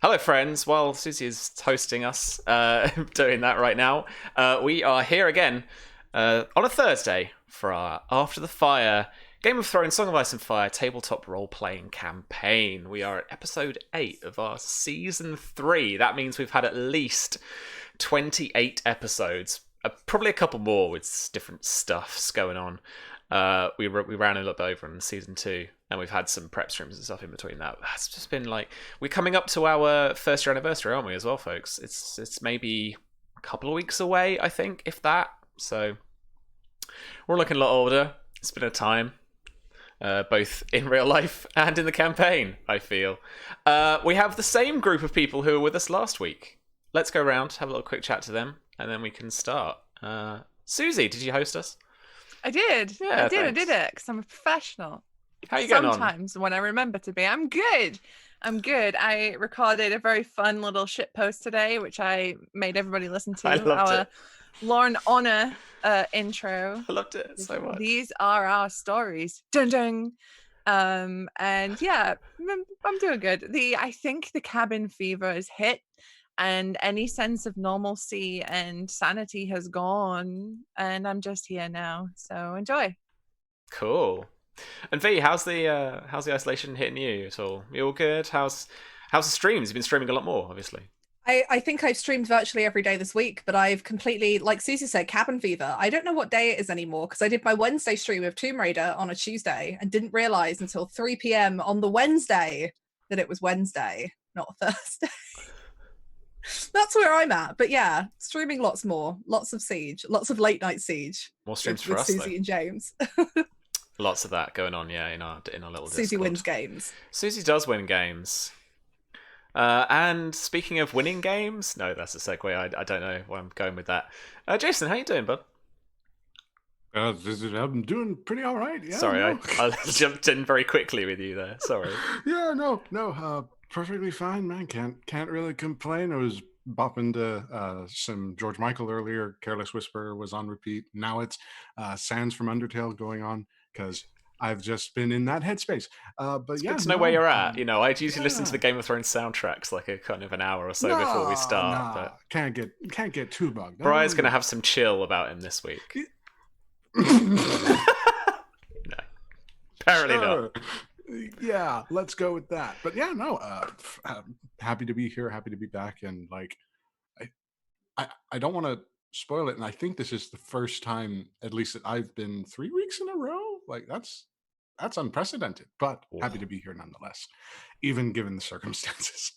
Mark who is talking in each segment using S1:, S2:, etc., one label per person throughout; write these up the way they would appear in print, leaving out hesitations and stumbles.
S1: Hello, friends. While Susie is hosting us, doing that right now, we are here again on a Thursday for our After the Fire Game of Thrones Song of Ice and Fire tabletop role-playing campaign. We are at episode 8 of our season 3. That means we've had at least 28 episodes. Probably a couple more with different stuffs going on. We ran a little bit over in season 2, and we've had some prep streams and stuff in between that. That's just been like, we're coming up to our first year anniversary, aren't we, as well, folks? It's maybe a couple of weeks away, I think, if that. So we're looking a lot older. It's been a time, both in real life and in the campaign, I feel. We have the same group of people who were with us last week. Let's go around, have a little quick chat to them, and then we can start. Susie, did you host us?
S2: I did.
S1: Yeah,
S2: I
S1: thanks.
S2: did it because I'm a professional.
S1: How are you getting on?
S2: Sometimes when I remember to be, I'm good. I recorded a very fun little shit post today, which I made everybody listen to.
S1: I loved
S2: our
S1: it.
S2: Lorne Honor intro.
S1: I loved it so much.
S2: These are our stories. Dun dun. And yeah, I'm doing good. I think the cabin fever has hit, and any sense of normalcy and sanity has gone, and I'm just here now. So enjoy.
S1: Cool. And V, how's the isolation hitting you at all? You all good? How's the streams? You've been streaming a lot more, obviously.
S3: I think I've streamed virtually every day this week, but I've completely, like Susie said, cabin fever. I don't know what day it is anymore because I did my Wednesday stream of Tomb Raider on a Tuesday and didn't realize until 3 p.m. on the Wednesday that it was Wednesday, not Thursday. That's where I'm at. But yeah, streaming lots more, lots of Siege, lots of late night Siege.
S1: More streams
S3: with
S1: for us,
S3: Susie
S1: though.
S3: and James.
S1: Lots of that going on, yeah, in our little
S3: Susie
S1: Discord.
S3: wins games.
S1: Susie does win games. And speaking of winning games, no, that's a segue. I don't know where I'm going with that. Jason, how you doing, bud?
S4: I'm doing pretty all right. Yeah,
S1: Sorry,
S4: no.
S1: I jumped in very quickly with you there. Sorry.
S4: Yeah, no, perfectly fine, man. Can't really complain. I was bopping to some George Michael earlier. Careless Whisper was on repeat. Now it's Sands from Undertale going on because I've just been in that headspace. But
S1: It's
S4: yeah,
S1: good to know where you're at. I usually
S4: yeah.
S1: listen to the Game of Thrones soundtracks like a kind of an hour or so before we start. But
S4: Can't get too bugged.
S1: Bryar's going to have some chill about him this week. No, apparently not.
S4: Yeah, let's go with that. But yeah, no, happy to be here, happy to be back, and like, I don't want to spoil it, and I think this is the first time, at least, that I've been 3 weeks in a row. Like that's unprecedented, but happy to be here nonetheless, even given the circumstances.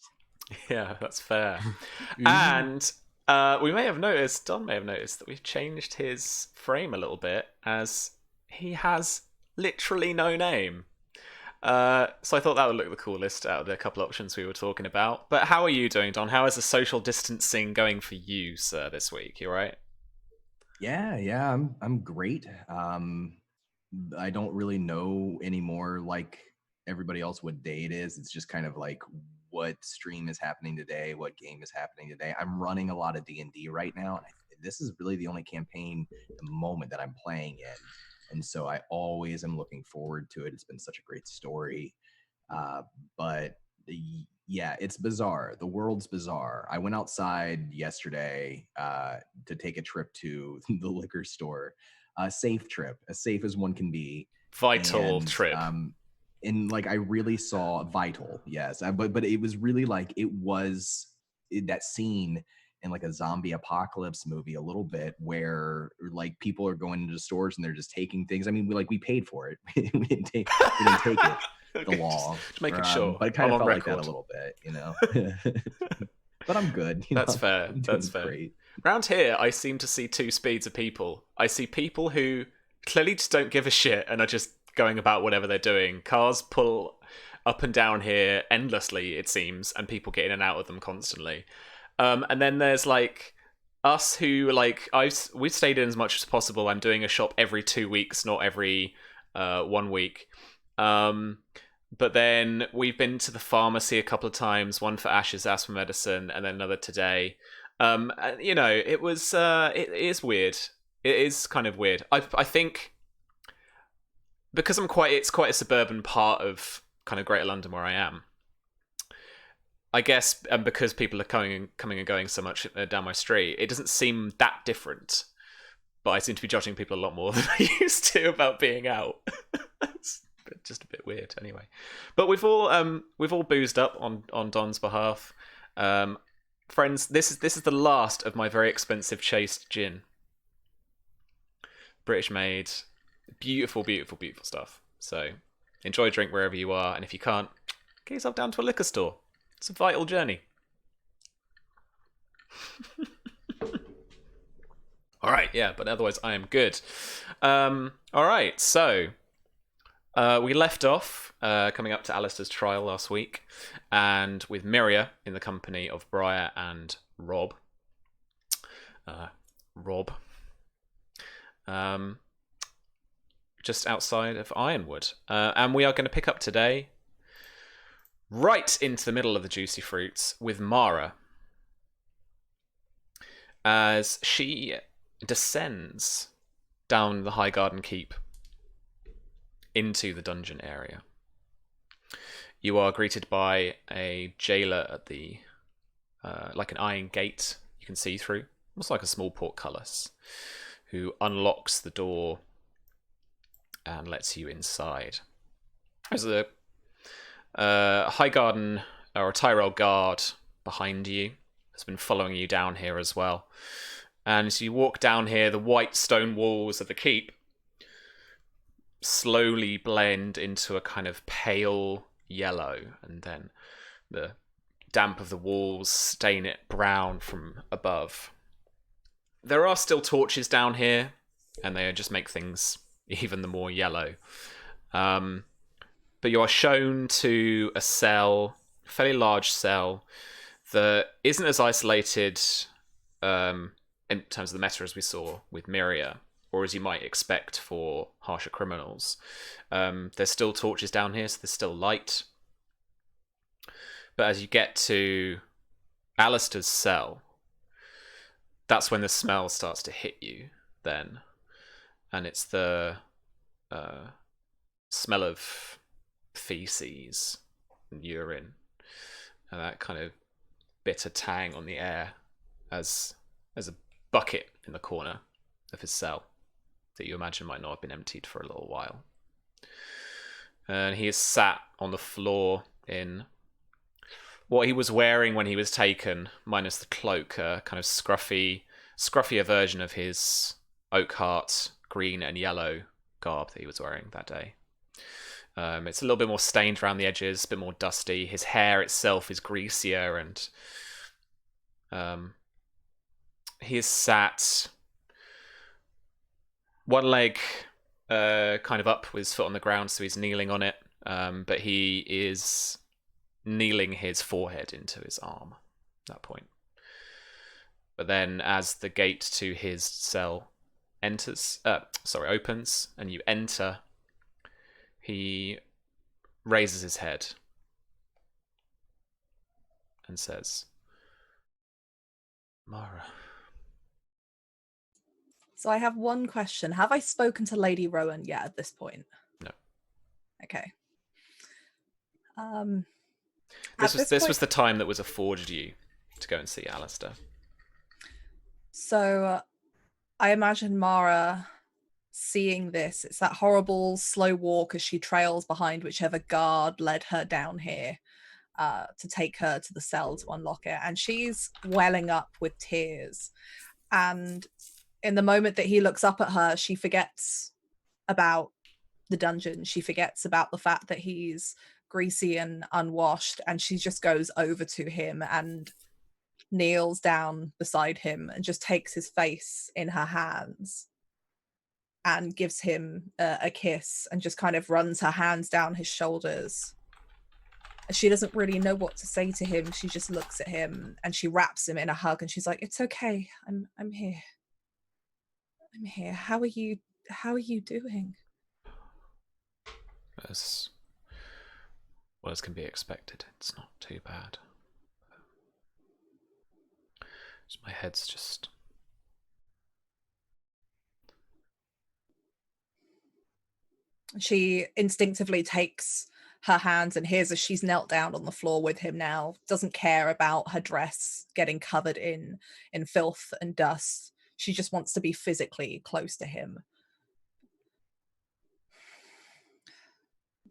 S1: Yeah, that's fair.
S4: Yeah.
S1: And we may have noticed, Don may have noticed, that we've changed his frame a little bit, as he has literally no name. So I thought that would look the coolest out of the couple options we were talking about. But how are you doing, Don? How is the social distancing going for you, sir, this week? You all right?
S5: Yeah, I'm great. I don't really know anymore, like everybody else, what day it is. It's just kind of like what stream is happening today, what game is happening today. I'm running a lot of D&D right now, and this is really the only campaign at the moment that I'm playing in. And so I always am looking forward to it. It's been such a great story. But yeah, it's bizarre. The world's bizarre. I went outside yesterday to take a trip to the liquor store. A safe trip, as safe as one can be.
S1: Vital trip.
S5: And like I really saw vital, yes. But it was really like that scene in like a zombie apocalypse movie a little bit, where like people are going into stores and they're just taking things. I mean, we paid for it. we didn't take it. The law.
S1: Just making sure.
S5: But it kind of felt
S1: record.
S5: like that a little bit, But I'm good.
S1: That's fair. That's fair.
S5: Great.
S1: Around here, I seem to see two speeds of people. I see people who clearly just don't give a shit and are just going about whatever they're doing. Cars pull up and down here endlessly, it seems, and people get in and out of them constantly. And then there's like us who we've stayed in as much as possible. I'm doing a shop every 2 weeks, not every 1 week. But then we've been to the pharmacy a couple of times, one for Ash's asthma medicine, and then another today. It is weird. It is kind of weird. I think because it's quite a suburban part of kind of Greater London where I am. I guess because people are coming and going so much down my street, it doesn't seem that different. But I seem to be judging people a lot more than I used to about being out. It's just a bit weird, anyway. But we've all boozed up on Don's behalf. Friends, this is the last of my very expensive chased gin. British made, beautiful, beautiful, beautiful stuff. So enjoy a drink wherever you are, and if you can't, get yourself down to a liquor store. It's a vital journey. All right, yeah, but otherwise I am good. All right, so we left off coming up to Alistair's trial last week, and with Myria in the company of Bryar and Robb. Just outside of Yronwood. And we are going to pick up today right into the middle of the juicy fruits with Mara, as she descends down the High Garden Keep into the dungeon area. You are greeted by a jailer at the like an iron gate you can see through, almost like a small portcullis, who unlocks the door and lets you inside. There's a High Garden or a Tyrell guard behind you has been following you down here as well. And as you walk down here, the white stone walls of the keep slowly blend into a kind of pale yellow, and then the damp of the walls stain it brown from above. There are still torches down here, and they just make things even the more yellow. But you are shown to a cell, a fairly large cell, that isn't as isolated in terms of the meta as we saw with Myria, or as you might expect for harsher criminals. There's still torches down here, so there's still light. But as you get to Alistair's cell, that's when the smell starts to hit you then. And it's the smell of feces and urine, and that kind of bitter tang on the air as a bucket in the corner of his cell that you imagine might not have been emptied for a little while. And he is sat on the floor in what he was wearing when he was taken, minus the cloak, a kind of scruffier version of his oak heart green and yellow garb that he was wearing that day. It's a little bit more stained around the edges, a bit more dusty. His hair itself is greasier, and he is sat one leg kind of up with his foot on the ground, so he's kneeling on it, but he is kneeling his forehead into his arm at that point. But then as the gate to his cell opens and you enter, he raises his head and says, "Mara."
S3: So I have one question. Have I spoken to Lady Rowan yet at this point?
S1: No.
S3: Okay.
S1: This was the time that was afforded you to go and see Alistair.
S3: So I imagine Mara seeing this, it's that horrible slow walk as she trails behind whichever guard led her down here to take her to the cell to unlock it. And she's welling up with tears. And in the moment that he looks up at her, she forgets about the dungeon. She forgets about the fact that he's greasy and unwashed. And she just goes over to him and kneels down beside him and just takes his face in her hands and gives him a kiss and just kind of runs her hands down his shoulders. She doesn't really know what to say to him. She just looks at him and she wraps him in a hug and she's like, "It's okay. I'm here. I'm here. How are you doing?"
S1: As well as can be expected. It's not too bad. My head's just...
S3: She instinctively takes her hands and hears as she's knelt down on the floor with him now, doesn't care about her dress getting covered in filth and dust. She just wants to be physically close to him.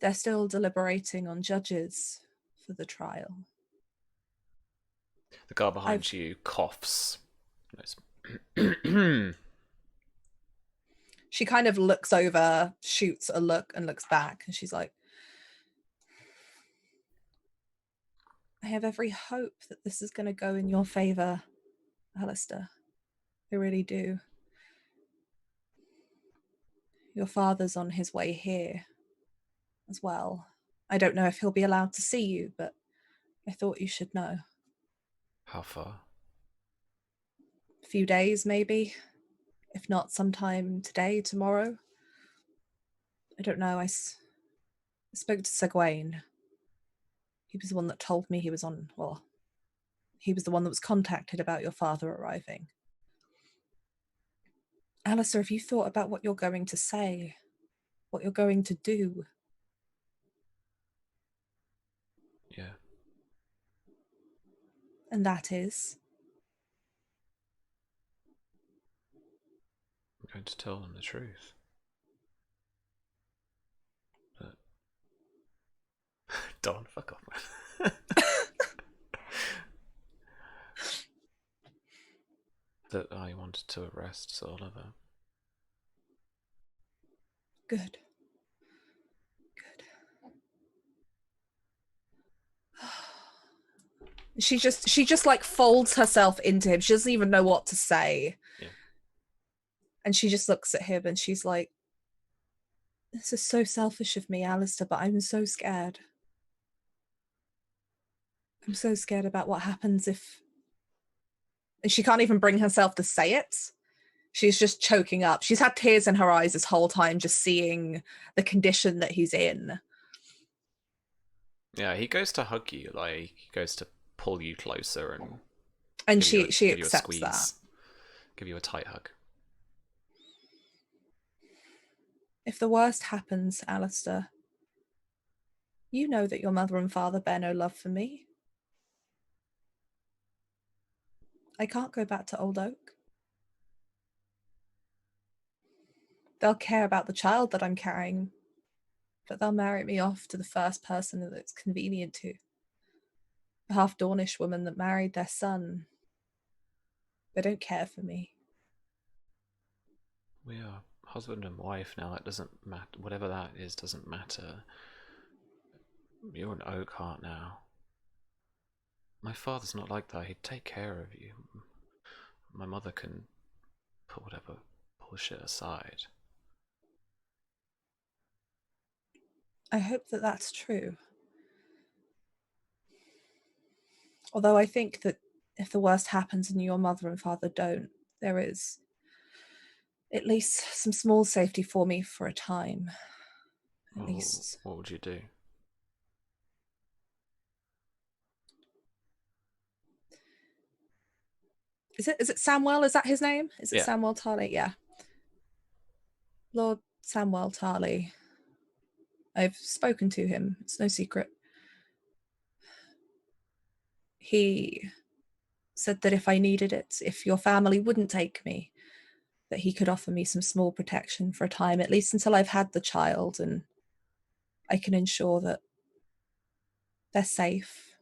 S3: They're still deliberating on judges for the trial.
S1: The guy behind you coughs.
S3: She kind of looks over, shoots a look, and looks back, and she's like, I have every hope that this is going to go in your favor, Alistair. I really do. Your father's on his way here as well. I don't know if he'll be allowed to see you, but I thought you should know.
S1: How far?
S3: A few days, maybe. If not, sometime today, tomorrow. I don't know. I spoke to Sir Gawain. He was the one that told me he was on... Well, he was the one that was contacted about your father arriving. Alistair, have you thought about what you're going to say? What you're going to do?
S1: Yeah.
S3: And that is...
S1: I'm going to tell them the truth. But... Don, fuck off, man. That I wanted to arrest Sir Oliver.
S3: Good. She just like folds herself into him. She doesn't even know what to say.
S1: Yeah.
S3: And she just looks at him and she's like, this is so selfish of me, Alistair, but I'm so scared. I'm so scared about what happens if... And she can't even bring herself to say it. She's just choking up. She's had tears in her eyes this whole time, just seeing the condition that he's in.
S1: Yeah, he goes to hug you, like, he goes to pull you closer
S3: and
S1: give you
S3: she
S1: give you a
S3: accepts
S1: squeeze,
S3: that.
S1: Give you a tight hug.
S3: If the worst happens, Alistair, you know that your mother and father bear no love for me. I can't go back to Old Oak. They'll care about the child that I'm carrying, but they'll marry me off to the first person that it's convenient to. A half-Dornish woman that married their son. They don't care for me.
S1: We are husband and wife now. That doesn't matter. Whatever that is doesn't matter. You're an Oakhart now. My father's not like that. He'd take care of you. My mother can put whatever bullshit aside.
S3: I hope that that's true. Although I think that if the worst happens and your mother and father don't, there is at least some small safety for me for a time. At least.
S1: What would you do?
S3: Is it Samwell? Is that his name? Is it
S1: Yeah.
S3: Samwell Tarly? Yeah. Lord Samwell Tarly. I've spoken to him. It's no secret. He said that if I needed it, if your family wouldn't take me, that he could offer me some small protection for a time, at least until I've had the child, and I can ensure that they're safe.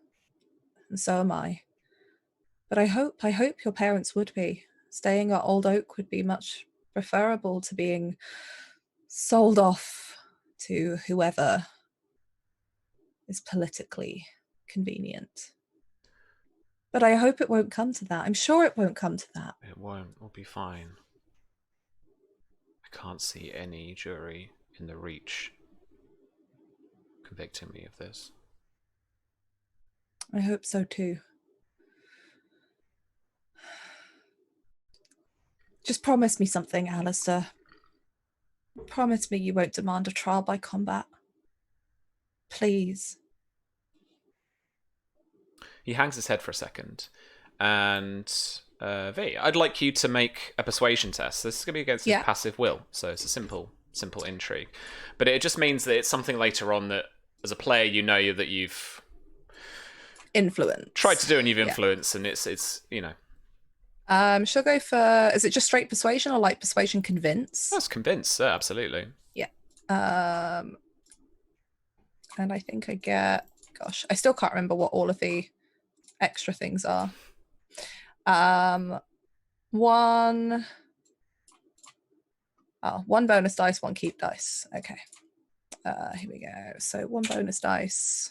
S3: And so am I. But I hope your parents would be. Staying at Old Oak would be much preferable to being sold off to whoever is politically convenient. But I hope it won't come to that. I'm sure it won't come to that.
S1: It won't. We'll be fine. I can't see any jury in the Reach convicting me of this.
S3: I hope so too. Just promise me something, Alistair. Promise me you won't demand a trial by combat. Please.
S1: He hangs his head for a second, and V, I'd like you to make a persuasion test. This is going to be against his passive will, so it's a simple intrigue. But it just means that it's something later on that as a player, you know that you've
S3: Influence.
S1: tried to do and you've
S3: Yeah.
S1: influenced, and it's you know.
S3: She'll go for, is it just straight persuasion or like persuasion convince?
S1: That's convinced, yeah, absolutely.
S3: Yeah. And I think I get, gosh, I still can't remember what all of the extra things are. One bonus dice, one keep dice. Okay. Here we go. So one bonus dice,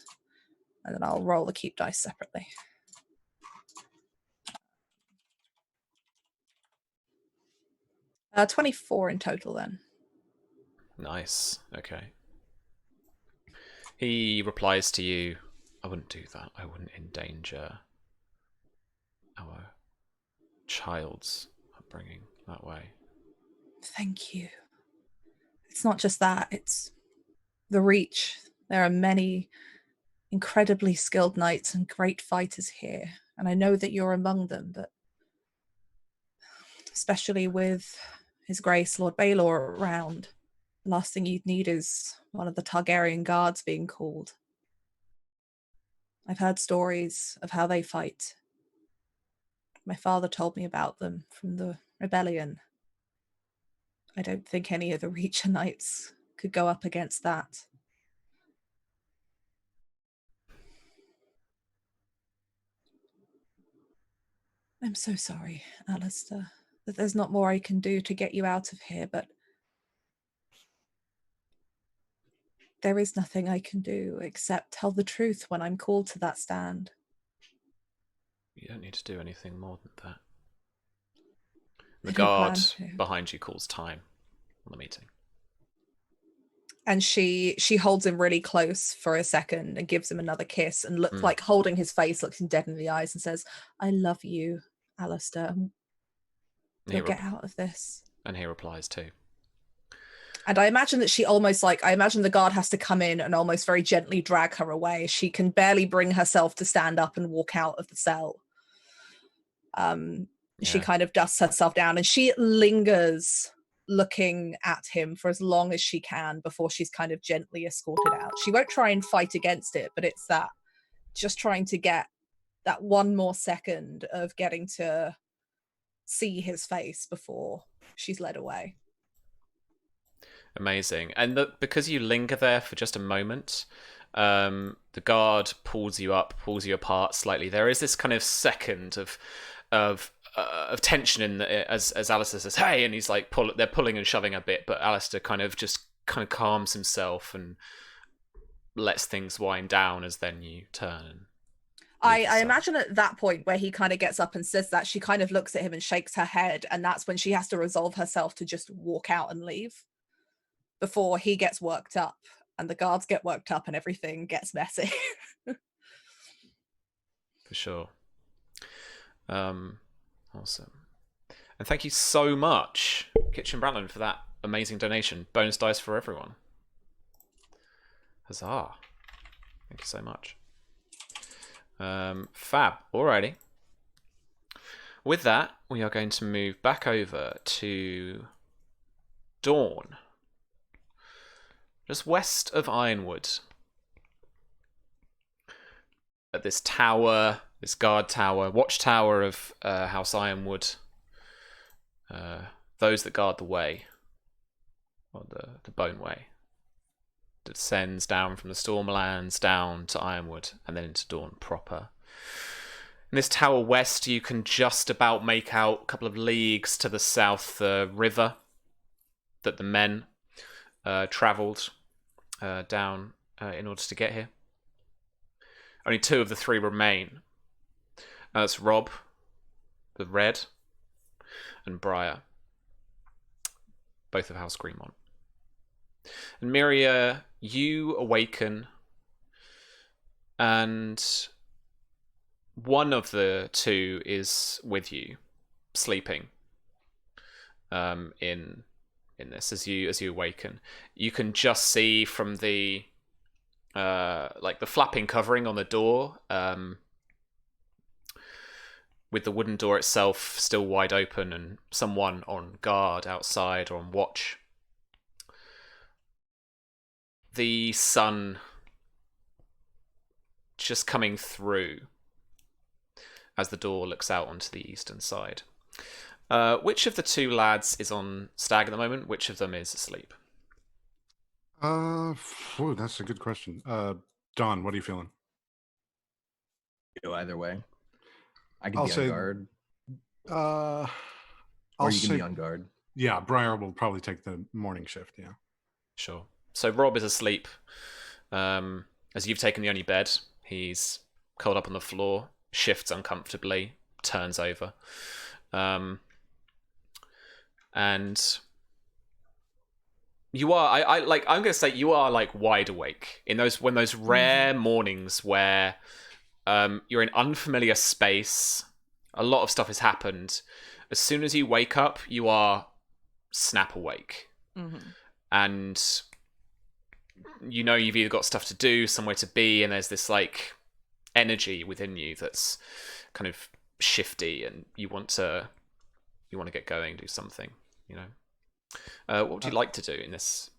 S3: and then I'll roll the keep dice separately. Uh, 24 in total then.
S1: Nice. Okay. He replies to you, I wouldn't do that. I wouldn't endanger our child's upbringing that way.
S3: Thank you. It's not just that, it's the reach. There are many incredibly skilled knights and great fighters here, and I know that you're among them, but especially with His Grace Lord Baelor around, the last thing you'd need is one of the Targaryen guards being called. I've heard stories of how they fight. My father told me about them from the rebellion. I don't think any of the Reacher Knights could go up against that. I'm so sorry, Alistair, that there's not more I can do to get you out of here, but there is nothing I can do except tell the truth when I'm called to that stand.
S1: You don't need to do anything more than that. The
S3: I don't plan
S1: guard
S3: to.
S1: behind you calls time on the meeting.
S3: And she holds him really close for a second and gives him another kiss and looks like holding his face, looks him dead in the eyes and says, I love you, Alistair. You'll get out of this.
S1: And he replies too.
S3: And I imagine that she almost I imagine the guard has to come in and almost very gently drag her away. She can barely bring herself to stand up and walk out of the cell. She kind of dusts herself down and she lingers looking at him for as long as she can before she's kind of gently escorted out. She won't try and fight against it, but it's that just trying to get that one more second of getting to see his face before she's led away.
S1: Amazing. And because you linger there for just a moment, the guard pulls you up, pulls you apart slightly. There is this kind of second of tension in as Alistair says, "Hey," and he's like, they're pulling and shoving a bit, but Alistair kind of calms himself and lets things wind down as then you turn. And
S3: I imagine at that point where he kind of gets up and says that, she kind of looks at him and shakes her head, and that's when she has to resolve herself to just walk out and leave before he gets worked up and the guards get worked up and everything gets messy.
S1: For sure. Awesome. And thank you so much, Kitchen Brandon, for that amazing donation. Bonus dice for everyone. Huzzah. Thank you so much. Fab. Alrighty. With that, we are going to move back over to Dawn. Just west of Yronwood. At this tower, this guard tower, watchtower of House Yronwood. Those that guard the way. Or the Bone Way. That descends down from the Stormlands down to Yronwood and then into Dawn proper. In this tower west, you can just about make out a couple of leagues to the south the river that the men travelled down in order to get here. Only 2 of the 3 remain. That's Robb, the Red, and Bryar, both of House Greenmont. And Myria, you awaken, and one of the 2 is with you, sleeping. In this, as you awaken, you can just see from the the flapping covering on the door, with the wooden door itself still wide open and someone on guard outside or on watch. The sun just coming through as the door looks out onto the eastern side. Which of the two lads is on stag at the moment? Which of them is asleep?
S4: That's a good question. Don, what are you feeling?
S5: Go either way. I can
S4: I'll
S5: be
S4: say-
S5: on guard,
S4: Or
S5: or you can be on guard.
S4: Yeah, Bryar will probably take the morning shift. Yeah.
S1: Sure. So Robb is asleep. As you've taken the only bed, he's curled up on the floor, shifts uncomfortably, turns over. And you are I'm gonna say you are like wide awake in those rare mornings where you're in unfamiliar space, a lot of stuff has happened. As soon as you wake up, you are snap awake. And you know you've either got stuff to do, somewhere to be, and there's this like energy within you that's kind of shifty, and you want to get going, do something, you know. What would you like to do in this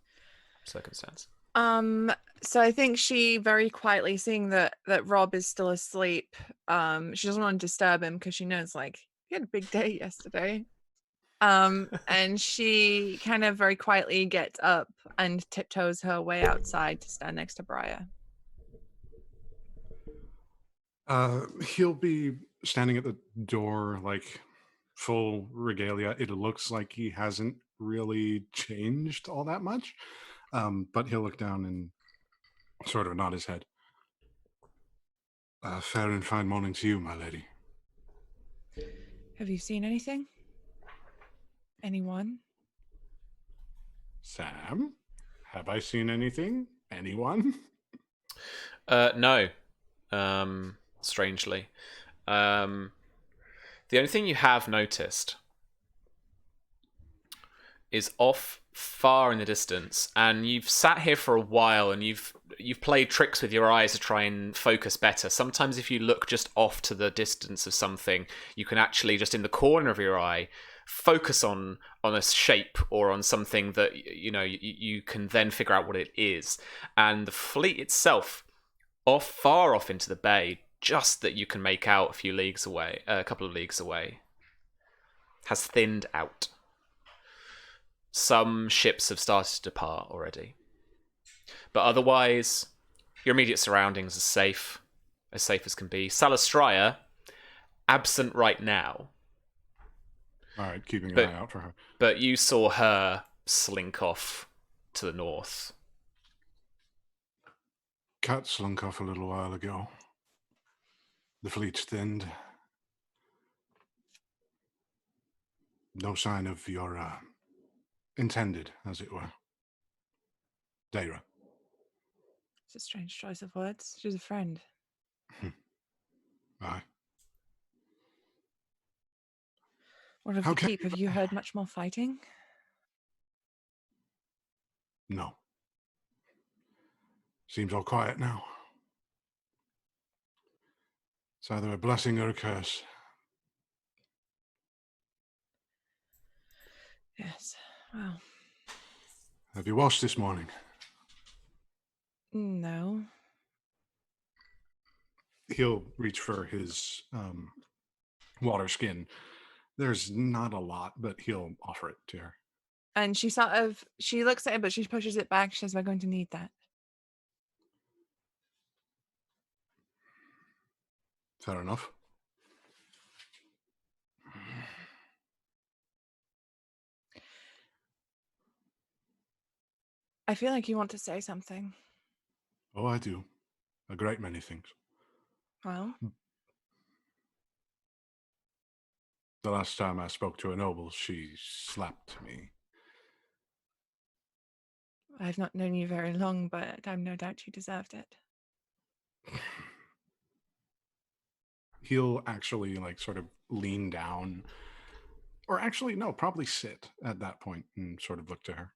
S1: circumstance?
S2: So I think she very quietly, seeing that Robb is still asleep, she doesn't want to disturb him because she knows like he had a big day yesterday. And she kind of very quietly gets up and tiptoes her way outside to stand next to Bryar.
S4: He'll be standing at the door, like full regalia. It looks like he hasn't really changed all that much, but he'll look down and sort of nod his head. Fair and fine morning to you, my lady.
S2: Have you seen anything? Anyone?
S4: Sam, have I seen anything? Anyone?
S1: No. Strangely. The only thing you have noticed is off far in the distance, and you've sat here for a while and you've played tricks with your eyes to try and focus better. Sometimes if you look just off to the distance of something, you can actually just in the corner of your eye focus on a shape or on something that you can then figure out what it is. And the fleet itself, far off into the bay, just that you can make out a couple of leagues away, has thinned out. Some ships have started to depart already. But otherwise, your immediate surroundings are safe as can be. Salastraya, absent right now.
S4: All right, keeping an eye out for her.
S1: But you saw her slink off to the north.
S4: Cat slunk off a little while ago. The fleet's thinned. No sign of your intended, as it were. Daira.
S2: It's a strange choice of words. She's a friend.
S4: Aye.
S2: What of the keep? Have you heard much more fighting?
S4: No. Seems all quiet now. It's either a blessing or a curse.
S2: Yes. Well.
S4: Have you washed this morning?
S2: No.
S4: He'll reach for his water skin. There's not a lot, but he'll offer it to her.
S2: And she looks at it, but she pushes it back. She says, "We're going to need that."
S4: Fair enough.
S2: I feel like you want to say something.
S4: Oh, I do. A great many things.
S2: Well?
S4: The last time I spoke to a noble, she slapped me.
S2: I've not known you very long, but I've no doubt you deserved it.
S4: He'll actually sort of lean down, or actually no, probably sit at that point and sort of look to her.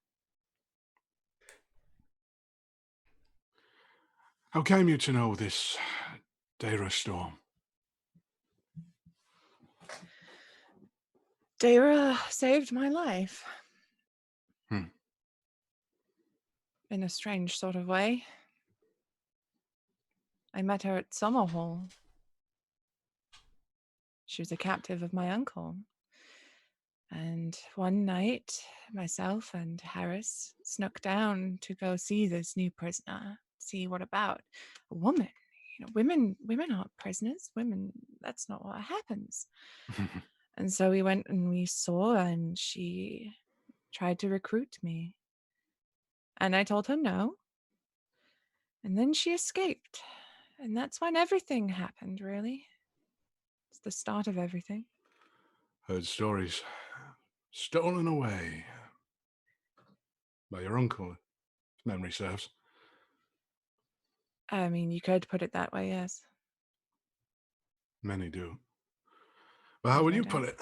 S4: How came you to know this Daira storm?
S2: Daira saved my life. In a strange sort of way. I met her at Summerhall. She was a captive of my uncle. And one night, myself and Harris snuck down to go see this new prisoner, see what about. A woman. Women aren't prisoners. Women, that's not what happens. And so we went and we saw, and she tried to recruit me. And I told her no. And then she escaped. And that's when everything happened, really. It's the start of everything.
S4: Heard stories. Stolen away by your uncle, if memory serves.
S2: I mean, you could put it that way, yes.
S4: Many do. But how would you put it?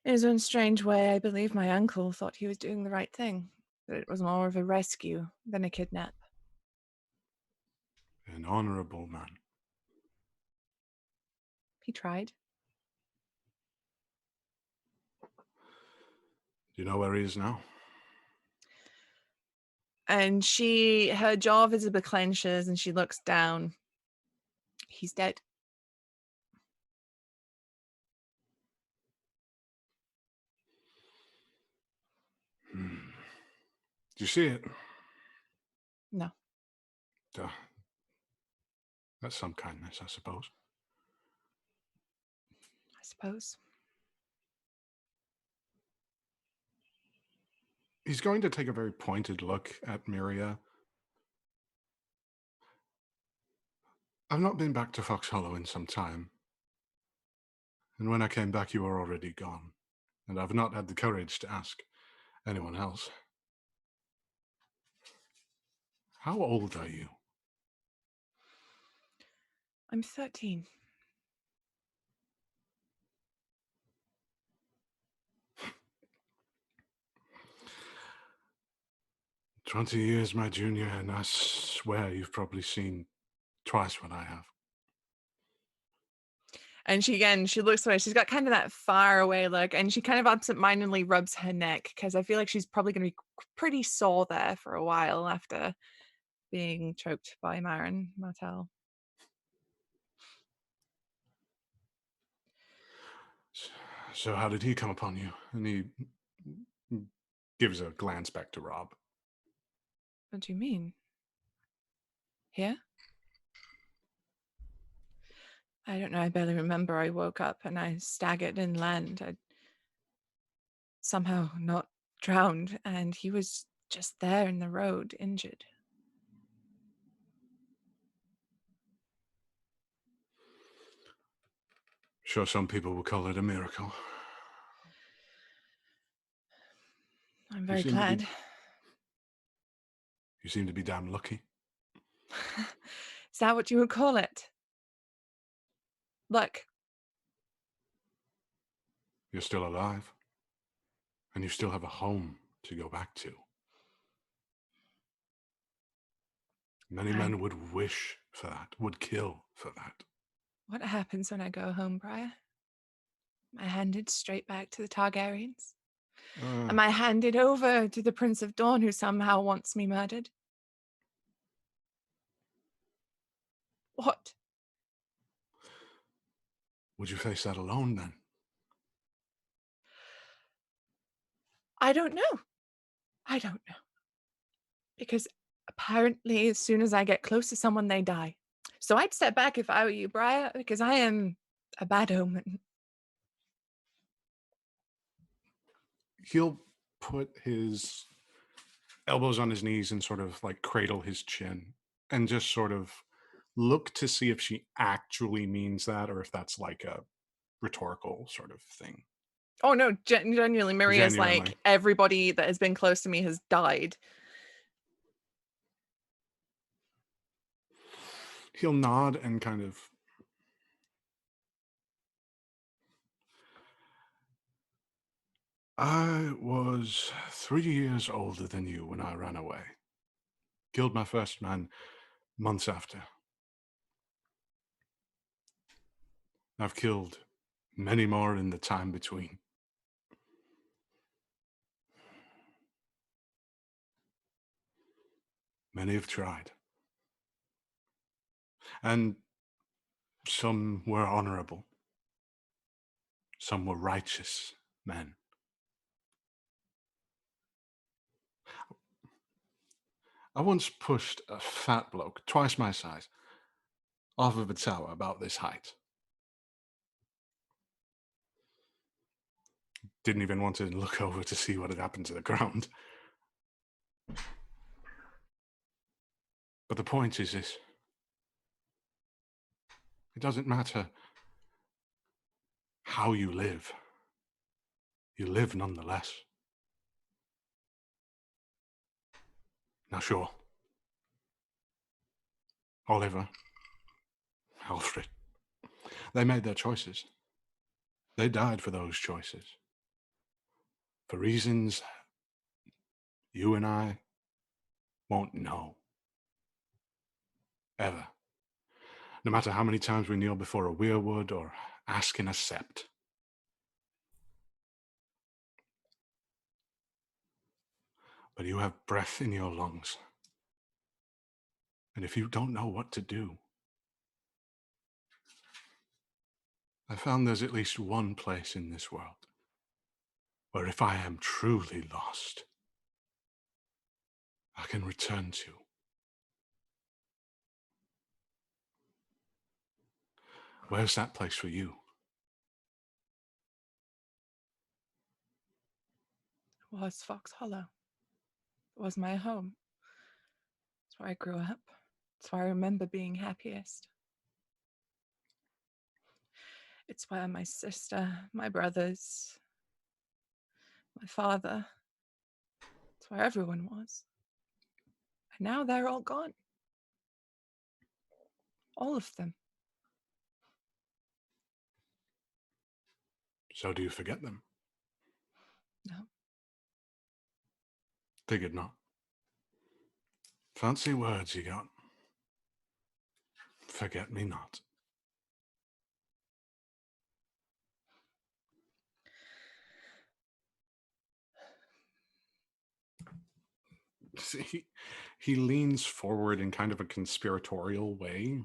S2: In his own strange way, I believe my uncle thought he was doing the right thing, that it was more of a rescue than a kidnap.
S4: An honorable man.
S2: He tried.
S4: Do you know where he is now?
S2: And her jaw visibly clenches and she looks down. He's dead.
S4: Did you see it?
S2: No.
S4: Duh. That's some kindness, I suppose.
S2: I suppose.
S4: He's going to take a very pointed look at Myria. I've not been back to Fox Hollow in some time. And when I came back, you were already gone. And I've not had the courage to ask anyone else. How old are you?
S2: I'm 13.
S4: "20 years my junior, and I swear you've probably seen twice what I have."
S2: And she looks away. She's got kind of that far away look, and she kind of absentmindedly rubs her neck because I feel like she's probably going to be pretty sore there for a while after being choked by Marin Martell.
S4: So how did he come upon you? And he gives a glance back to Robb.
S2: What do you mean? Here? I don't know. I barely remember. I woke up and I staggered inland. I'd somehow not drowned, and he was just there in the road, injured.
S4: Sure, some people will call it a miracle.
S2: I'm very glad.
S4: You seem to be damn lucky.
S2: Is that what you would call it? Look.
S4: You're still alive. And you still have a home to go back to. Many men would wish for that, would kill for that.
S2: What happens when I go home, Bryar? Am I handed straight back to the Targaryens? Am I handed over to the Prince of Dawn who somehow wants me murdered? What?
S4: Would you face that alone then?
S2: I don't know. I don't know. Because apparently as soon as I get close to someone, they die. So I'd step back if I were you, Bryar, because I am a bad omen.
S4: He'll put his elbows on his knees and sort of like cradle his chin and just sort of look to see if she actually means that or if that's like a rhetorical sort of thing.
S2: Oh no, genuinely, Myria's like, everybody that has been close to me has died.
S4: He'll nod and kind of I was 3 years older than you when I ran away. Killed my first man months after. I've killed many more in the time between. Many have tried. And some were honorable. Some were righteous men. I once pushed a fat bloke, twice my size, off of a tower about this height. Didn't even want to look over to see what had happened to the ground. But the point is this. It doesn't matter how you live. You live nonetheless. Now sure. Oliver, Alfred, they made their choices. They died for those choices. For reasons you and I won't know. Ever. No matter how many times we kneel before a weirwood or ask in a sept. But you have breath in your lungs. And if you don't know what to do, I found there's at least one place in this world where if I am truly lost, I can return to. Where's that place for you?
S2: It was Fox Hollow. It was my home. It's where I grew up. It's where I remember being happiest. It's where my sister, my brothers, my father, it's where everyone was. And now they're all gone. All of them.
S4: So do you forget them?
S2: No.
S4: Figured not. Fancy words you got. Forget me not. See, he leans forward in kind of a conspiratorial way.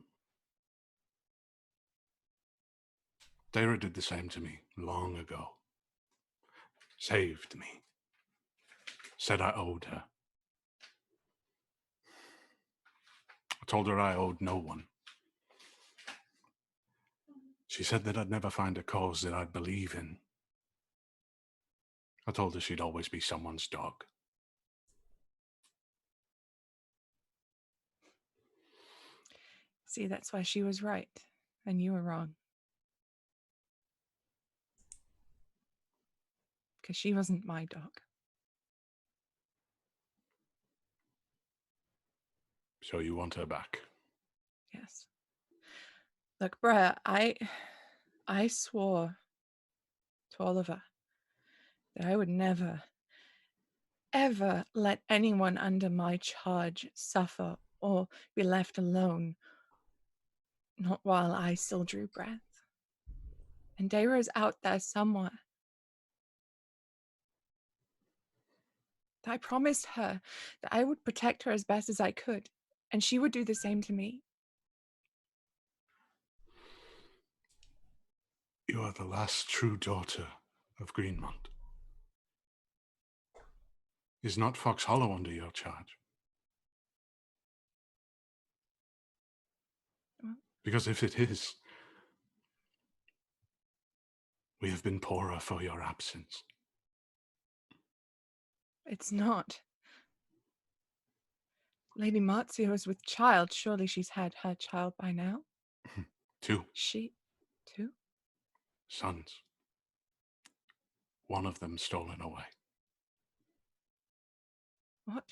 S4: Daira did the same to me long ago. Saved me. Said I owed her. I told her I owed no one. She said that I'd never find a cause that I'd believe in. I told her she'd always be someone's dog.
S2: See, that's why she was right and you were wrong. Because she wasn't my dog.
S4: So you want her back?
S2: Yes. Look, Bryar, I swore to Oliver that I would never, ever let anyone under my charge suffer or be left alone, not while I still drew breath. And Daira's out there somewhere. I promised her that I would protect her as best as I could, and she would do the same to me.
S4: You are the last true daughter of Greenmont. Is not Fox Hollow under your charge? Because if it is, we have been poorer for your absence.
S2: It's not. Lady Marzia was with child. Surely she's had her child by now.
S4: 2
S2: She, too?
S4: sons. One of them stolen away.
S2: What?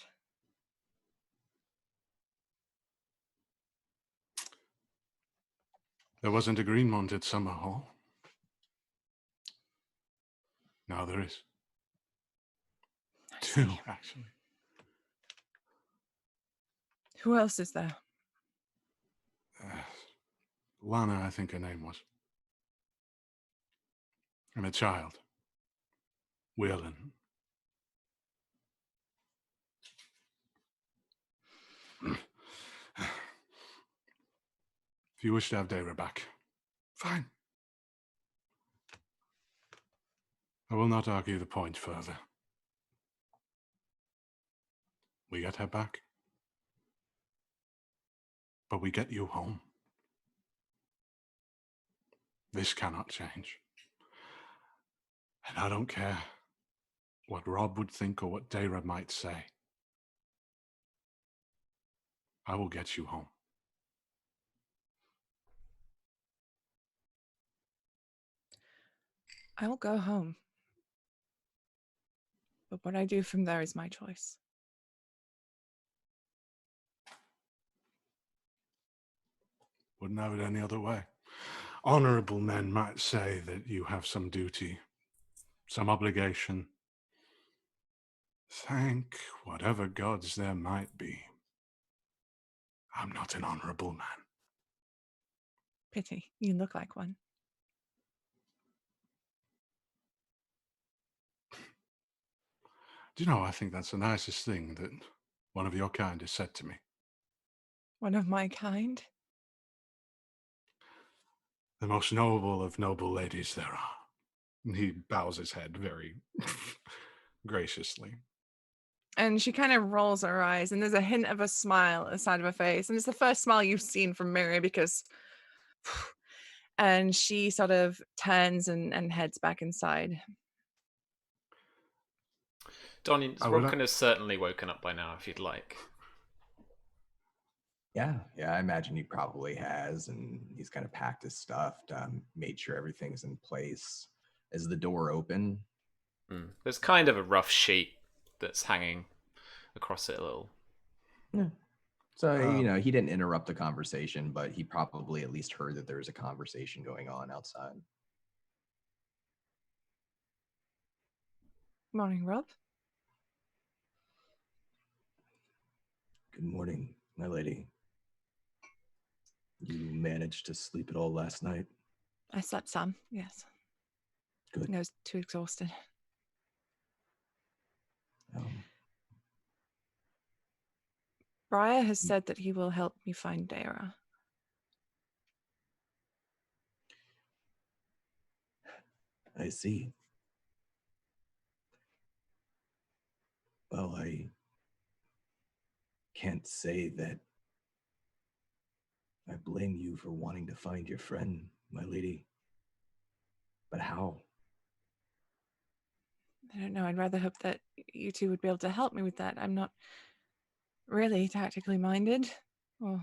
S4: There wasn't a Greenmont at Summer Hall. Now there is.
S2: I
S4: 2,
S2: see.
S4: actually.
S2: Who else is there?
S4: Lana, I think her name was. And a child. Whelan. If you wish to have Daemon back, fine. I will not argue the point further. We get her back, but we get you home. This cannot change. And I don't care what Robb would think or what Daemon might say. I will get you home.
S2: I will go home. But what I do from there is my choice.
S4: Wouldn't have it any other way. Honorable men might say that you have some duty, some obligation. Thank whatever gods there might be. I'm not an honorable man.
S2: Pity. You look like one.
S4: Do you know, I think that's the nicest thing that one of your kind has said to me.
S2: One of my kind?
S4: The most noble of noble ladies there are. And he bows his head very graciously.
S2: And she kind of rolls her eyes, and there's a hint of a smile at the side of her face. And it's the first smile you've seen from Myria because... And she sort of turns and heads back inside.
S1: Donnie,
S4: I
S1: Rob
S4: would-
S1: can have certainly woken up by now if you'd like.
S5: Yeah, I imagine he probably has, and he's kind of packed his stuff, made sure everything's in place. Is the door open?
S1: There's kind of a rough sheet that's hanging across it a little.
S5: Yeah. So, he didn't interrupt the conversation, but he probably at least heard that there was a conversation going on outside.
S2: Morning, Rob.
S5: Good morning, my lady. You managed to sleep at all last night?
S2: I slept some, yes.
S5: Good.
S2: I was too exhausted. Bryar has said that he will help me find Daemon.
S5: I see. Well, I can't say that I blame you for wanting to find your friend, my lady. But how?
S2: I don't know. I'd rather hope that you two would be able to help me with that. I'm not really tactically minded. Well,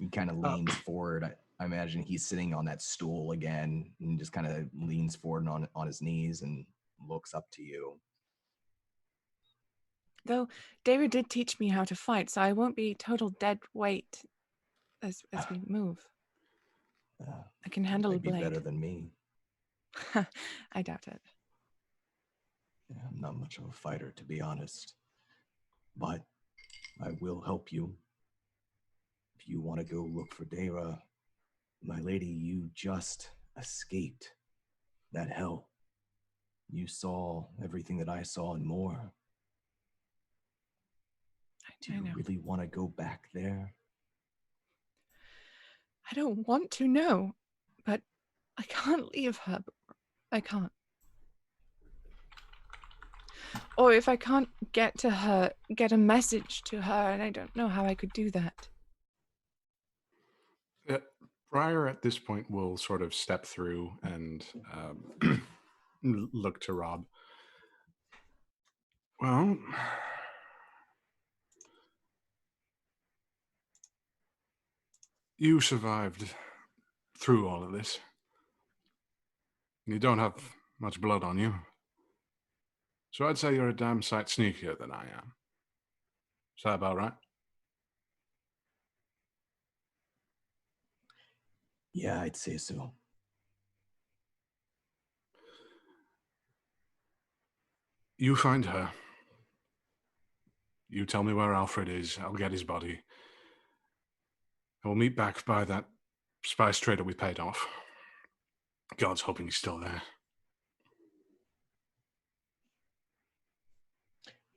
S5: He kind of leans forward. I imagine he's sitting on that stool again and just kind of leans forward on his knees and looks up to you.
S2: though David did teach me how to fight, so I won't be total dead weight as we move. I can handle a
S5: Might be
S2: blade.
S5: better than me.
S2: I doubt it.
S5: Yeah, I'm not much of a fighter, to be honest. But I will help you. If you want to go look for Daemon, my lady, you just escaped that hell. You saw everything that I saw and more. Do
S2: I
S5: you
S2: know.
S5: really want to go back there?
S2: I don't want to know, but I can't leave her. I can't. Or if I can't get to her, get a message to her, and I don't know how I could do that.
S4: Bryar at this point will sort of step through and look to Robb. Well, you survived through all of this. You don't have much blood on you. So I'd say you're a damn sight sneakier than I am. Is that about right?
S5: Yeah, I'd say so.
S4: You find her. You tell me where Alfred is. I'll get his body. And we'll meet back by that spice trader we paid off. God's hoping he's still there.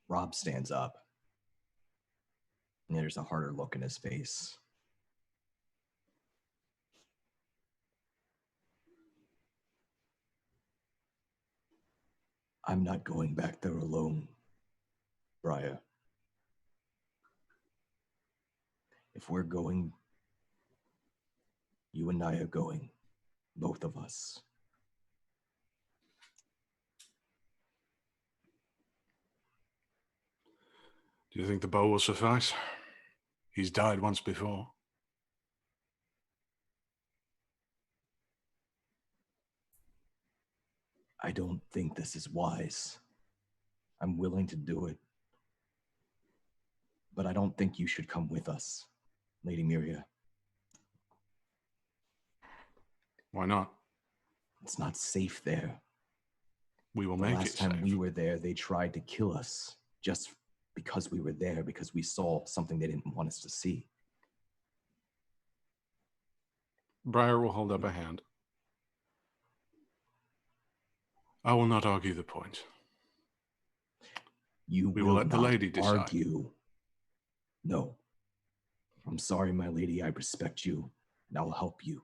S5: Robb stands up. And there's a harder look in his face. I'm not going back there alone, Bryar. If we're going, you and I are going. Both of us.
S4: Do you think the bow will suffice? He's died once before.
S5: I don't think this is wise. I'm willing to do it. But I don't think you should come with us, Lady Myria.
S4: Why not?
S5: It's not safe there.
S4: We will
S5: The
S4: make it
S5: last time
S4: safe.
S5: we were there, they tried to kill us just because we were there, because we saw something they didn't want us to see.
S4: Bryar will hold up a hand. I will not argue the point.
S5: You
S4: We
S5: will
S4: will let the
S5: not
S4: lady decide.
S5: argue. No. I'm sorry, my lady. I respect you, and I'll help you.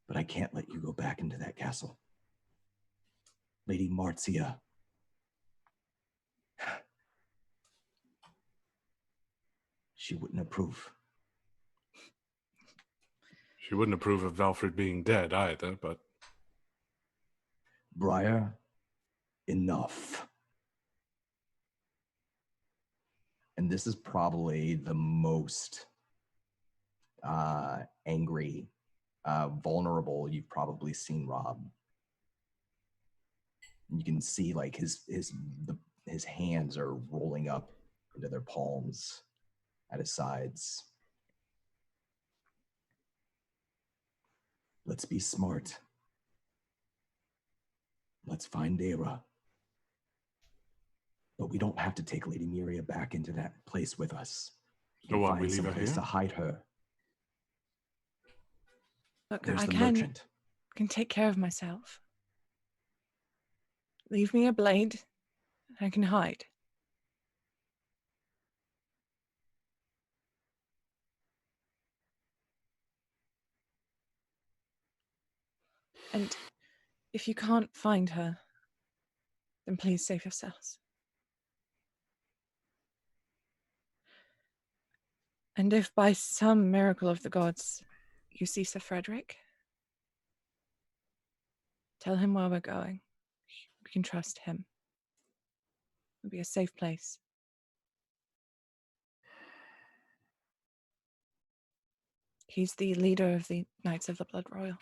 S5: But I can't let you go back into that castle. Lady Marcia. She wouldn't approve.
S4: She wouldn't approve of Valfred being dead either, but...
S5: Bryar, enough. And this is probably the most angry, vulnerable you've probably seen Robb. You can see like his hands are rolling up into their palms at his sides. Let's be smart. Let's find Daemon. But we don't have to take Lady Myria back into that place with us. We
S4: So
S5: can
S4: what, we
S5: find
S4: leave her
S5: someplace
S4: here?
S5: to hide her.
S2: Look,
S5: There's
S2: I
S5: the
S2: can
S5: merchant.
S2: take care of myself. Leave me a blade, and I can hide. And if you can't find her, then please save yourselves. And if by some miracle of the gods you see Sir Frederick, tell him where we're going. We can trust him. It'll be a safe place. He's the leader of the Knights of the Blood Royal.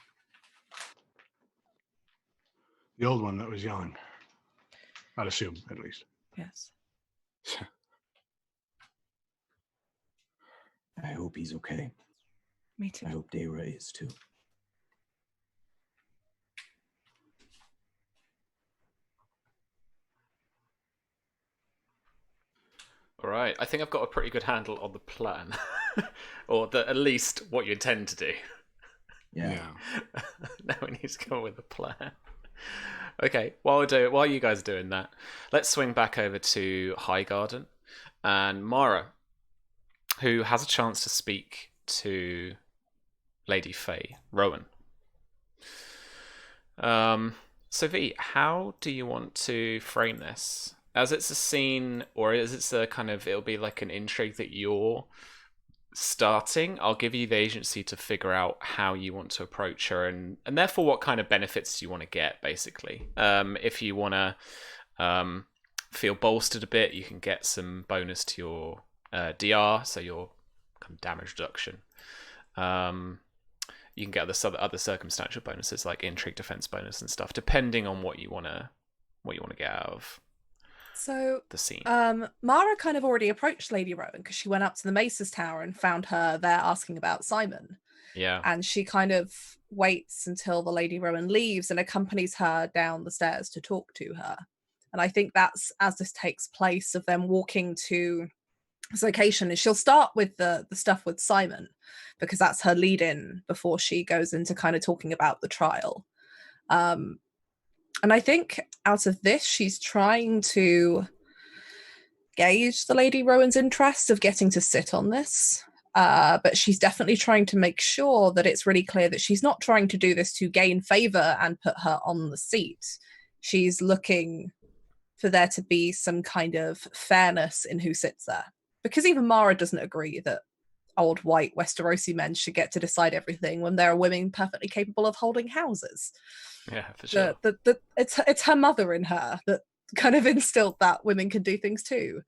S4: The old one that was young. I'd assume, at least.
S2: Yes.
S5: I hope he's okay.
S2: Me too.
S5: I hope Daemon is too.
S1: All right, I think I've got a pretty good handle on the plan, or at least what you intend to do.
S5: Yeah.
S1: Now we need to come up with a plan. Okay, while you guys are doing that, let's swing back over to Highgarden and Mara, who has a chance to speak to Lady Faye Rowan. So V, how do you want to frame this? As it's a scene, or as it's a kind of, it'll be like an intrigue that you're starting, I'll give you the agency to figure out how you want to approach her, and therefore what kind of benefits you want to get, basically. If you want to feel bolstered a bit, you can get some bonus to your DR, so your kind of damage reduction. You can get other circumstantial bonuses like intrigue, defense bonus, and stuff, depending on what you want to get out of
S3: So
S1: the scene.
S3: Mara kind of already approached Lady Rowan because she went up to the Mace's Tower and found her there asking about Simon.
S1: Yeah.
S3: And she kind of waits until the Lady Rowan leaves and accompanies her down the stairs to talk to her. And I think that's as this takes place of them walking to this location, and she'll start with the stuff with Simon because that's her lead in before she goes into kind of talking about the trial. And I think out of this, she's trying to gauge the Lady Rowan's interest of getting to sit on this. But she's definitely trying to make sure that it's really clear that she's not trying to do this to gain favor and put her on the seat. She's looking for there to be some kind of fairness in who sits there. Because even Mara doesn't agree that old white Westerosi men should get to decide everything when there are women perfectly capable of holding houses.
S1: Yeah, for sure.
S3: It's her mother in her that kind of instilled that women can do things too.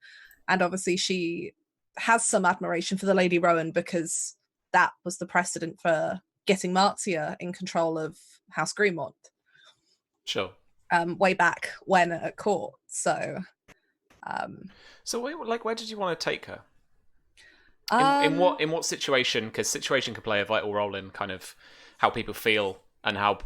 S3: And obviously she has some admiration for the Lady Rowan because that was the precedent for getting Marcia in control of House Greenmont.
S1: Sure.
S3: Way back when at court. So
S1: where did you want to take her? In
S3: um,
S1: what situation? Because situation can play a vital role in kind of how people feel and how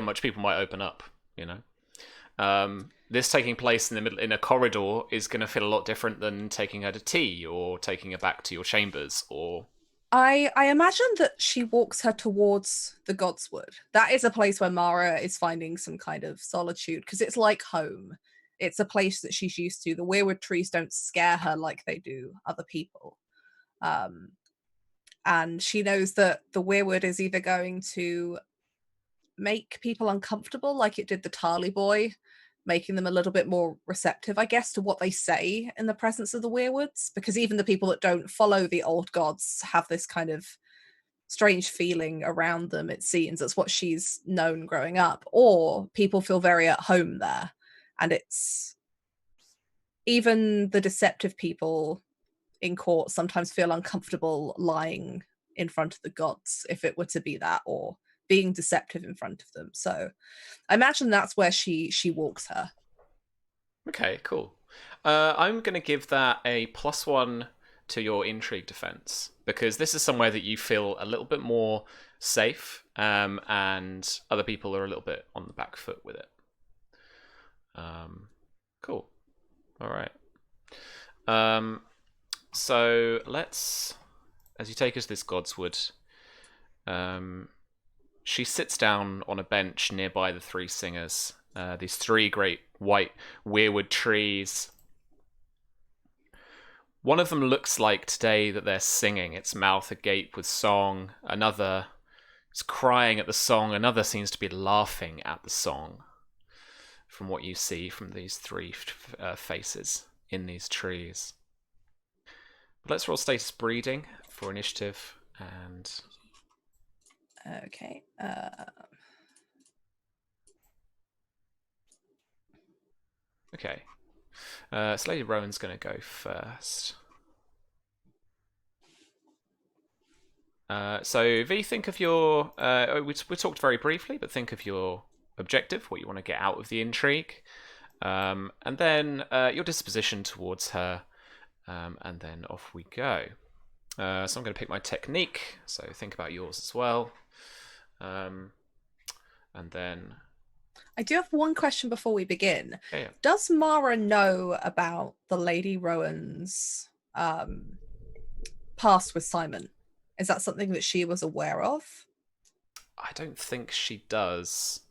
S1: much people might open up. You know, this taking place in the middle in a corridor is going to feel a lot different than taking her to tea or taking her back to your chambers. Or
S3: I imagine that she walks her towards the Godswood. That is a place where Mara is finding some kind of solitude because it's like home. It's a place that she's used to. The weirwood trees don't scare her like they do other people. And she knows that the weirwood is either going to make people uncomfortable like it did the Tarly boy, making them a little bit more receptive, I guess, to what they say in the presence of the weirwoods, because even the people that don't follow the old gods have this kind of strange feeling around them, it seems. That's what she's known growing up. Or people feel very at home there. And it's even the deceptive people in court sometimes feel uncomfortable lying in front of the gods if it were to be that, or being deceptive in front of them. So I imagine that's where she walks her.
S1: okay, cool. I'm going to give that a +1 to your intrigue defense because this is somewhere that you feel a little bit more safe, and other people are a little bit on the back foot with it. Cool. All right. So let's, as you take us to this Godswood, she sits down on a bench nearby the three singers. These three great white weirwood trees. One of them looks like today that they're singing, its mouth agape with song. Another is crying at the song. Another seems to be laughing at the song. From what you see from these three faces in these trees. Let's roll status breeding for initiative and...
S3: Okay.
S1: Okay. So Lady Rowan's going to go first. So V, think of your... we talked very briefly, but think of your objective, what you want to get out of the intrigue. And then your disposition towards her. And then off we go. So I'm going to pick my technique. So think about yours as well. And then...
S3: I do have one question before we begin.
S1: Yeah.
S3: Does Mara know about the Lady Rowan's past with Simon? Is that something that she was aware of?
S1: I don't think she does.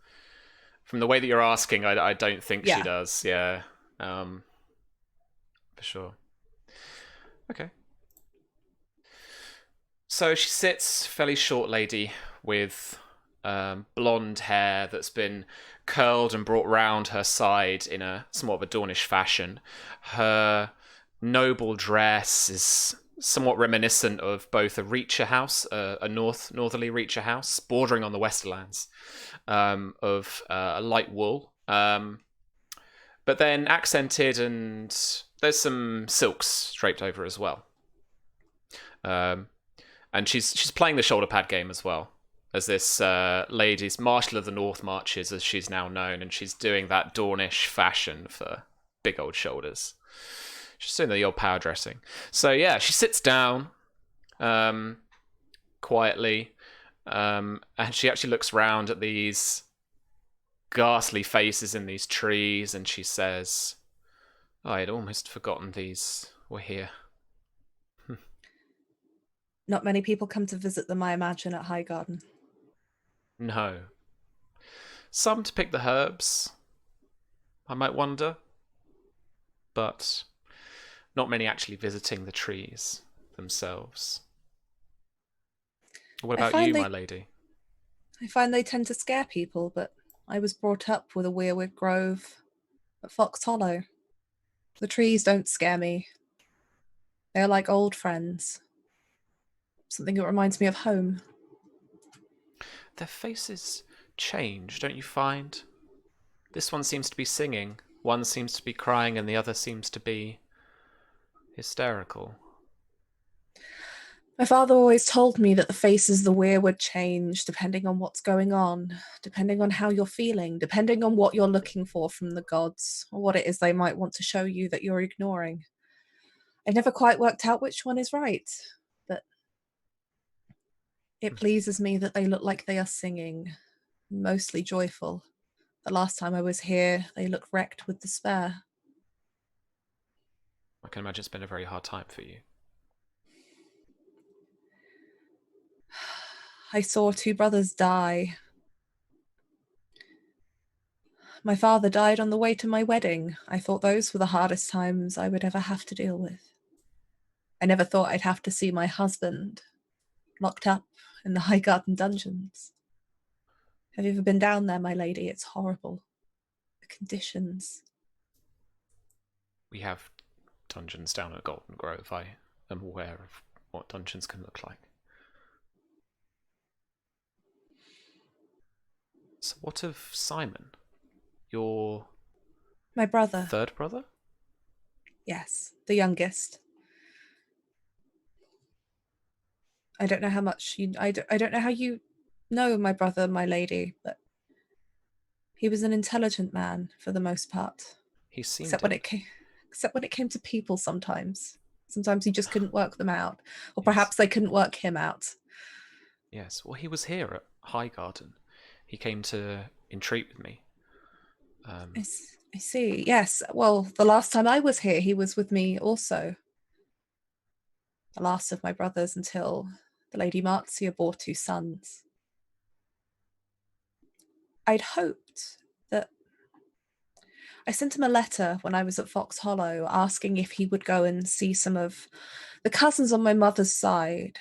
S1: From the way that you're asking, I don't think she does. Yeah. For sure. Okay. So she sits, fairly short lady, with blonde hair that's been curled and brought round her side in a somewhat of a Dornish fashion. Her noble dress is somewhat reminiscent of both a Reacher house, a northerly Reacher house, bordering on the Westerlands, of light wool, but then accented, and there's some silks draped over as well. And she's playing the shoulder pad game as well, as this lady's Marshal of the North marches, as she's now known, and she's doing that Dornish fashion for big old shoulders. She's doing the old power dressing. So yeah, she sits down quietly, and she actually looks round at these ghastly faces in these trees, and she says, I had almost forgotten these were here.
S3: Not many people come to visit them, I imagine, at Highgarden.
S1: No. Some to pick the herbs, I might wonder. But not many actually visiting the trees themselves. What
S3: I
S1: about
S3: find
S1: you,
S3: they-
S1: my lady?
S3: I find they tend to scare people, but I was brought up with a weirwood grove at Fox Hollow. The trees don't scare me. They're like old friends. Something that reminds me of home.
S1: Their faces change, don't you find? This one seems to be singing, one seems to be crying, and the other seems to be hysterical.
S3: My father always told me that the faces of the weirwood change depending on what's going on, depending on how you're feeling, depending on what you're looking for from the gods, or what it is they might want to show you that you're ignoring. I've never quite worked out which one is right, but it pleases me that they look like they are singing, mostly joyful. The last time I was here, they looked wrecked with despair.
S1: I can imagine it's been a very hard time for you.
S3: I saw 2 brothers die. My father died on the way to my wedding. I thought those were the hardest times I would ever have to deal with. I never thought I'd have to see my husband locked up in the Highgarden dungeons. Have you ever been down there, my lady? It's horrible. The conditions.
S1: We have dungeons down at Golden Grove. I am aware of what dungeons can look like. So what of Simon? Your
S3: My brother.
S1: third brother?
S3: Yes, the youngest. I don't know how much you... I don't know how you know my brother, my lady, but he was an intelligent man for the most part.
S1: He seemed
S3: Except when it came to people sometimes. Sometimes he just couldn't work them out. Or perhaps they couldn't work him out.
S1: Yes, well, he was here at Highgarden. He came to entreat with me.
S3: I see. Yes. Well, the last time I was here, he was with me also. The last of my brothers until the Lady Marcia bore 2 sons. I'd hoped that... I sent him a letter when I was at Fox Hollow asking if he would go and see some of the cousins on my mother's side.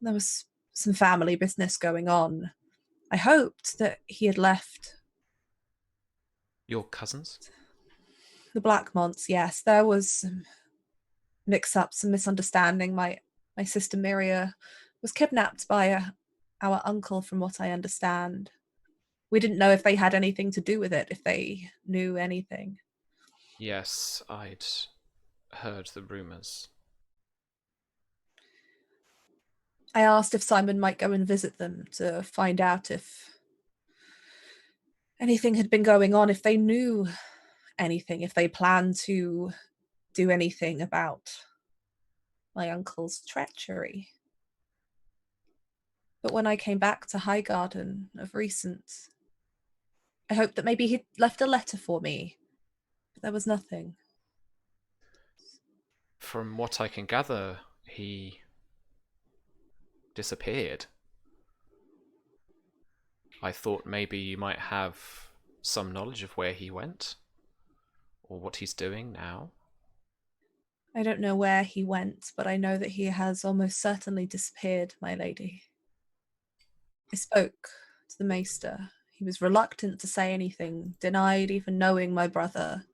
S3: There was some family business going on. I hoped that he had left.
S1: Your cousins?
S3: The Blackmonts, yes. There was some mix-up, some misunderstanding. My sister Myria was kidnapped by our uncle, from what I understand. We didn't know if they had anything to do with it, if they knew anything.
S1: Yes, I'd heard the rumours.
S3: I asked if Simon might go and visit them to find out if anything had been going on, if they knew anything, if they planned to do anything about my uncle's treachery. But when I came back to Highgarden of recent, I hoped that maybe he'd left a letter for me, but there was nothing.
S1: From what I can gather, he disappeared. I thought maybe you might have some knowledge of where he went, or what he's doing now.
S3: I don't know where he went, but I know that he has almost certainly disappeared, my lady. I spoke to the maester. He was reluctant to say anything, denied even knowing my brother.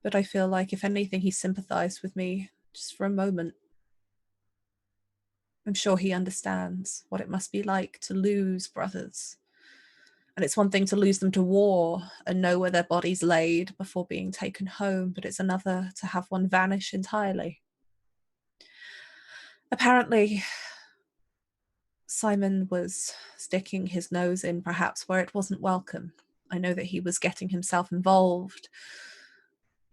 S3: But I feel like, if anything, he sympathized with me, just for a moment. I'm sure he understands what it must be like to lose brothers. And it's one thing to lose them to war and know where their bodies laid before being taken home, but it's another to have one vanish entirely. Apparently, Simon was sticking his nose in perhaps where it wasn't welcome. I know that he was getting himself involved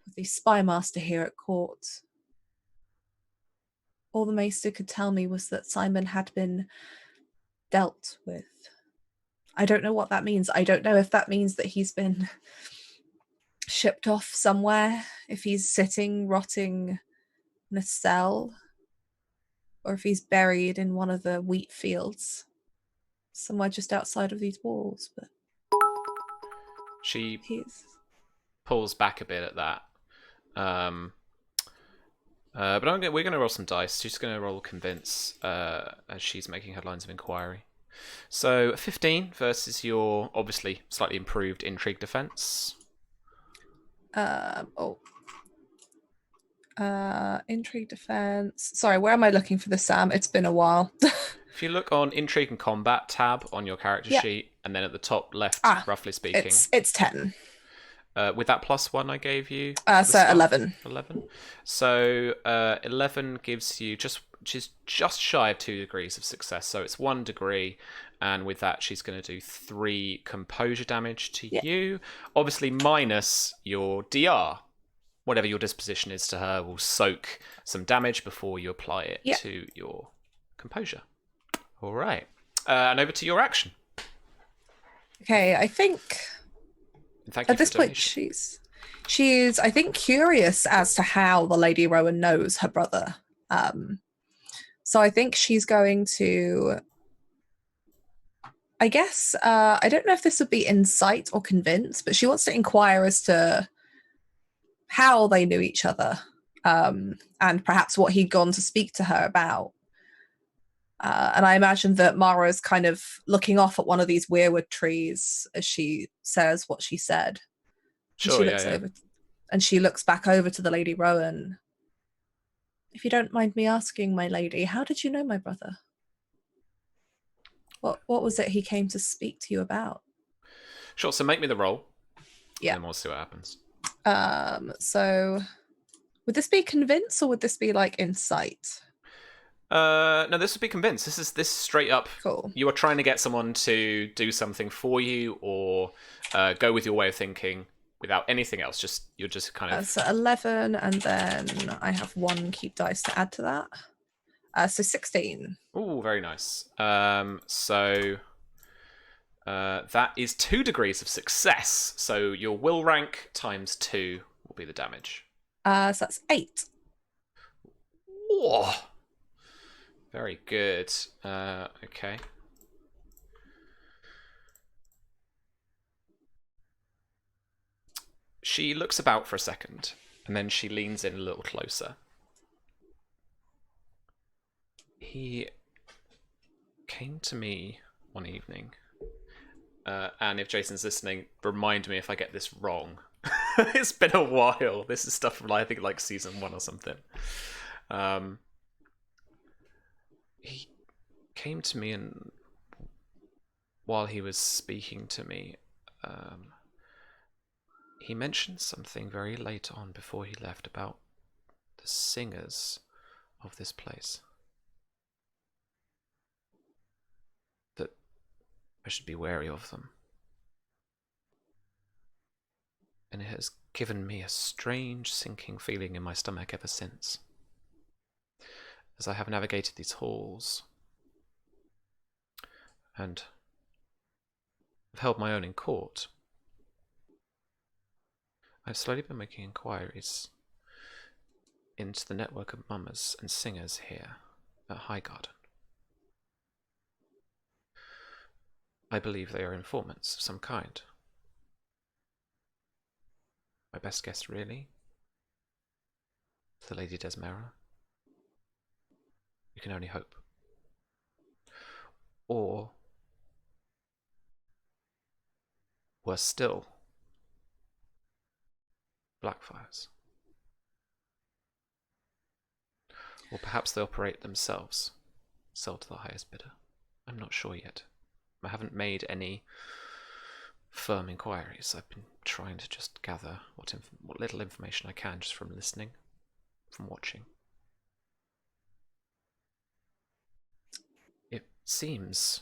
S3: with the spymaster here at court. All the maester could tell me was that Simon had been dealt with. I don't know what that means. I don't know if that means that he's been shipped off somewhere, if he's sitting, rotting in a cell, or if he's buried in one of the wheat fields, somewhere just outside of these walls. But
S1: She
S3: he's...
S1: pulls back a bit at that. But we're going to roll some dice. She's going to roll convince as she's making headlines of inquiry. So 15 versus your obviously slightly improved intrigue defense.
S3: Intrigue defense. Sorry, where am I looking for this, Sam? It's been a while.
S1: If you look on intrigue and combat tab on your character sheet, and then at the top left, roughly speaking,
S3: it's 10.
S1: With that +1 I gave you.
S3: So 11.
S1: 11. So 11 gives you she's just shy of 2 degrees of success. So it's 1 degree, and with that she's going to do 3 composure damage to you. Obviously minus your DR. Whatever your disposition is to her will soak some damage before you apply it to your composure. All right. And over to your action.
S3: Okay, I think at this point she's I think curious as to how the Lady Rowan knows her brother. So I think she's going to, I guess, I don't know if this would be insight or convince, but she wants to inquire as to how they knew each other, and perhaps what he'd gone to speak to her about. And I imagine that Mara's kind of looking off at one of these weirwood trees as she says what she said.
S1: Sure,
S3: and she looks back over to the Lady Rowan. If you don't mind me asking, my lady, how did you know my brother? What was it he came to speak to you about?
S1: Sure, so make me the roll.
S3: Yeah.
S1: And we'll see what happens.
S3: So would this be convince or would this be like insight?
S1: No, this would be convince. This is straight up.
S3: Cool.
S1: You are trying to get someone to do something for you, or go with your way of thinking without anything else. You're just kind of.
S3: So 11, and then I have 1 keep dice to add to that. So 16.
S1: Oh, very nice. So that is 2 degrees of success. So your will rank times 2 will be the damage.
S3: So that's 8.
S1: Whoa. Very good. Okay. She looks about for a second, and then she leans in a little closer. He came to me one evening, and if Jason's listening, remind me if I get this wrong. It's been a while. This is stuff from, I think, like season 1 or something. He came to me, and while he was speaking to me, he mentioned something very late on before he left about the singers of this place. That I should be wary of them. And it has given me a strange sinking feeling in my stomach ever since. As I have navigated these halls and have held my own in court, I've slowly been making inquiries into the network of mummers and singers here at Highgarden. I believe they are informants of some kind. My best guess, really, is the Lady Desmera. You can only hope. Or, worse still, Blackfyres. Or perhaps they operate themselves, sell to the highest bidder. I'm not sure yet. I haven't made any firm inquiries. I've been trying to just gather what little information I can just from listening, from watching. It seems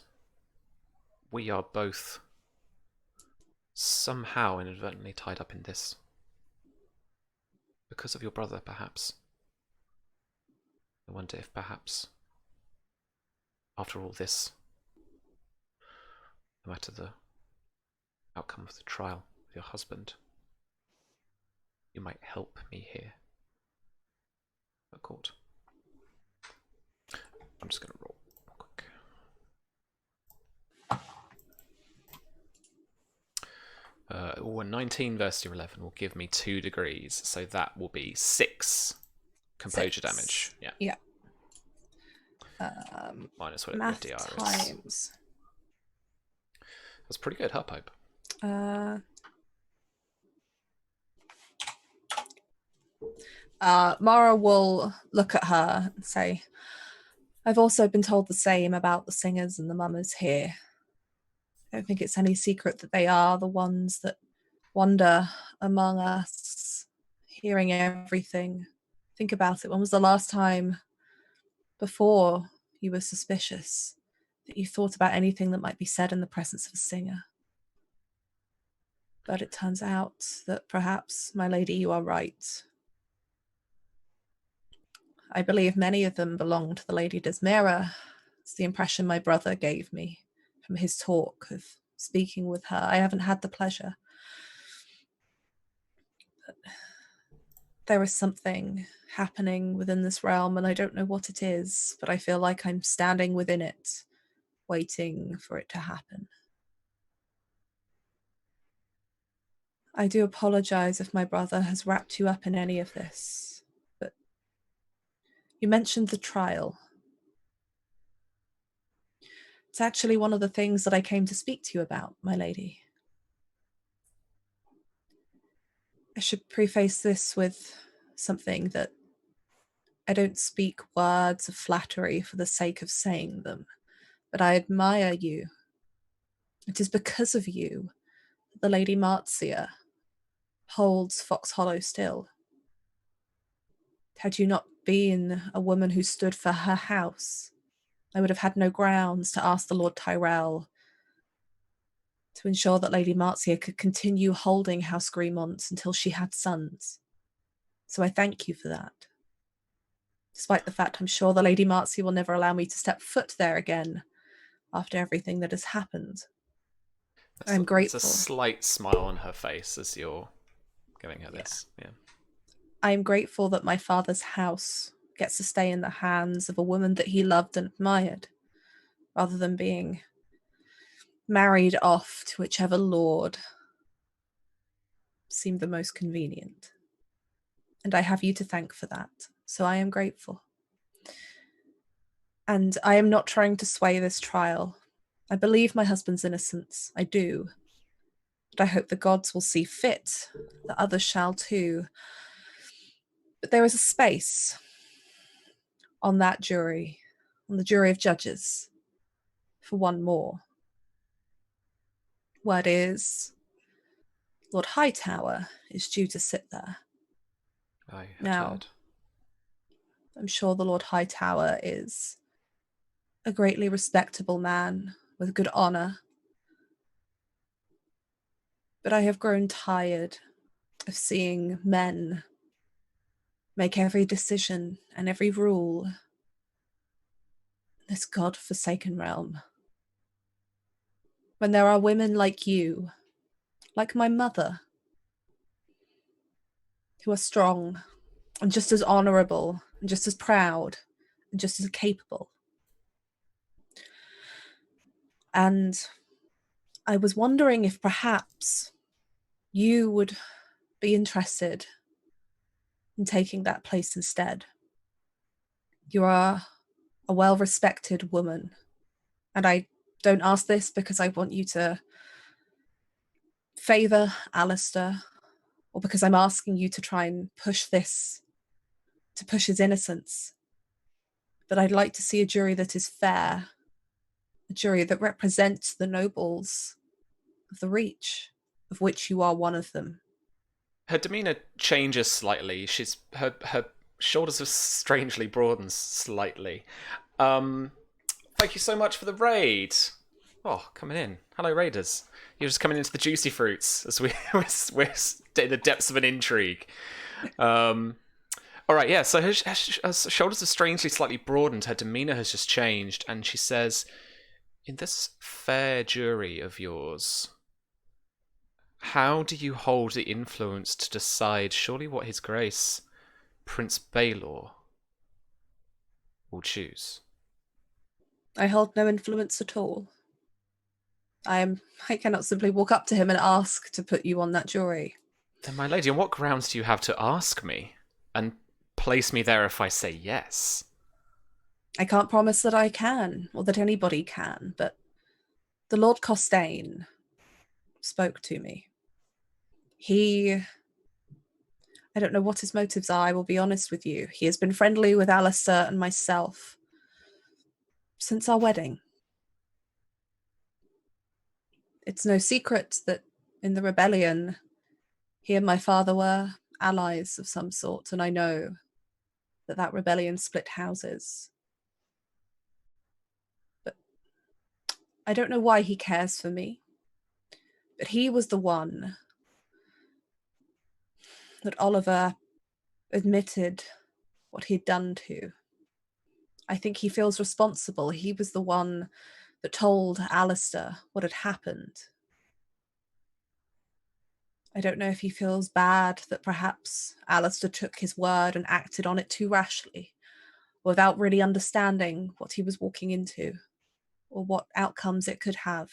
S1: we are both somehow inadvertently tied up in this. Because of your brother, perhaps. I wonder if perhaps, after all this, no matter the outcome of the trial with your husband, you might help me here at court. I'm just going to roll quick. a 19 versus your 11 will give me 2 degrees, so that will be 6 composure
S3: 6.
S1: damage. Yeah.
S3: Yeah.
S1: Minus whatever
S3: Math
S1: DR is.
S3: times.
S1: That's pretty good, huh, Pope?
S3: Mara will look at her and say, I've also been told the same about the singers and the mummers here. I don't think it's any secret that they are the ones that wander among us, hearing everything. Think about it. When was the last time before you were suspicious that you thought about anything that might be said in the presence of a singer? But it turns out that perhaps, my lady, you are right. I believe many of them belong to the Lady Desmira. It's the impression my brother gave me from his talk of speaking with her. I haven't had the pleasure. But there is something happening within this realm, and I don't know what it is, but I feel like I'm standing within it, waiting for it to happen. I do apologize if my brother has wrapped you up in any of this, but you mentioned the trial. It's actually one of the things that I came to speak to you about, my lady. I should preface this with something that I don't speak words of flattery for the sake of saying them, but I admire you. It is because of you that the Lady Marcia holds Fox Hollow still. Had you not been a woman who stood for her house, I would have had no grounds to ask the Lord Tyrell to ensure that Lady Marcia could continue holding House Greenmont until she had sons. So I thank you for that. Despite the fact I'm sure the Lady Marcia will never allow me to step foot there again after everything that has happened. I'm grateful.
S1: There's a slight smile on her face as you're giving her this. Yeah.
S3: I'm grateful that my father's house gets to stay in the hands of a woman that he loved and admired, rather than being married off to whichever lord seemed the most convenient. And I have you to thank for that, so I am grateful. And I am not trying to sway this trial. I believe my husband's innocence, I do. But I hope the gods will see fit that others shall too. But there is a space on that jury, on the jury of judges, for one more. Word is, Lord Hightower is due to sit there.
S1: I had
S3: Now,
S1: heard.
S3: I'm sure the Lord Hightower is a greatly respectable man with good honour. But I have grown tired of seeing men make every decision and every rule in this god-forsaken realm. When there are women like you, like my mother, who are strong and just as honourable and just as proud and just as capable. And I was wondering if perhaps you would be interested in taking that place instead. You are a well-respected woman, and I don't ask this because I want you to favour Alistair, or because I'm asking you to try and push this, to push his innocence. But I'd like to see a jury that is fair, a jury that represents the nobles of the Reach, of which you are one of them.
S1: Her demeanour changes slightly. Her shoulders have strangely broadened slightly. Thank you so much for the raid. Oh, coming in. Hello, raiders. You're just coming into the juicy fruits as we're in the depths of an intrigue. All right, yeah. So her shoulders have strangely slightly broadened. Her demeanour has just changed, and she says, "In this fair jury of yours, how do you hold the influence to decide surely what His Grace, Prince Baelor, will choose?"
S3: I hold no influence at all. I cannot simply walk up to him and ask to put you on that jury.
S1: Then, my lady, on what grounds do you have to ask me and place me there if I say yes?
S3: I can't promise that I can, or that anybody can, but the Lord Costain spoke to me. I don't know what his motives are, I will be honest with you. He has been friendly with Alistair and myself since our wedding. It's no secret that in the rebellion, he and my father were allies of some sort, and I know that rebellion split houses. But I don't know why he cares for me, but he was the one that Oliver admitted what he'd done to. I think he feels responsible. He was the one that told Alistair what had happened. I don't know if he feels bad that perhaps Alistair took his word and acted on it too rashly, without really understanding what he was walking into, or what outcomes it could have.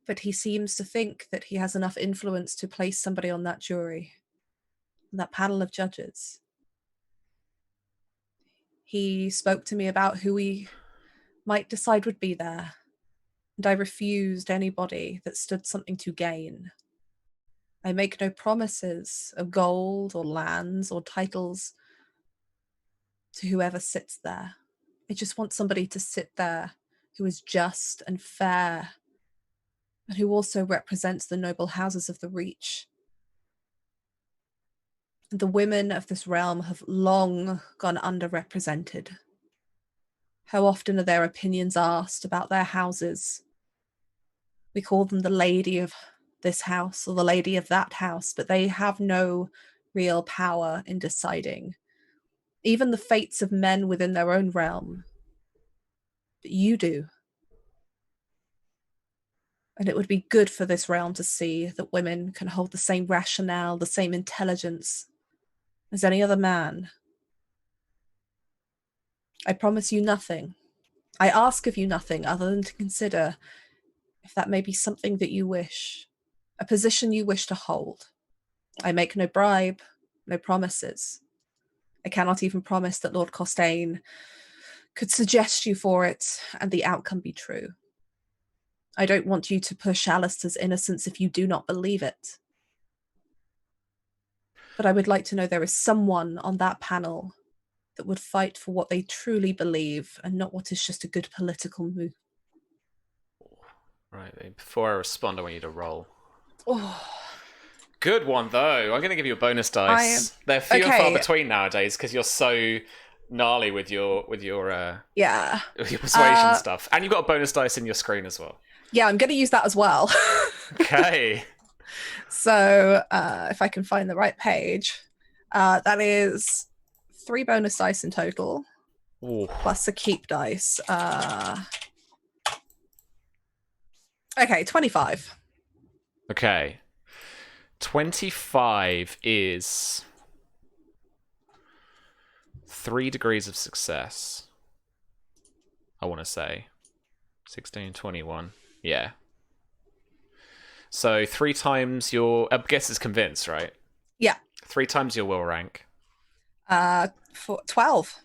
S3: But he seems to think that he has enough influence to place somebody on that jury, that panel of judges. He spoke to me about who we might decide would be there, and I refused anybody that stood something to gain. I make no promises of gold or lands or titles to whoever sits there. I just want somebody to sit there who is just and fair, and who also represents the noble houses of the Reach. The women of this realm have long gone underrepresented. How often are their opinions asked about their houses? We call them the lady of this house or the lady of that house, but they have no real power in deciding even the fates of men within their own realm. But you do. And it would be good for this realm to see that women can hold the same rationale, the same intelligence as any other man. I promise you nothing. I ask of you nothing other than to consider if that may be something that you wish, a position you wish to hold. I make no bribe, no promises. I cannot even promise that Lord Costain could suggest you for it and the outcome be true. I don't want you to push Alistair's innocence if you do not believe it. But I would like to know there is someone on that panel that would fight for what they truly believe and not what is just a good political move.
S1: Right, before I respond, I want you to roll.
S3: Oh.
S1: Good one, though. I'm going to give you a bonus dice. They're few and far between nowadays because you're so gnarly with your with your persuasion stuff, and you've got a bonus dice in your screen as well.
S3: Yeah, I'm going to use that as well.
S1: Okay.
S3: So if I can find the right page, that is 3 bonus dice in total.
S1: Ooh.
S3: Plus a keep dice. Okay, 25.
S1: Okay. 25 is 3 degrees of success. I want to say 16, 21. Yeah. So 3 times your... I guess it's convinced, right?
S3: Yeah.
S1: 3 times your will rank.
S3: 12.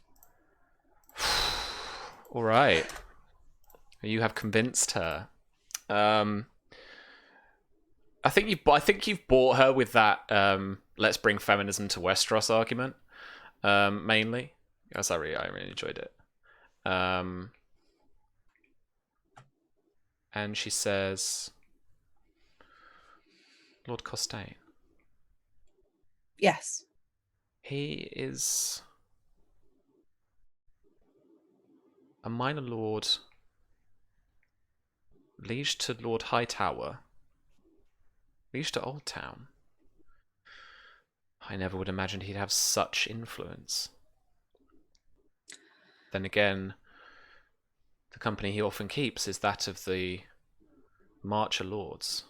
S1: All right. You have convinced her. I think you've bought her with that let's bring feminism to Westeros argument, mainly. Yes, I really enjoyed it. And she says, Lord Costain.
S3: Yes.
S1: He is a minor lord, liege to Lord Hightower, liege to Old Town. I never would imagine he'd have such influence. Then again, the company he often keeps is that of the Marcher Lords.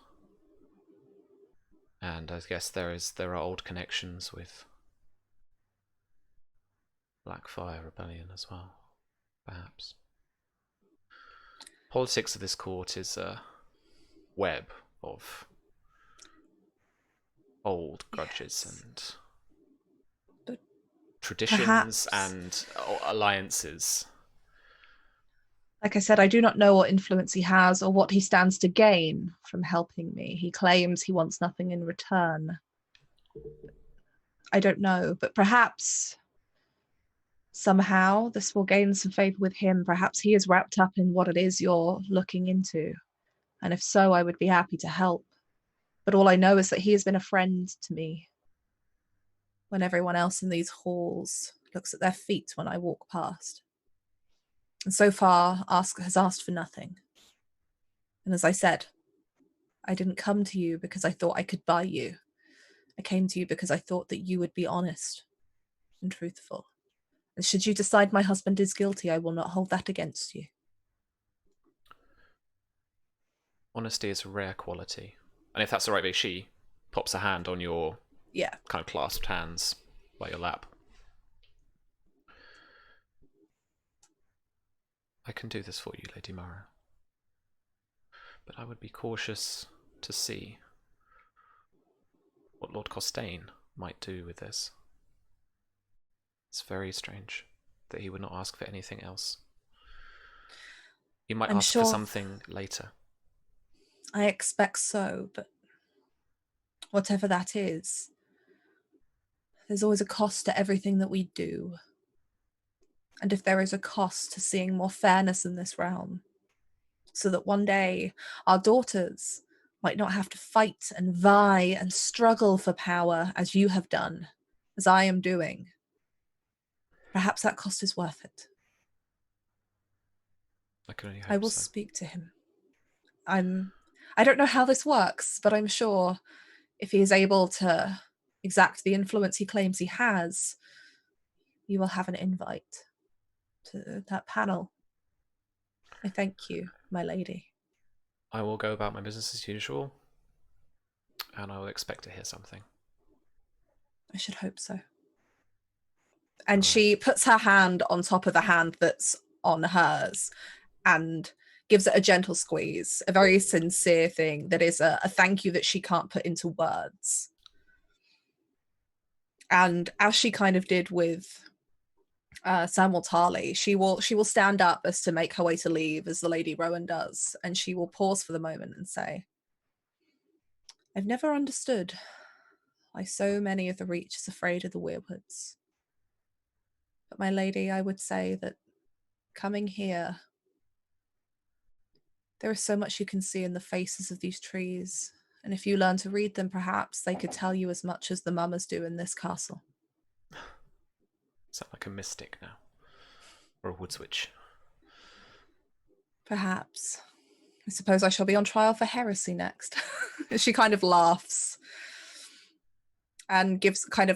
S1: And I guess there are old connections with Blackfyre Rebellion as well, perhaps. politics of this court is a web of old grudges
S3: Yes.
S1: and
S3: But
S1: traditions
S3: perhaps,
S1: and alliances.
S3: like I said, I do not know what influence he has or what he stands to gain from helping me. He claims he wants nothing in return. I don't know, but perhaps somehow this will gain some faith with him. Perhaps he is wrapped up in what it is you're looking into. And if so, I would be happy to help. But all I know is that he has been a friend to me when everyone else in these halls looks at their feet when I walk past. And so far, has asked for nothing. And as I said, I didn't come to you because I thought I could buy you. I came to you because I thought that you would be honest and truthful. And should you decide my husband is guilty, I will not hold that against you.
S1: Honesty is a rare quality. And if that's all right, she pops a hand on your kind of clasped hands by your lap. I can do this for you, Lady Mara. But I would be cautious to see what Lord Costain might do with this. It's very strange that he would not ask for anything else. He might ask for something later.
S3: I expect so, but whatever that is, there's always a cost to everything that we do. And if there is a cost to seeing more fairness in this realm, so that one day our daughters might not have to fight and vie and struggle for power as you have done, as I am doing, perhaps that cost is worth it.
S1: I can only hope
S3: I will
S1: so.
S3: speak to him. I don't know how this works, but I'm sure if he is able to exact the influence he claims he has, you will have an invite to that panel. I thank you, my lady.
S1: I will go about my business as usual, and I will expect to hear something.
S3: I should hope so. And she puts her hand on top of the hand that's on hers and gives it a gentle squeeze, a very sincere thing that is a thank you that she can't put into words. And as she kind of did with Samuel Tarley, she will stand up as to make her way to leave, as the Lady Rowan does, and she will pause for the moment and say, I've never understood why so many of the Reach is afraid of the Weirwoods. But my lady, I would say that coming here, there is so much you can see in the faces of these trees, and if you learn to read them, perhaps they could tell you as much as the mummers do in this castle.
S1: Sound like a mystic now, or a wood witch.
S3: Perhaps. I suppose I shall be on trial for heresy next. She kind of laughs and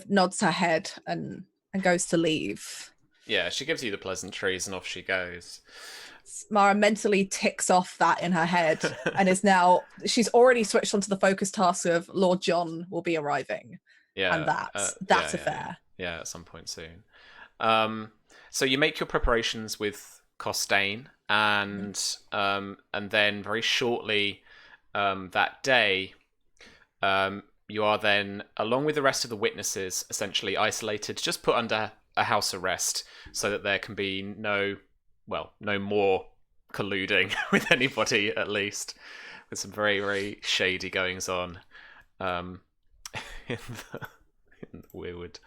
S3: nods her head and goes to leave.
S1: Yeah, she gives you the pleasantries and off she goes.
S3: Mara mentally ticks off that in her head and she's already switched onto the focus task of Lord John will be arriving.
S1: Yeah,
S3: and that's affair.
S1: Yeah, at some point soon. So you make your preparations with Costain, and then very shortly that day, you are then, along with the rest of the witnesses, essentially isolated, just put under a house arrest, so that there can be no more colluding with anybody, at least, with some very, very shady goings on in the Weirwood.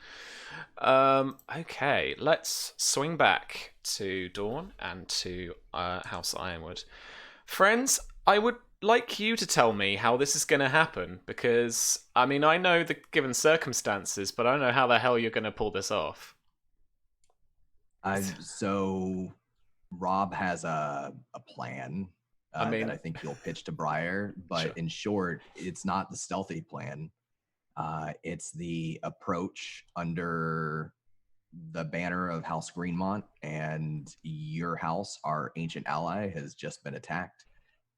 S1: Okay, let's swing back to Dawn and to House Ironwood. Friends, I would like you to tell me how this is going to happen, because, I mean, I know the given circumstances, but I don't know how the hell you're going to pull this off.
S5: So Robb has a plan that I think you'll pitch to Bryar, but sure. In short, it's not the stealthy plan. It's the approach under the banner of House Greenmont, and your house, our ancient ally, has just been attacked,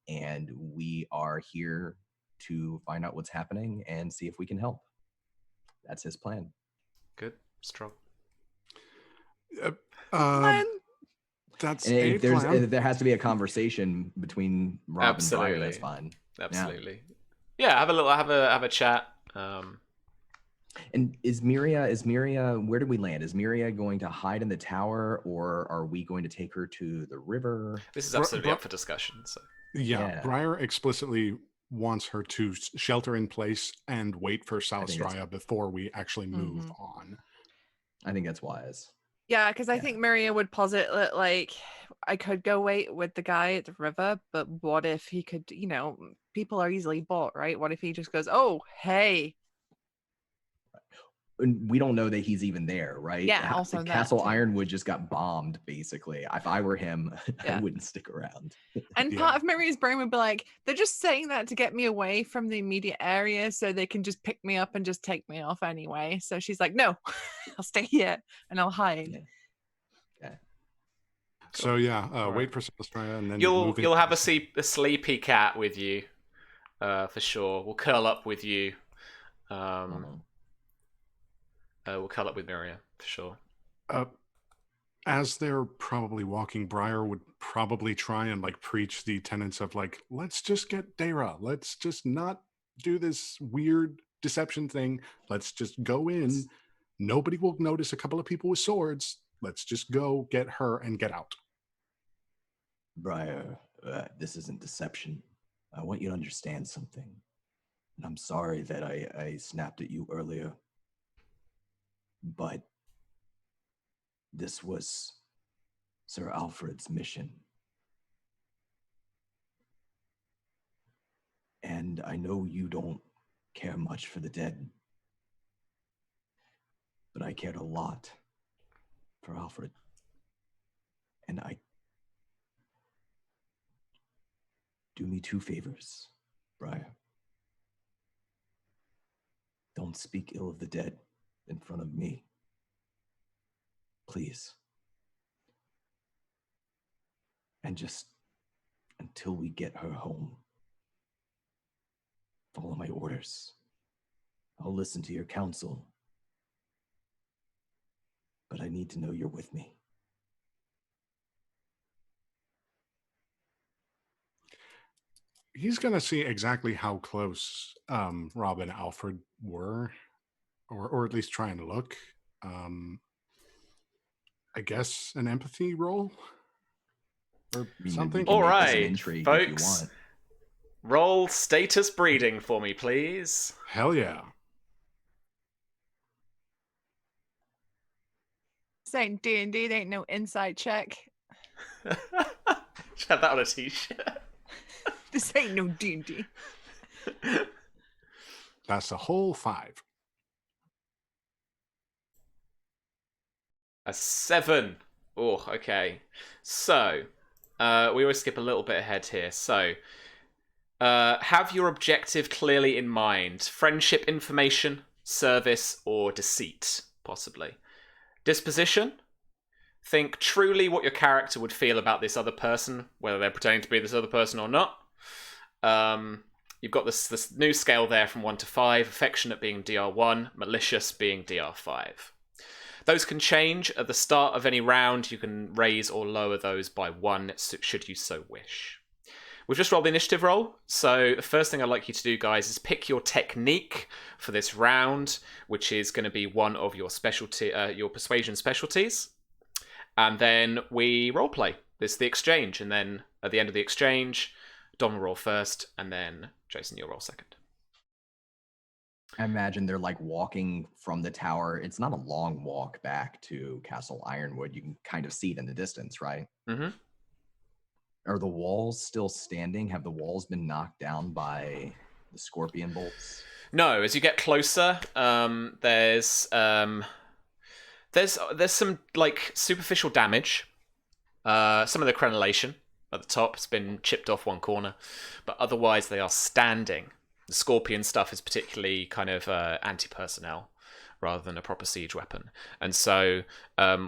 S5: and we are here to find out what's happening and see if we can help. That's his plan.
S1: Good. Strong.
S4: That's
S5: And
S4: a
S5: if there's
S4: plan.
S5: if there has to be a conversation between Robb and Bryar, that's fine.
S1: Absolutely. Yeah, have a chat.
S5: And is Myria, where did we land? Is Myria going to hide in the tower, or are we going to take her to the river?
S1: This is absolutely up for discussion. So
S4: Yeah, Bryar explicitly wants her to shelter in place and wait for Salistraya before we actually move on.
S5: I think that's wise.
S2: Yeah, because I think Myria would posit that, like, I could go wait with the guy at the river, but what if he could, people are easily bought, right? What if he just goes, oh, hey.
S5: And we don't know that he's even there, right?
S2: Yeah, also that
S5: Castle
S2: too.
S5: Ironwood just got bombed, basically. If I were him, I wouldn't stick around.
S2: And part of Myria's brain would be like, they're just saying that to get me away from the immediate area so they can just pick me up and just take me off anyway. So she's like, no, I'll stay here and I'll hide.
S5: Yeah.
S4: So wait for Salistraya and then
S1: you'll have a sleepy cat with you, for sure. We'll curl up with you. We'll curl up with Myria for sure.
S4: As they're probably walking, Bryar would probably try and preach the tenets of let's just get Daemon. Let's just not do this weird deception thing. Let's just go in. Nobody will notice a couple of people with swords. Let's just go get her and get out.
S5: Bryar, this isn't deception. I want you to understand something. And I'm sorry that I snapped at you earlier. But this was Sir Alfred's mission. And I know you don't care much for the dead, but I cared a lot for Alfred. And do me 2 favors, Bryar. Don't speak ill of the dead in front of me. Please. And just until we get her home, follow my orders. I'll listen to your counsel, but I need to know you're with me.
S4: He's going to see exactly how close Robb and Alfred were, or at least try and look. I guess an empathy roll or something.
S1: All right, folks. Roll status breeding for me, please.
S4: Hell yeah.
S2: This ain't D&D, it ain't no inside check.
S1: Should have that on a t-shirt.
S2: This ain't no D&D.
S4: That's a whole 5.
S1: A 7. Oh, okay. So, we always skip a little bit ahead here. So, have your objective clearly in mind. Friendship information, service, or deceit, possibly. Disposition. Think truly what your character would feel about this other person, whether they're pretending to be this other person or not. You've got this new scale there from 1 to 5. Affectionate being DR1, malicious being DR5. Those can change at the start of any round. You can raise or lower those by 1 should you so wish. We've just rolled the initiative roll, so the first thing I'd like you to do, guys, is pick your technique for this round, which is going to be one of your your persuasion specialties. And then we roleplay. This is the exchange, and then at the end of the exchange, Dom will roll first, and then Jason, you'll roll second.
S5: I imagine they're walking from the tower. It's not a long walk back to Castle Ironwood. You can kind of see it in the distance, right?
S1: Mm-hmm.
S5: Are the walls still standing? Have the walls been knocked down by the scorpion bolts?
S1: No. As you get closer, there's some superficial damage. Some of the crenellation at the top has been chipped off one corner, but otherwise they are standing. The scorpion stuff is particularly kind of anti-personnel rather than a proper siege weapon. And so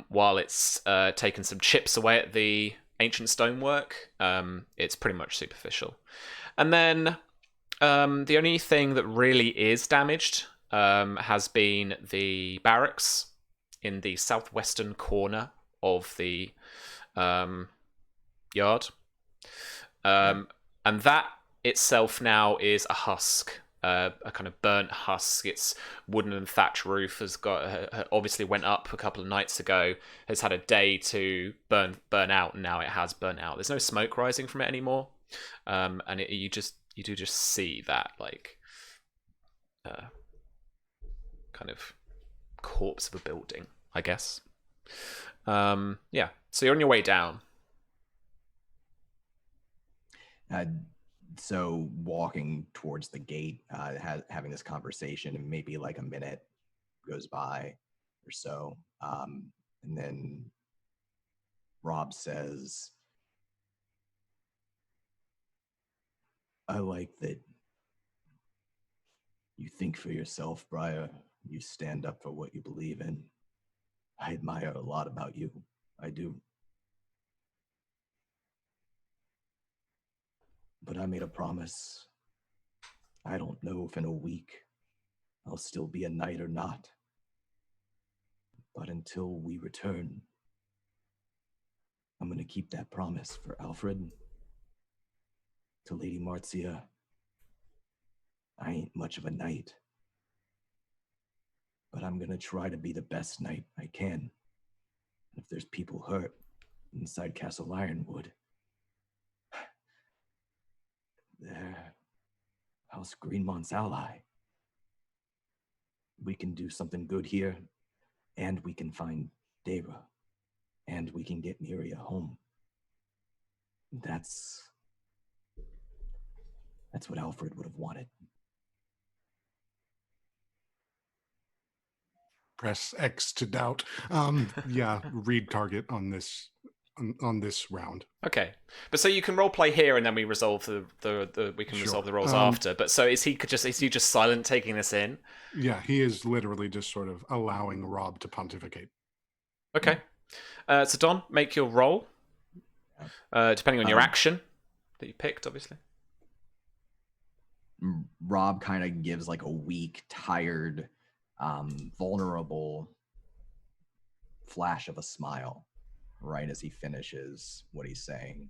S1: while it's taken some chips away at the ancient stonework, it's pretty much superficial. And then the only thing that really is damaged has been the barracks in the southwestern corner of the yard. And that itself now is a husk, a kind of burnt husk. Its wooden and thatch roof has obviously went up a couple of nights ago, has had a day to burn out, and now it has burnt out. There's no smoke rising from it anymore, and you do just see that like kind of corpse of a building, I guess. Yeah, so you're on your way down.
S5: So walking towards the gate, having this conversation, and maybe like a minute goes by or so, and then Robb says, "I like that you think for yourself, Bryar. You stand up for what you believe in. I admire a lot about you. I do. But I made a promise. I don't know if in a week I'll still be a knight or not. But until we return, I'm going to keep that promise for Alfred, to Lady Marcia. I ain't much of a knight, but I'm going to try to be the best knight I can. If there's people hurt inside Castle Yronwood, they're House Greenmont's ally. We can do something good here, and we can find Daemon, and we can get Myria home. That's what Alfred would have wanted."
S4: Press X to doubt. Yeah, read target on this round.
S1: Okay, but so you can role play here, and then we resolve we can resolve the rolls after. But so is he just silent, taking this in?
S4: Yeah, he is literally just sort of allowing Robb to pontificate.
S1: Okay, so Don, make your roll, depending on your action that you picked, obviously.
S5: Robb kind of gives like a weak, tired, vulnerable flash of a smile right as he finishes what he's saying.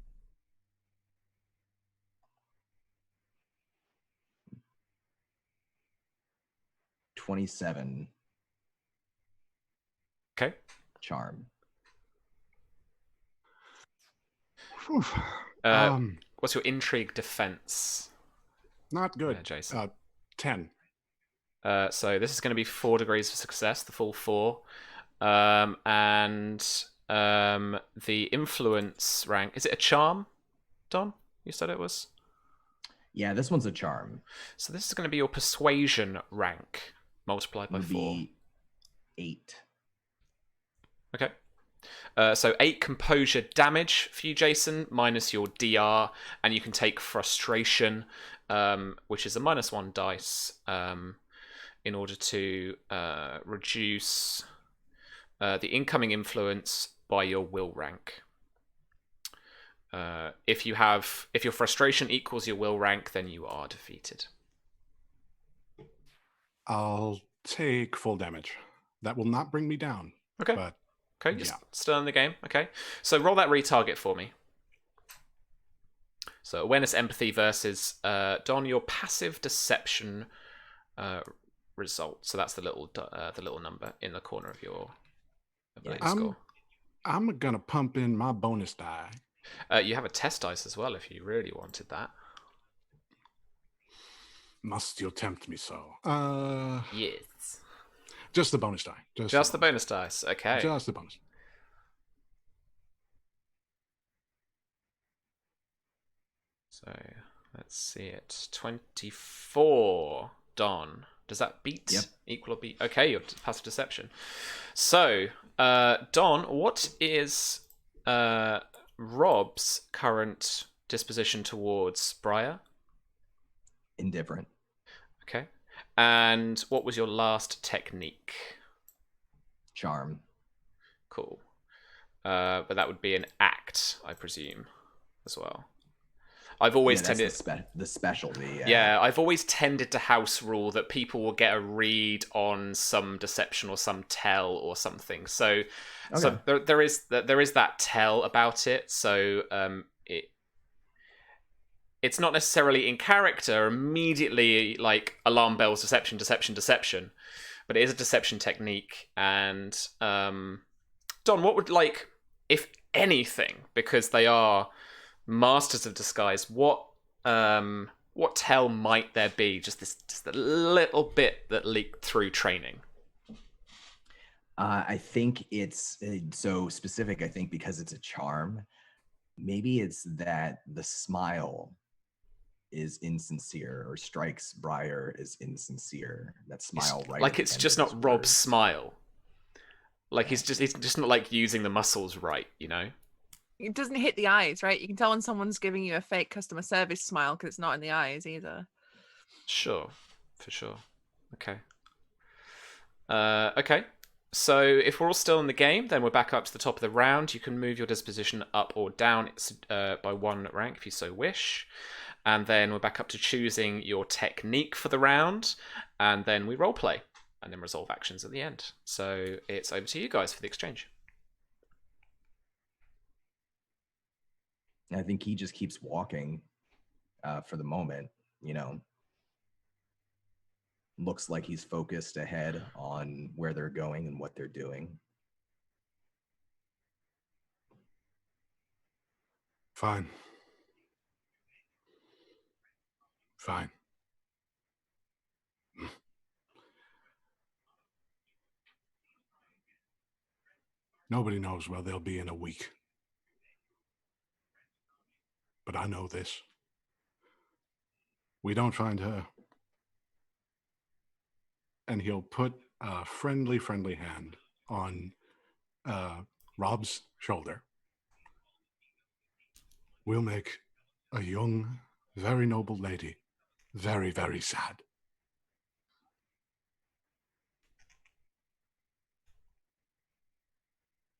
S5: $27.
S1: Okay.
S5: Charm.
S1: What's your intrigue defense?
S4: Not good.
S1: Jason.
S4: 10.
S1: So this is going to be 4 degrees of success, the full 4. And the influence rank, is it a charm, Don? You said it was?
S5: Yeah, this one's a charm.
S1: So this is going to be your persuasion rank multiplied by 4.
S5: Be 8.
S1: Okay. So 8 composure damage for you, Jason, minus your DR, and you can take frustration, which is a -1 dice, in order to reduce the incoming influence by your will rank. If your frustration equals your will rank, then you are defeated.
S4: I'll take full damage. That will not bring me down.
S1: Okay.
S4: But
S1: okay, just still in the game. Okay. So roll that retarget for me. So awareness, empathy versus Don, your passive deception result. So that's the little number in the corner of your ability score.
S4: I'm gonna pump in my bonus die.
S1: You have a test dice as well if you really wanted that.
S4: Must you tempt me so?
S1: Yes.
S4: Just the bonus die.
S1: Just the bonus dice. Okay.
S4: Just the bonus.
S1: So let's see it. 24. Don. Does that beat?
S5: Yep.
S1: Equal or beat? Okay, your passive deception. So, Don, what is Robb's current disposition towards Bryar?
S5: Indifferent.
S1: Okay. And what was your last technique?
S5: Charm.
S1: Cool. But that would be an act, I presume, as well. I've always
S5: Yeah, that's
S1: tended
S5: the specialty.
S1: yeah, I've always tended to house rule that people will get a read on some deception or some tell or something. So
S5: Okay.
S1: there is that tell about it. So it's not necessarily in character immediately like alarm bells, deception, deception, deception, but it is a deception technique. And Don, what would, like, if anything, because they are masters of disguise, what tell might there be? Just a little bit that leaked through training.
S5: I think it's so specific. I think because it's a charm, maybe it's that the smile is insincere or strikes Bryar as insincere. That smile, right?
S1: Like it's just not Robb's smile. Like he's just not like using the muscles right, you know?
S2: It doesn't hit the eyes, right? You can tell when someone's giving you a fake customer service smile because it's not in the eyes either.
S1: Sure, for sure. Okay. Okay. So if we're all still in the game, then we're back up to the top of the round. You can move your disposition up or down by 1 rank if you so wish. And then we're back up to choosing your technique for the round. And then we roleplay. And then resolve actions at the end. So it's over to you guys for the exchange.
S5: I think he just keeps walking for the moment, you know. Looks like he's focused ahead on where they're going and what they're doing.
S4: Fine. Fine. Nobody knows where they'll be in a week. But I know this. We don't find her. And he'll put a friendly hand on Robb's shoulder. We'll make a young, very noble lady very, very sad.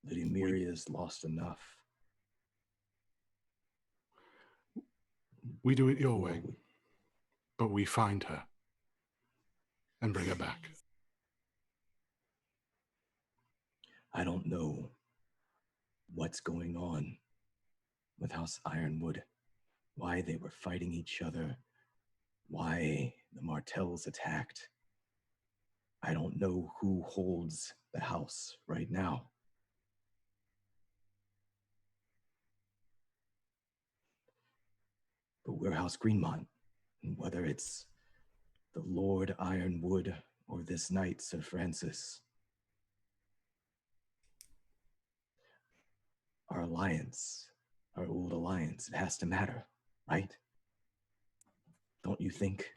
S5: Lady Myria's lost enough.
S4: We do it your way, but we find her and bring her back.
S5: I don't know what's going on with House Yronwood, why they were fighting each other, why the Martells attacked. I don't know who holds the house right now. But we're House Greenmont, and whether it's the Lord Yronwood or this knight, Sir Francis, our alliance, our old alliance, it has to matter, right? Don't you think?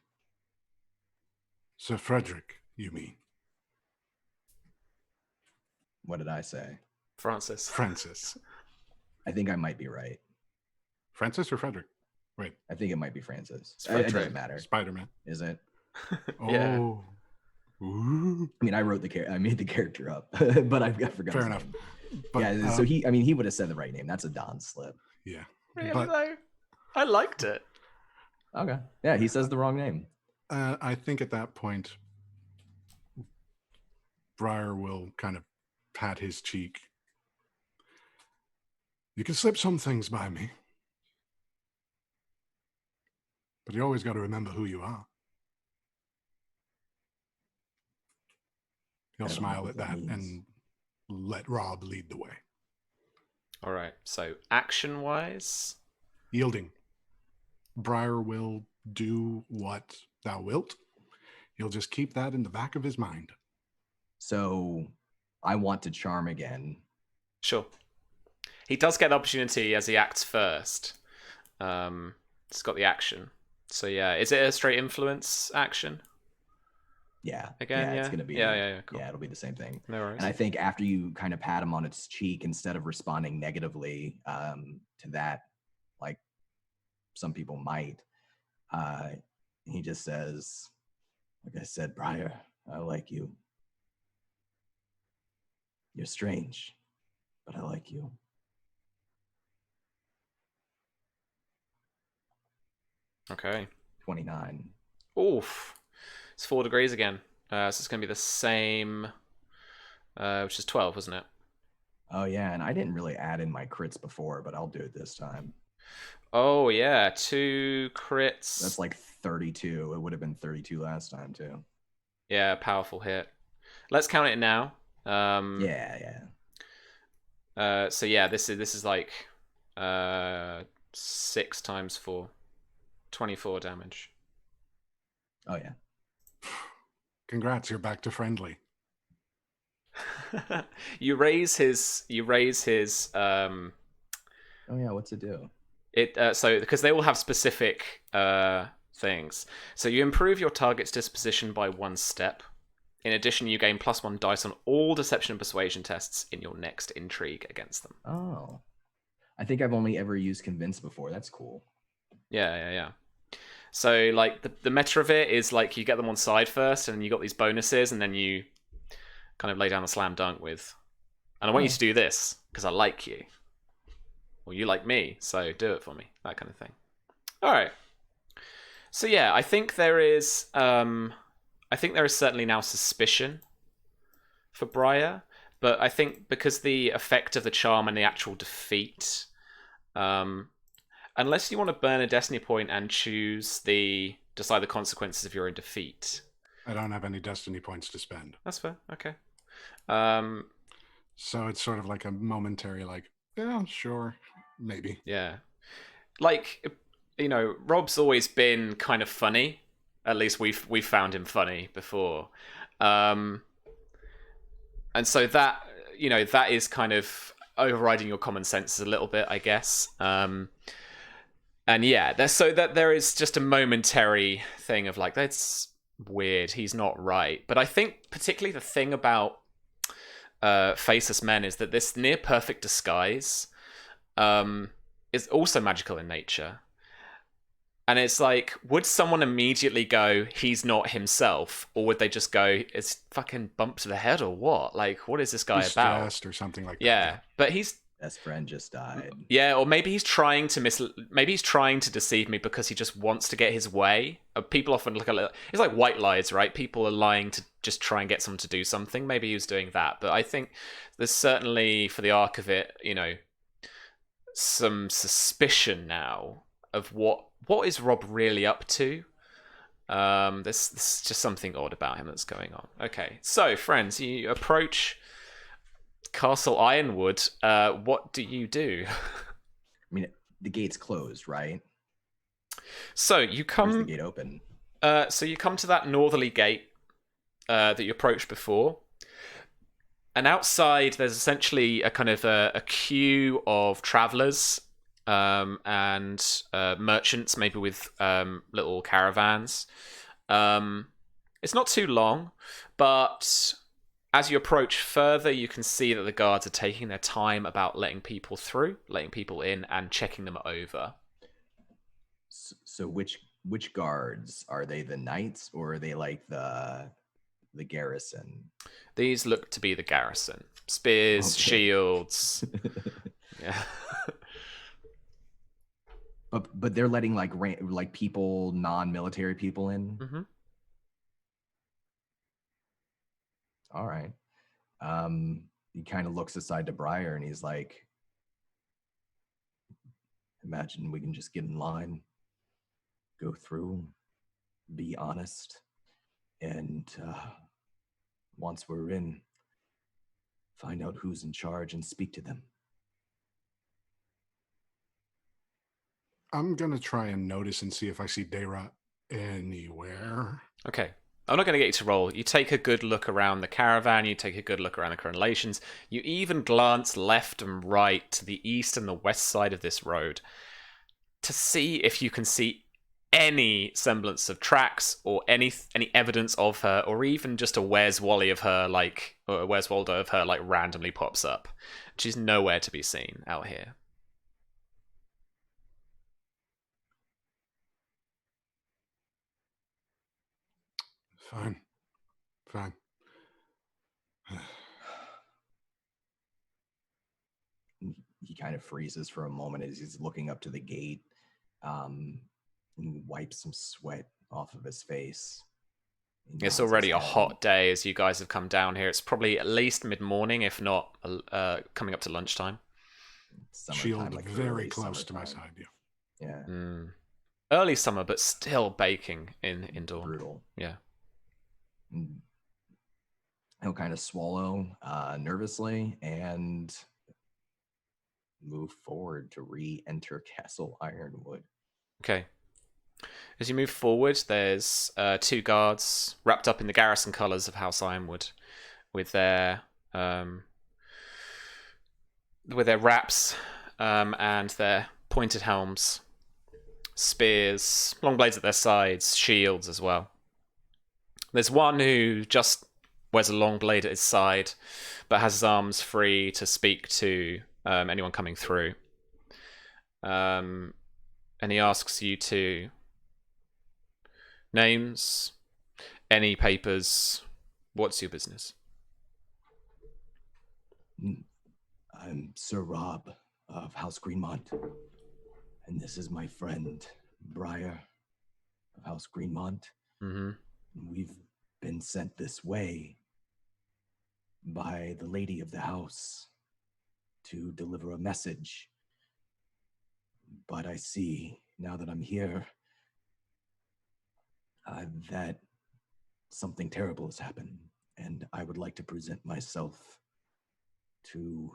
S4: Sir Frederick, you mean?
S5: What did I say?
S1: Francis.
S5: I think I might be right.
S4: Francis or Frederick? Wait.
S5: I think it might be Francis.
S1: It
S5: doesn't matter.
S4: Spider-Man.
S5: Is it?
S1: Yeah.
S4: Oh. Ooh.
S5: I mean, I made the character up, but I forgot.
S4: Fair
S5: his
S4: enough.
S5: name.
S4: But,
S5: yeah, so he would have said the right name. That's a Don slip.
S4: Yeah.
S1: Really
S4: but,
S1: though? I liked it.
S5: Okay. Yeah, he says the wrong name.
S4: I think at that point, Bryar will kind of pat his cheek. You can slip some things by me, but you always got to remember who you are. He'll smile at that and let Robb lead the way.
S1: All right. So action-wise,
S4: Yielding. Bryar will do what thou wilt. He'll just keep that in the back of his mind.
S5: So I want to charm again.
S1: sure. He does get the opportunity as he acts first. It's got the action. So yeah, is it a straight influence action?
S5: Yeah.
S1: Again,
S5: It's gonna be.
S1: Yeah. Cool.
S5: Yeah, it'll be the same thing.
S1: No worries.
S5: And I think after you kind of pat him on its cheek, instead of responding negatively to that, like some people might, he just says, like I said, Bryar, I like you. You're strange, but I like you.
S1: Okay.
S5: 29.
S1: Oof. It's 4 degrees again. So it's going to be the same, which is 12, wasn't it?
S5: Oh yeah, and I didn't really add in my crits before, but I'll do it this time.
S1: Oh, yeah. 2 crits.
S5: That's like 32. It would have been 32 last time too.
S1: Yeah, powerful hit. Let's count it now.
S5: Yeah.
S1: So yeah, this is like 6 times 4. 24 damage.
S5: Oh yeah.
S4: Congrats, you're back to friendly.
S1: You raise his
S5: Oh yeah, what's it do?
S1: so because they all have specific things. So you improve your target's disposition by 1 step. In addition, you gain +1 dice on all deception and persuasion tests in your next intrigue against them.
S5: Oh. I think I've only ever used convince before. That's cool.
S1: Yeah. So like the meta of it is like you get them on side first, and you got these bonuses, and then you kind of lay down a slam dunk with. And I want you to do this because I like you, or you like me, so do it for me. That kind of thing. All right. So yeah, I think there is certainly now suspicion for Bryar, but I think because the effect of the charm and the actual defeat, unless you want to burn a destiny point and decide the consequences if you're in defeat.
S4: I don't have any destiny points to spend.
S1: That's fair. Okay.
S4: So it's sort of like a momentary, like, yeah, sure, maybe.
S1: Yeah. Like, Robb's always been kind of funny. At least we've found him funny before. And so that is kind of overriding your common sense a little bit, I guess. And yeah, there is just a momentary thing of like, that's weird, he's not right. But I think particularly the thing about Faceless Men is that this near perfect disguise is also magical in nature. And it's like, would someone immediately go, he's not himself? Or would they just go, it's fucking bump to the head or what? Like, what is this guy
S4: He's
S1: about?
S4: stressed or something like that.
S1: Yeah, but he's...
S5: Best friend just died.
S1: Yeah, or maybe he's trying to maybe he's trying to deceive me because he just wants to get his way. People often look at it, it's like white lies, right? People are lying to just try and get someone to do something. Maybe he was doing that, but I think there's certainly, for the arc of it, some suspicion now of what is Robb really up to. There's just something odd about him that's going on. Okay, so friends, you approach Castle Yronwood. What do you do?
S5: I mean, the gate's closed, right?
S1: So you come.
S5: Or is the gate open?
S1: So you come to that northerly gate that you approached before, and outside there's essentially a kind of a queue of travelers and merchants, maybe with little caravans. It's not too long, but as you approach further, you can see that the guards are taking their time about letting people through, letting people in, and checking them over.
S5: So which guards are they? The knights, or are they like the garrison?
S1: These look to be the garrison. Spears, shields. Yeah.
S5: But they're letting like people, non-military people in.
S1: Mm-hmm.
S5: All right. He kind of looks aside to Bryar and he's like, imagine we can just get in line, go through, be honest, and once we're in, find out who's in charge and speak to them.
S4: I'm going to try and notice and see if I see Dayra anywhere.
S1: Okay. I'm not going to get you to roll. You take a good look around the caravan. You take a good look around the crenellations. You even glance left and right to the east and the west side of this road to see if you can see any semblance of tracks or any evidence of her, or even just a Where's Wally of her, or a Where's Waldo of her, randomly pops up. She's nowhere to be seen out here.
S4: Fine.
S5: He kind of freezes for a moment as he's looking up to the gate. and wipes some sweat off of his face. He
S1: It's
S5: nods his
S1: already a
S5: head.
S1: hot day as you guys have come down here. It's probably at least mid-morning, if not coming up to lunchtime.
S5: Summertime,
S4: Shield
S5: like
S4: very
S5: early
S4: close to my
S5: summertime.
S4: side. Yeah.
S5: Yeah,
S1: Early summer, but still baking in Dawn.
S5: brutal.
S1: Yeah.
S5: And he'll kind of swallow nervously and move forward to re-enter Castle Ironwood.
S1: Okay. As you move forward, there's two guards wrapped up in the garrison colours of House Ironwood, with their wraps and their pointed helms, spears, long blades at their sides, shields as well. There's one who just wears a long blade at his side, but has his arms free to speak to anyone coming through. And he asks you to names, any papers, what's your business?
S5: I'm Sir Robb of House Greenmont, and this is my friend Bryar of House Greenmont.
S1: Mm-hmm.
S5: We've been sent this way by the lady of the house to deliver a message. But I see, now that I'm here, that something terrible has happened, and I would like to present myself to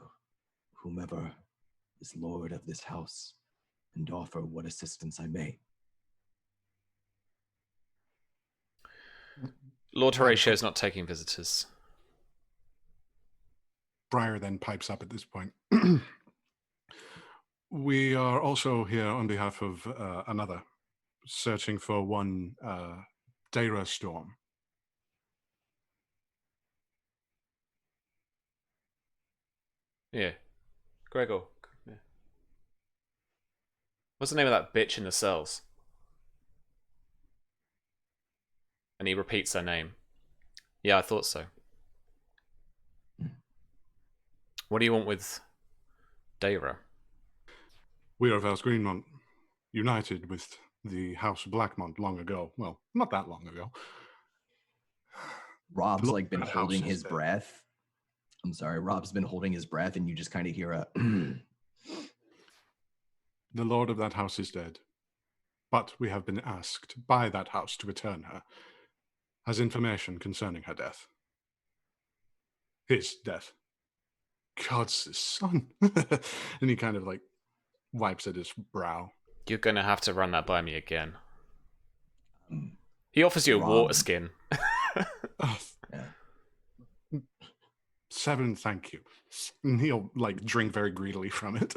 S5: whomever is lord of this house and offer what assistance I may.
S1: Lord Horatio's not taking visitors.
S4: Bryar then pipes up at this point. We are also here on behalf of another, searching for one Daemon Storm.
S1: Yeah. Gregor. Yeah. What's the name of that bitch in the cells? And he repeats her name. Yeah, I thought so. What do you want with Daemon?
S4: We are of House Greenmont, united with the House Blackmont long ago. Well, not that long ago.
S5: Rob's
S4: Look,
S5: like been
S4: that
S5: holding
S4: house is
S5: his
S4: dead.
S5: breath. I'm sorry, Rob's been holding his breath, and you just kind of hear a
S4: The lord of that house is dead, but we have been asked by that house to return her, as information concerning her death. His death. God's son. And he kind of like wipes at his brow.
S1: You're going to have to run that by me again. He offers you a
S5: Robb.
S1: water skin.
S4: Oh,
S5: Yeah.
S4: 7, thank you. And he'll like drink very greedily from it.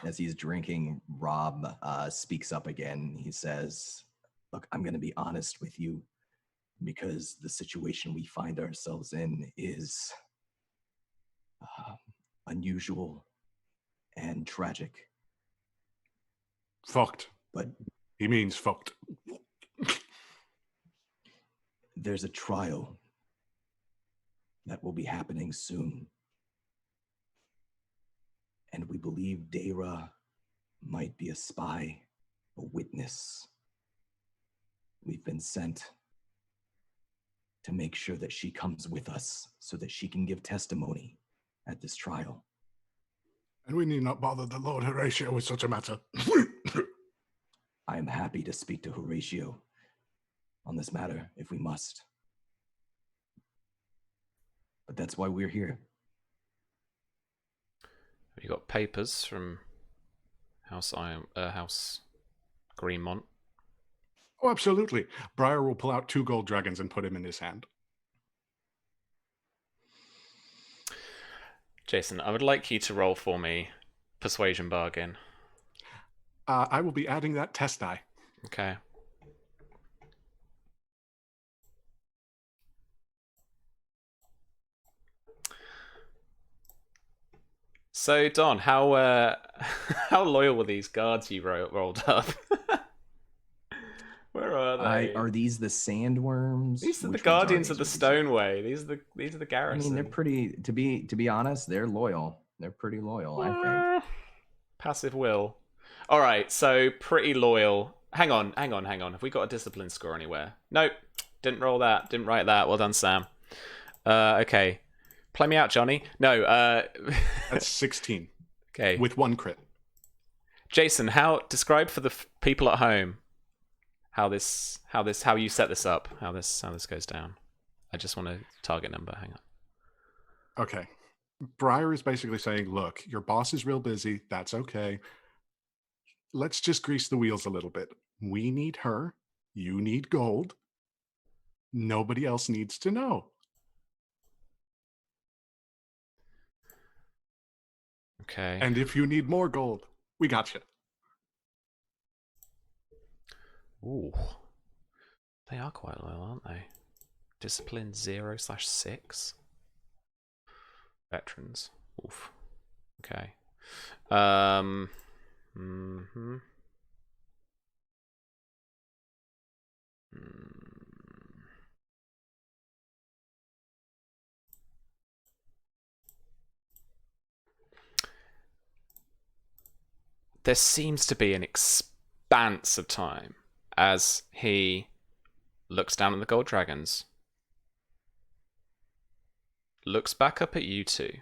S5: As he's drinking, Robb speaks up again. He says, "Look, I'm going to be honest with you, because the situation we find ourselves in is unusual and tragic.
S4: Fucked.
S5: But
S4: He means fucked.
S5: there's a trial that will be happening soon. And we believe Daemon might be a spy, a witness. We've been sent to make sure that she comes with us so that she can give testimony at this trial.
S4: And we need not bother the Lord Horatio with such a matter.
S5: I am happy to speak to Horatio on this matter if we must. But that's why we're here.
S1: Have you got papers from House Greenmont?
S4: Oh, absolutely. Bryar will pull out 2 gold dragons and put him in his hand.
S1: Jason, I would like you to roll for me Persuasion Bargain.
S4: I will be adding that test die.
S1: Okay. So, Don, how how loyal were these guards you rolled up? Where are they?
S5: Are these the sandworms?
S1: These are the
S5: Which ones
S1: guardians of
S5: these?
S1: the
S5: What these
S1: Stoneway. These are the
S5: I
S1: garrison.
S5: mean, they're pretty. To be honest, they're loyal. They're pretty loyal, I think.
S1: Passive will. All right, so pretty loyal. Hang on. Have we got a discipline score anywhere? Nope. Didn't roll that. Didn't write that. Well done, Sam. Okay. Play me out, Johnny. No.
S4: That's 16.
S1: Okay.
S4: With 1 crit.
S1: Jason, describe for the people at home how you set this up, how this goes down. I just want a target number. Hang on.
S4: Okay. Bryar is basically saying, look, your boss is real busy. That's okay. Let's just grease the wheels a little bit. We need her. You need gold. Nobody else needs to know.
S1: Okay.
S4: And if you need more gold, we got you.
S1: Ooh. They are quite low, aren't they? Discipline 0/6. Veterans. Oof. Okay. There seems to be an expanse of time as he looks down at the gold dragons, looks back up at you two,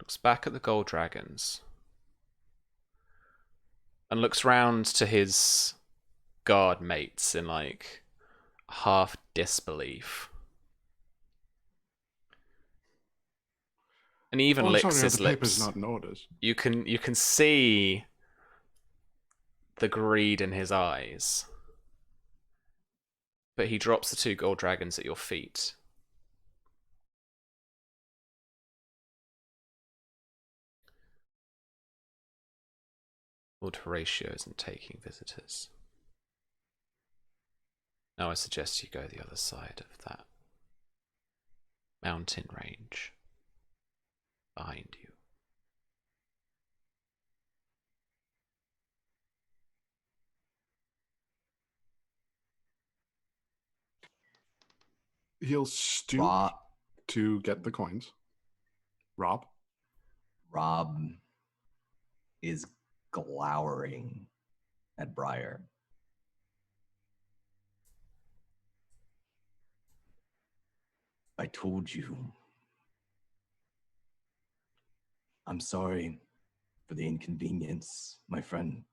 S1: looks back at the gold dragons, and looks round to his guard mates in like half disbelief. And he even licks his
S4: the
S1: lips.
S4: paper's not in orders.
S1: You can see the greed in his eyes. But he drops the 2 gold dragons at your feet. Lord Horatio isn't taking visitors. Now I suggest you go the other side of that mountain range behind you.
S4: He'll stoop
S5: Robb,
S4: to get the coins. Robb?
S5: Robb is glowering at Bryar. I told you. I'm sorry for the inconvenience, my friend.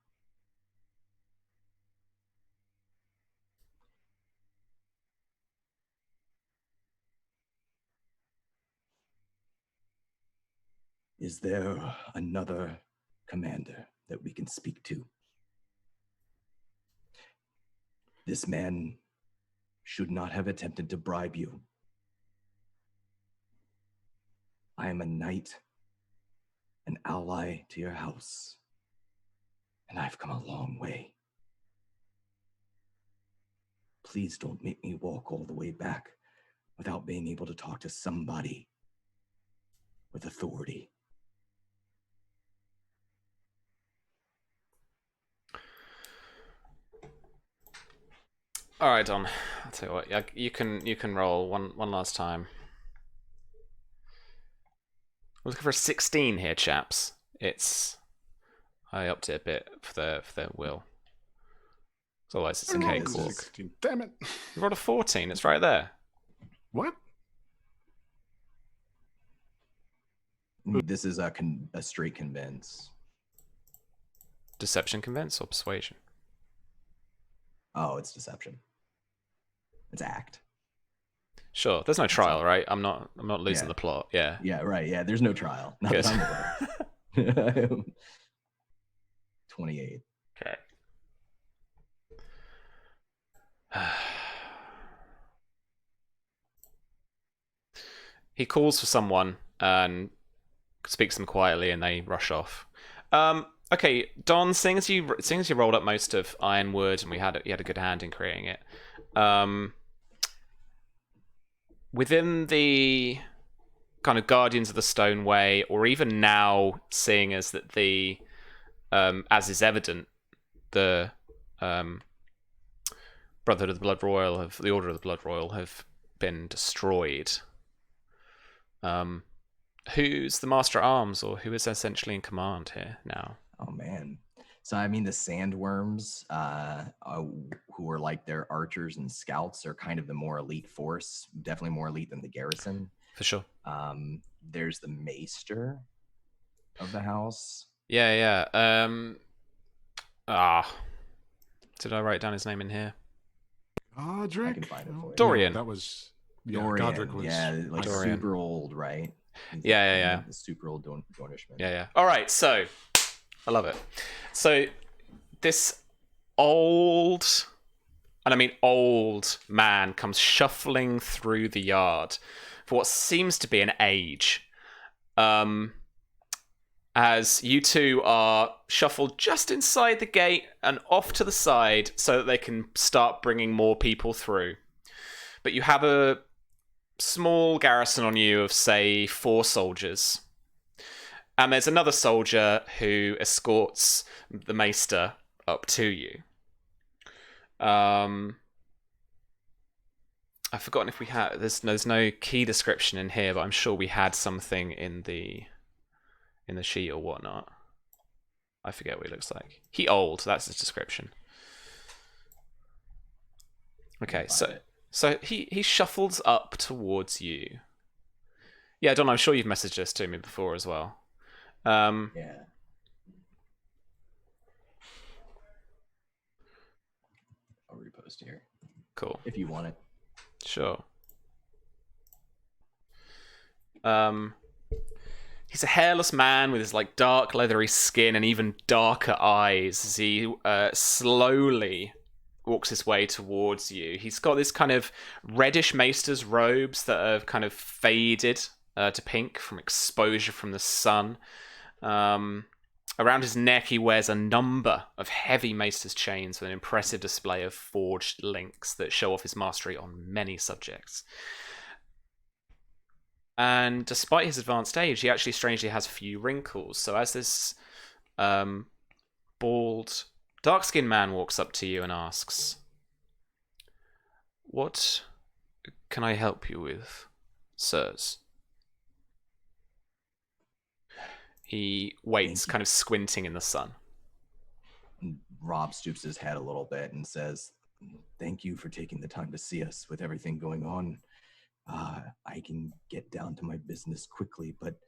S5: Is there another commander that we can speak to? This man should not have attempted to bribe you. I am a knight, an ally to your house, and I've come a long way. Please don't make me walk all the way back without being able to talk to somebody with authority.
S1: All right, Don. I'll tell you what. You can roll one last time. I'm looking for a 16 here, chaps. I upped it a bit for the will. Otherwise, it's a cakewalk.
S4: 16. Damn it.
S1: You rolled a 14. It's right there.
S4: What?
S5: This is a straight convince.
S1: Deception, convince, or persuasion?
S5: Oh, it's deception. It's act.
S1: Sure. There's no trial, right? I'm not losing the plot. Yeah.
S5: Yeah, right. Yeah, there's no trial. Not
S1: Good.
S5: that I'm aware. 28.
S1: Okay. He calls for someone and speaks to them quietly, and they rush off. Okay, Don, seeing as you rolled up most of Yronwood, and you had a good hand in creating it. Within the kind of Guardians of the Stone Way, or even now, seeing as that the as is evident, the Brotherhood of the Blood Royal the Order of the Blood Royal have been destroyed. Who's the Master at Arms, or who is essentially in command here now?
S5: Oh man. So I mean, the sandworms, who are like their archers and scouts, are kind of the more elite force. Definitely more elite than the garrison.
S1: For sure.
S5: There's the maester of the house.
S1: Yeah. Did I write down his name in here?
S4: Godric.
S5: I can find it for you.
S1: Dorian.
S4: No, that was
S5: Dorian,
S4: Godric was
S5: like
S1: Dorian.
S5: super old, right? He's
S1: Yeah.
S5: The super old Dornishman.
S1: Yeah. All right, so I love it. So this old, and I mean old man comes shuffling through the yard for what seems to be an age. As you two are shuffled just inside the gate and off to the side so that they can start bringing more people through. But you have a small garrison on you of, say, 4 soldiers. And there's another soldier who escorts the maester up to you. I've forgotten if we had... There's no key description in here, but I'm sure we had something in the sheet or whatnot. I forget what he looks like. He old, that's his description. Okay, so he shuffles up towards you. Yeah, Don, I'm sure you've messaged this to me before as well.
S5: Yeah. I'll repost here.
S1: Cool.
S5: If you want it.
S1: Sure. He's a hairless man with his like dark leathery skin and even darker eyes as he slowly walks his way towards you. He's got this kind of reddish maester's robes that are kind of faded to pink from exposure from the sun. Around his neck he wears a number of heavy maester's chains with an impressive display of forged links that show off his mastery on many subjects. And despite his advanced age, he actually strangely has few wrinkles. So as this bald, dark-skinned man walks up to you and asks, "What can I help you with, sirs?" He waits, kind of squinting in the sun.
S5: Robb stoops his head a little bit and says, "Thank you for taking the time to see us with everything going on. I can get down to my business quickly, but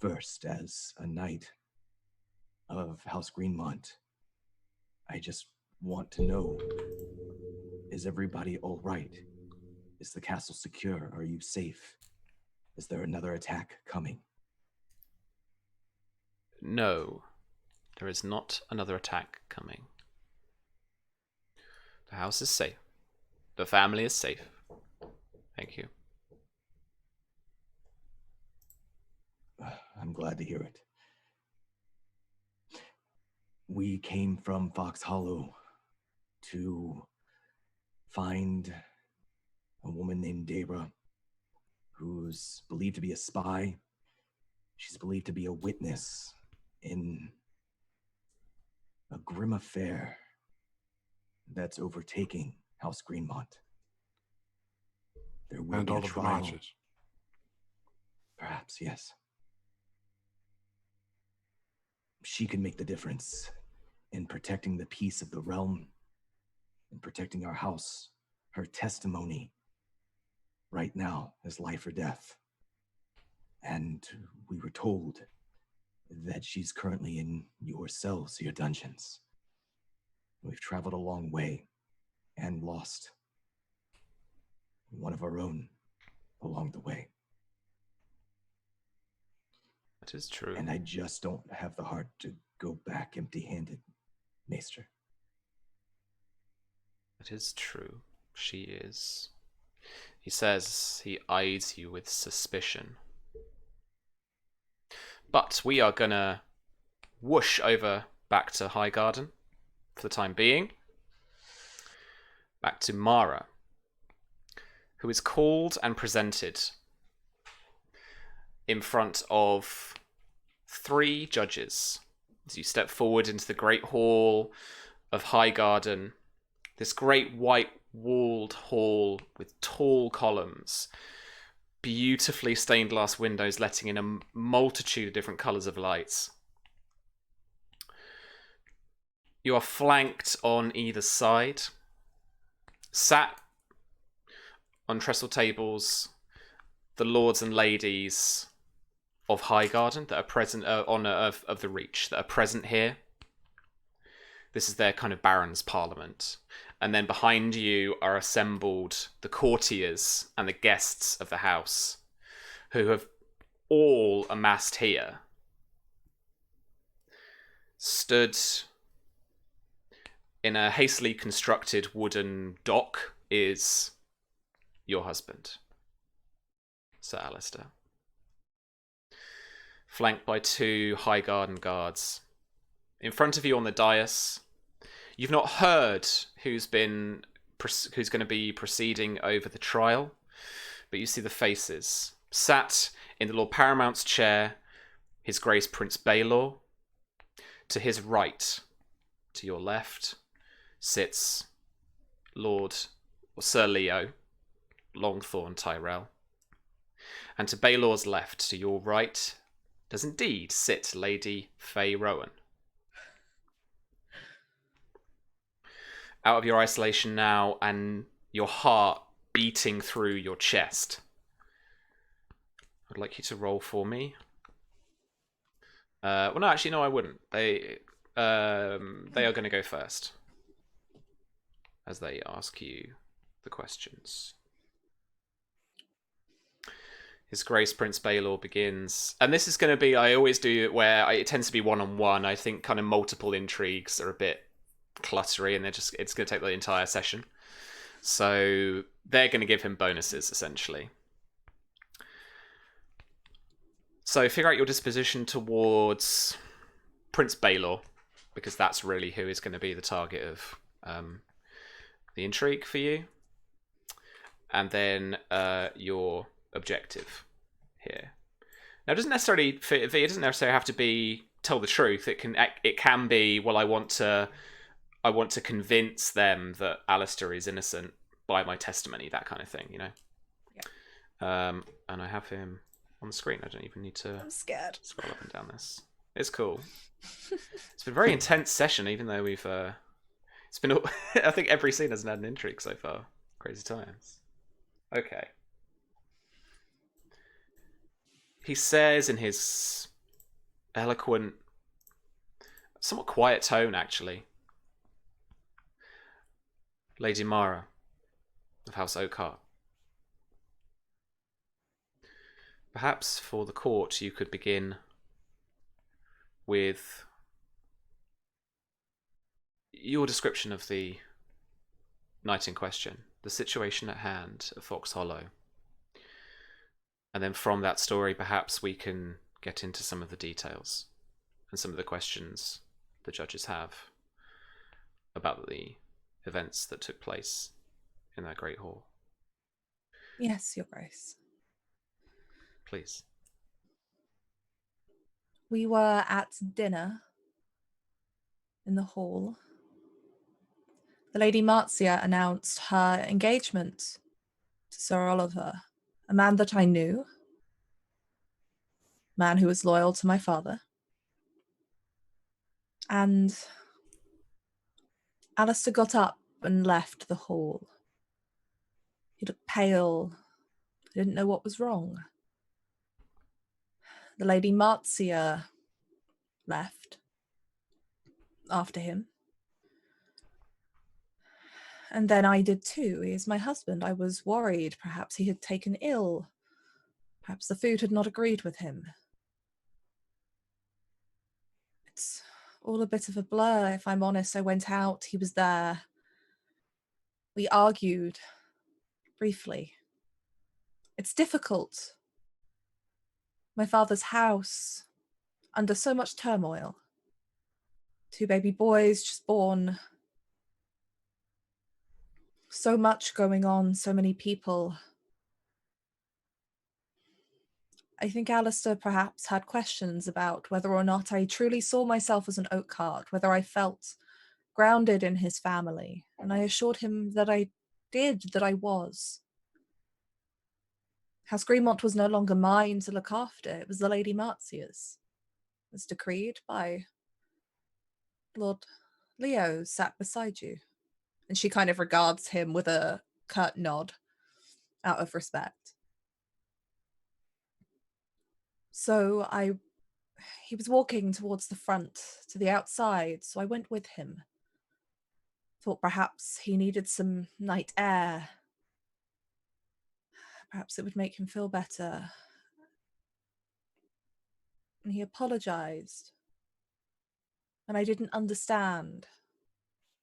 S5: first, as a knight of House Greenmont, I just want to know, is everybody all right? Is the castle secure? Are you safe? Is there another attack coming?"
S1: No, there is not another attack coming. The house is safe. The family is safe. Thank you.
S5: I'm glad to hear it. We came from Fox Hollow to find a woman named Debra, who's believed to be a spy. She's believed to be a witness in a grim affair that's overtaking House Greenmont. There will
S4: and
S5: be
S4: all
S5: a
S4: of the
S5: trial.
S4: matches.
S5: Perhaps, yes. She can make the difference in protecting the peace of the realm, in protecting our house. Her testimony right now is life or death. And we were told that she's currently in your cells, your dungeons. We've traveled a long way and lost one of our own along the way.
S1: That is true.
S5: And I just don't have the heart to go back empty-handed, Maester.
S1: That is true. She is. He says he eyes you with suspicion. But we are gonna whoosh over back to Highgarden for the time being. Back to Mara, who is called and presented in front of 3 judges. As you step forward into the Great Hall of Highgarden, this great white walled hall with tall columns, beautifully stained glass windows letting in a multitude of different colours of lights. You are flanked on either side. Sat on trestle tables, the lords and ladies of Highgarden that are present of the Reach that are present here. This is their kind of Barons' Parliament. And then behind you are assembled the courtiers and the guests of the house, who have all amassed here. Stood in a hastily constructed wooden dock is your husband, Sir Alistair. Flanked by 2 Highgarden guards. In front of you on the dais, you've not heard who's going to be proceeding over the trial, but you see the faces. Sat in the Lord Paramount's chair, His Grace Prince Baelor. To his right, to your left, sits Sir Leo Longthorn Tyrell. And to Baelor's left, to your right, does indeed sit Lady Faye Rowan. Out of your isolation now, and your heart beating through your chest. I'd like you to roll for me. Well, no, actually, no, I wouldn't. They are going to go first, as they ask you the questions. His Grace Prince Baelor begins, and this is going to be, I always do it where it tends to be one-on-one. I think kind of multiple intrigues are a bit cluttery, and it's going to take the entire session. So they're going to give him bonuses, essentially. So figure out your disposition towards Prince Baelor, because that's really who is going to be the target of the intrigue for you. And then your objective here. Now, it doesn't necessarily have to be tell the truth. It can be, well, I want to convince them that Alistair is innocent by my testimony, that kind of thing, you know. Yeah. And I have him on the screen. I don't even need to.
S3: I'm scared.
S1: Scroll up and down this. It's cool. It's been a very intense session, even though we've. It's been. I think every scene hasn't had an intrigue so far. Crazy times. Okay. He says in his eloquent, somewhat quiet tone, actually, Lady Mara of House Oakhart. Perhaps for the court you could begin with your description of the night in question, the situation at hand at Fox Hollow. And then from that story, perhaps we can get into some of the details and some of the questions the judges have about the events that took place in that great hall.
S3: Yes, Your Grace.
S1: Please.
S3: We were at dinner in the hall. The Lady Marcia announced her engagement to Sir Oliver, a man that I knew, a man who was loyal to my father. And Alistair got up and left the hall. He looked pale. I didn't know what was wrong. The Lady Marcia left after him. And then I did too. He is my husband. I was worried. Perhaps he had taken ill. Perhaps the food had not agreed with him. It's all a bit of a blur, if I'm honest. I went out. He was there. We argued briefly. It's difficult. My father's house, under so much turmoil. 2 baby boys just born. So much going on, so many people. I think Alistair perhaps had questions about whether or not I truly saw myself as an Oakhart, whether I felt grounded in his family. And I assured him that I did, that I was. House Greenmont was no longer mine to look after. It was the Lady Marcia's. It was decreed by Lord Leo sat beside you. And she kind of regards him with a curt nod out of respect. So he was walking towards the front to the outside, so I went with him. Thought perhaps he needed some night air. Perhaps it would make him feel better. And he apologized. And I didn't understand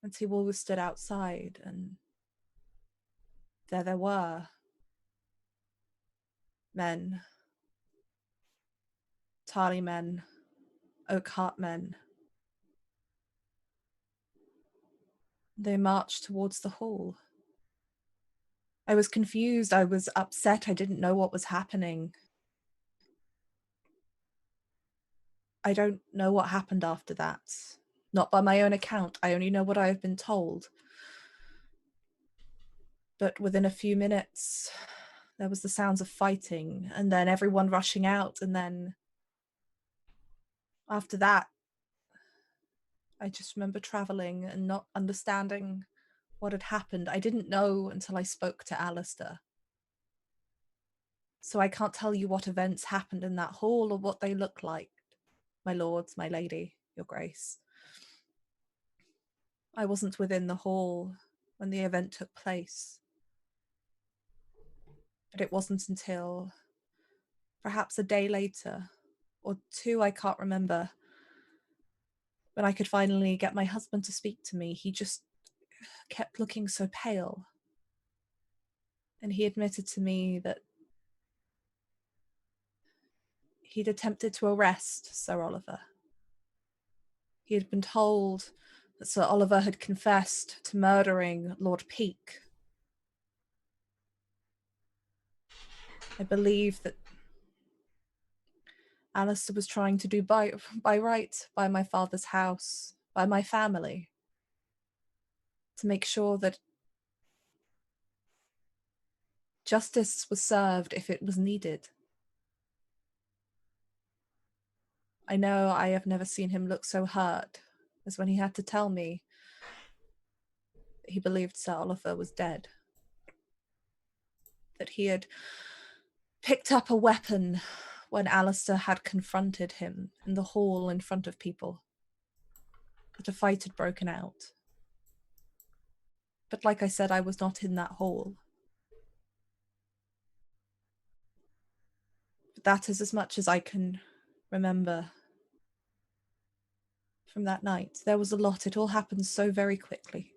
S3: until we stood outside, and there they were. Men. Tarly men. Oakheart men. They marched towards the hall. I was confused. I was upset. I didn't know what was happening. I don't know what happened after that. Not by my own account. I only know what I have been told. But within a few minutes, there was the sounds of fighting, and then everyone rushing out, and then after that, I just remember traveling and not understanding what had happened. I didn't know until I spoke to Alistair. So I can't tell you what events happened in that hall or what they look like, my lords, my lady, your grace. I wasn't within the hall when the event took place. But it wasn't until perhaps a day later, or two, I can't remember, when I could finally get my husband to speak to me. He just kept looking so pale. And he admitted to me that he'd attempted to arrest Sir Oliver. He had been told that Sir Oliver had confessed to murdering Lord Peake. I believe that Alistair was trying to do by right by my father's house, by my family, to make sure that justice was served if it was needed. I know I have never seen him look so hurt as when he had to tell me that he believed Sir Oliver was dead. That he had picked up a weapon when Alistair had confronted him in the hall in front of people. That a fight had broken out. But like I said, I was not in that hall. But that is as much as I can remember from that night. There was a lot. It all happened so very quickly.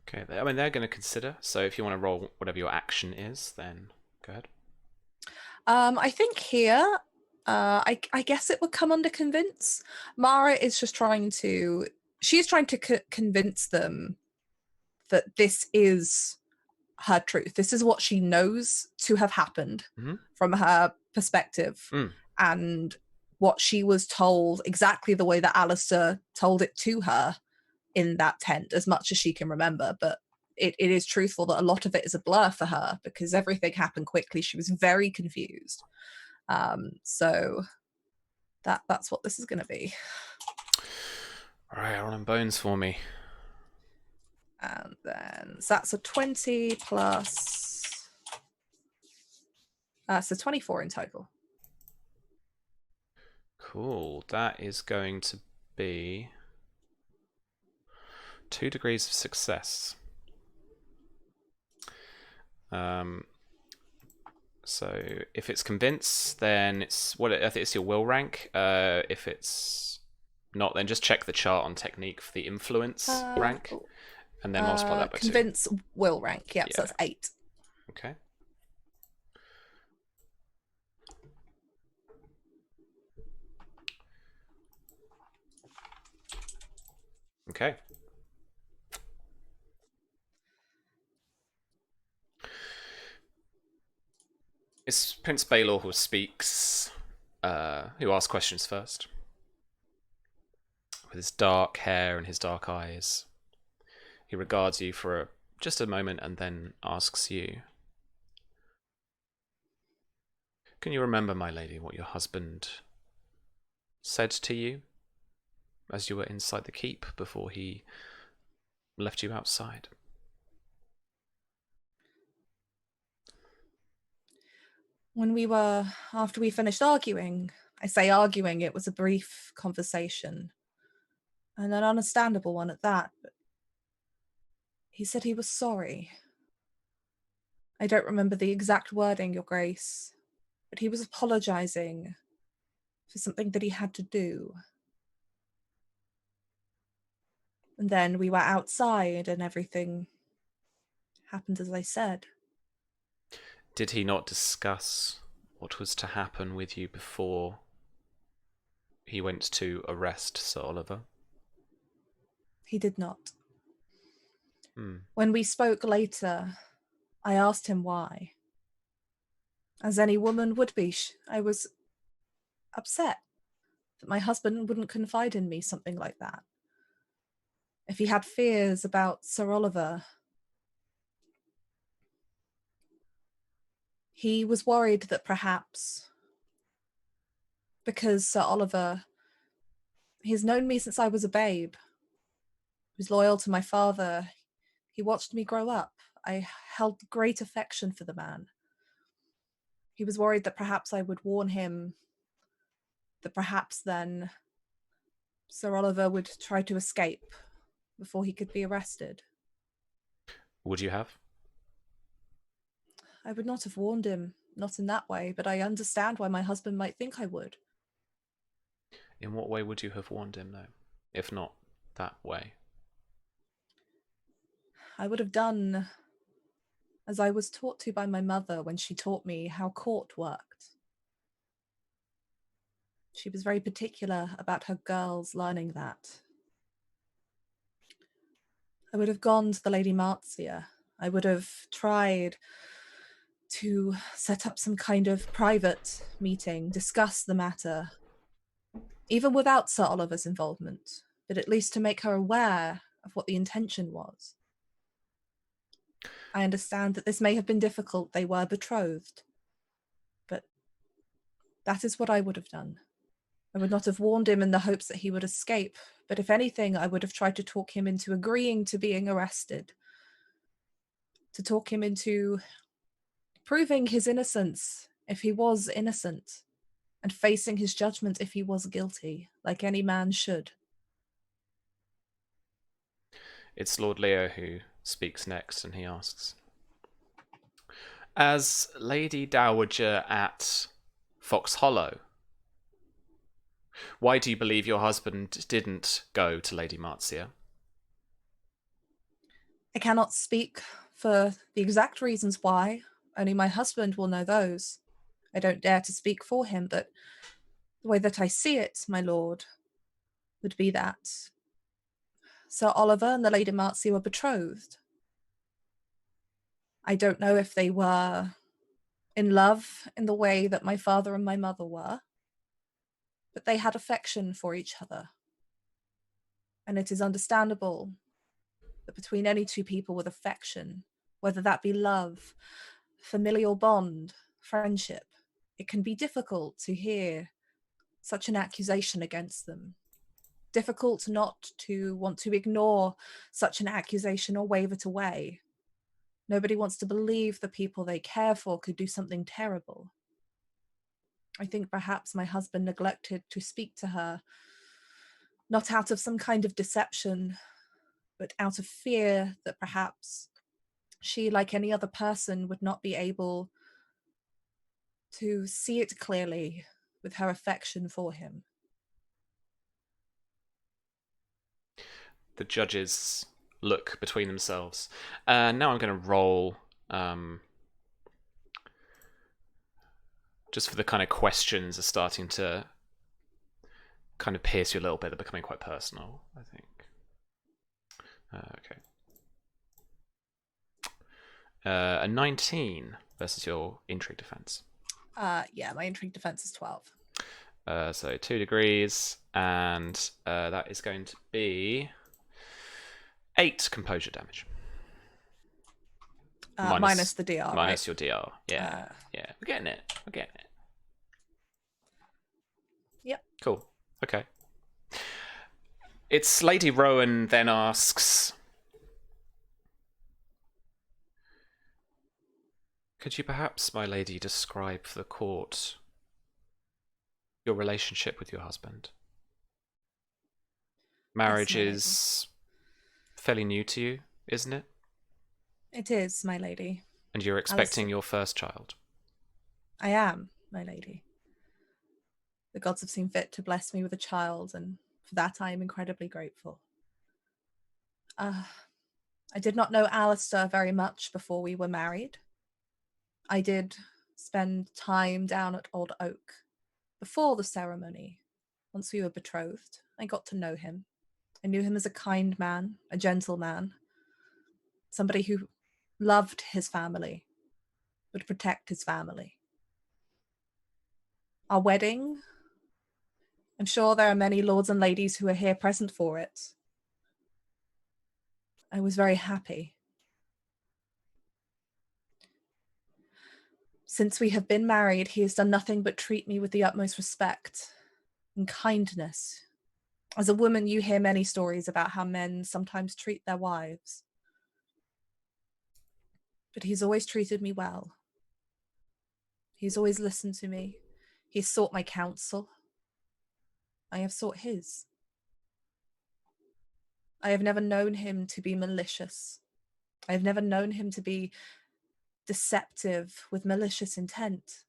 S1: Okay, I mean, they're going to consider. So if you want to roll whatever your action is, then go ahead.
S3: I think here, I guess it would come under convince. Mara is just trying to... She's trying to convince them that this is her truth. This is what she knows to have happened from her perspective. And what she was told exactly the way that Alistair told it to her in that tent, as much as she can remember. But it is truthful that a lot of it is a blur for her because everything happened quickly. She was very confused. So that's what this is going to be.
S1: All right, roll on bones for me.
S3: And then so that's a 20 plus... so 24 in total.
S1: Cool. That is going to be 2 degrees of success. So if it's convince, then it's I think it's your will rank. If it's not, then just check the chart on technique for the influence rank, and then multiply that by 2.
S3: Convince will rank. Yep, yeah. So that's 8.
S1: Okay. Okay. It's Prince Baelor who speaks, who asks questions first. With his dark hair and his dark eyes. He regards you for just a moment and then asks you, "Can you remember, my lady, what your husband said to you as you were inside the keep before he left you outside?
S3: After we finished arguing, I say arguing, it was a brief conversation, and an understandable one at that, but he said he was sorry. I don't remember the exact wording, Your Grace, but he was apologizing for something that he had to do. And then we were outside and everything happened as I said.
S1: Did he not discuss what was to happen with you before he went to arrest Sir Oliver?
S3: He did not.
S1: Hmm.
S3: When we spoke later, I asked him why. As any woman would be, I was upset that my husband wouldn't confide in me something like that. If he had fears about Sir Oliver, he was worried that perhaps, because Sir Oliver, he's known me since I was a babe. He was loyal to my father. He watched me grow up. I held great affection for the man. He was worried that perhaps I would warn him, that perhaps then Sir Oliver would try to escape before he could be arrested.
S1: Would you have?
S3: I would not have warned him, not in that way, but I understand why my husband might think I would.
S1: In what way would you have warned him, though, if not that way?
S3: I would have done as I was taught to by my mother when she taught me how court worked. She was very particular about her girls learning that. I would have gone to the Lady Marcia. I would have tried to set up some kind of private meeting, discuss the matter, even without Sir Oliver's involvement, but at least to make her aware of what the intention was. I understand that this may have been difficult. They were betrothed. But that is what I would have done. I would not have warned him in the hopes that he would escape, but if anything, I would have tried to talk him into agreeing to being arrested, to talk him into proving his innocence if he was innocent, and facing his judgment if he was guilty, like any man should.
S1: It's Lord Leo who speaks next, and he asks, as Lady Dowager at Fox Hollow, why do you believe your husband didn't go to Lady Marcia?
S3: I cannot speak for the exact reasons why. Only my husband will know those. I don't dare to speak for him, but the way that I see it, my lord, would be that Sir Oliver and the Lady Marcia were betrothed. I don't know if they were in love in the way that my father and my mother were, but they had affection for each other. And it is understandable that between any two people with affection, whether that be love, familial bond, friendship, it can be difficult to hear such an accusation against them. Difficult not to want to ignore such an accusation or wave it away. Nobody wants to believe the people they care for could do something terrible. I think perhaps my husband neglected to speak to her, not out of some kind of deception, but out of fear that perhaps she, like any other person, would not be able to see it clearly with her affection for him.
S1: The judges look between themselves. Now I'm going to roll just for the kind of questions are starting to kind of pierce you a little bit. They're becoming quite personal, I think. Okay. A 19 versus your intrigue defense.
S3: Yeah, my intrigue defense is 12.
S1: So 2 degrees, and that is going to be 8 composure damage.
S3: Minus the DR,
S1: minus
S3: right?
S1: your DR. Yeah, yeah. We're getting it.
S3: Yep.
S1: Cool. Okay. It's Lady Rowan then asks, could you perhaps, my lady, describe for the court your relationship with your husband? Marriage
S3: my lady.
S1: is fairly new to you, isn't it?
S3: It is, my lady.
S1: And you're expecting
S3: Alistair.
S1: your first child.
S3: I am, my lady. The gods have seen fit to bless me with a child, and for that I am incredibly grateful. I did not know Alistair very much before we were married. I did spend time down at Old Oak before the ceremony. Once we were betrothed, I got to know him. I knew him as a kind man, a gentle man, somebody who loved his family, would protect his family. Our wedding, I'm sure there are many lords and ladies who are here present for it. I was very happy. Since we have been married, he has done nothing but treat me with the utmost respect and kindness. As a woman, you hear many stories about how men sometimes treat their wives. But he's always treated me well. He's always listened to me. He's sought my counsel. I have sought his. I have never known him to be malicious. I have never known him to be deceptive with malicious intent.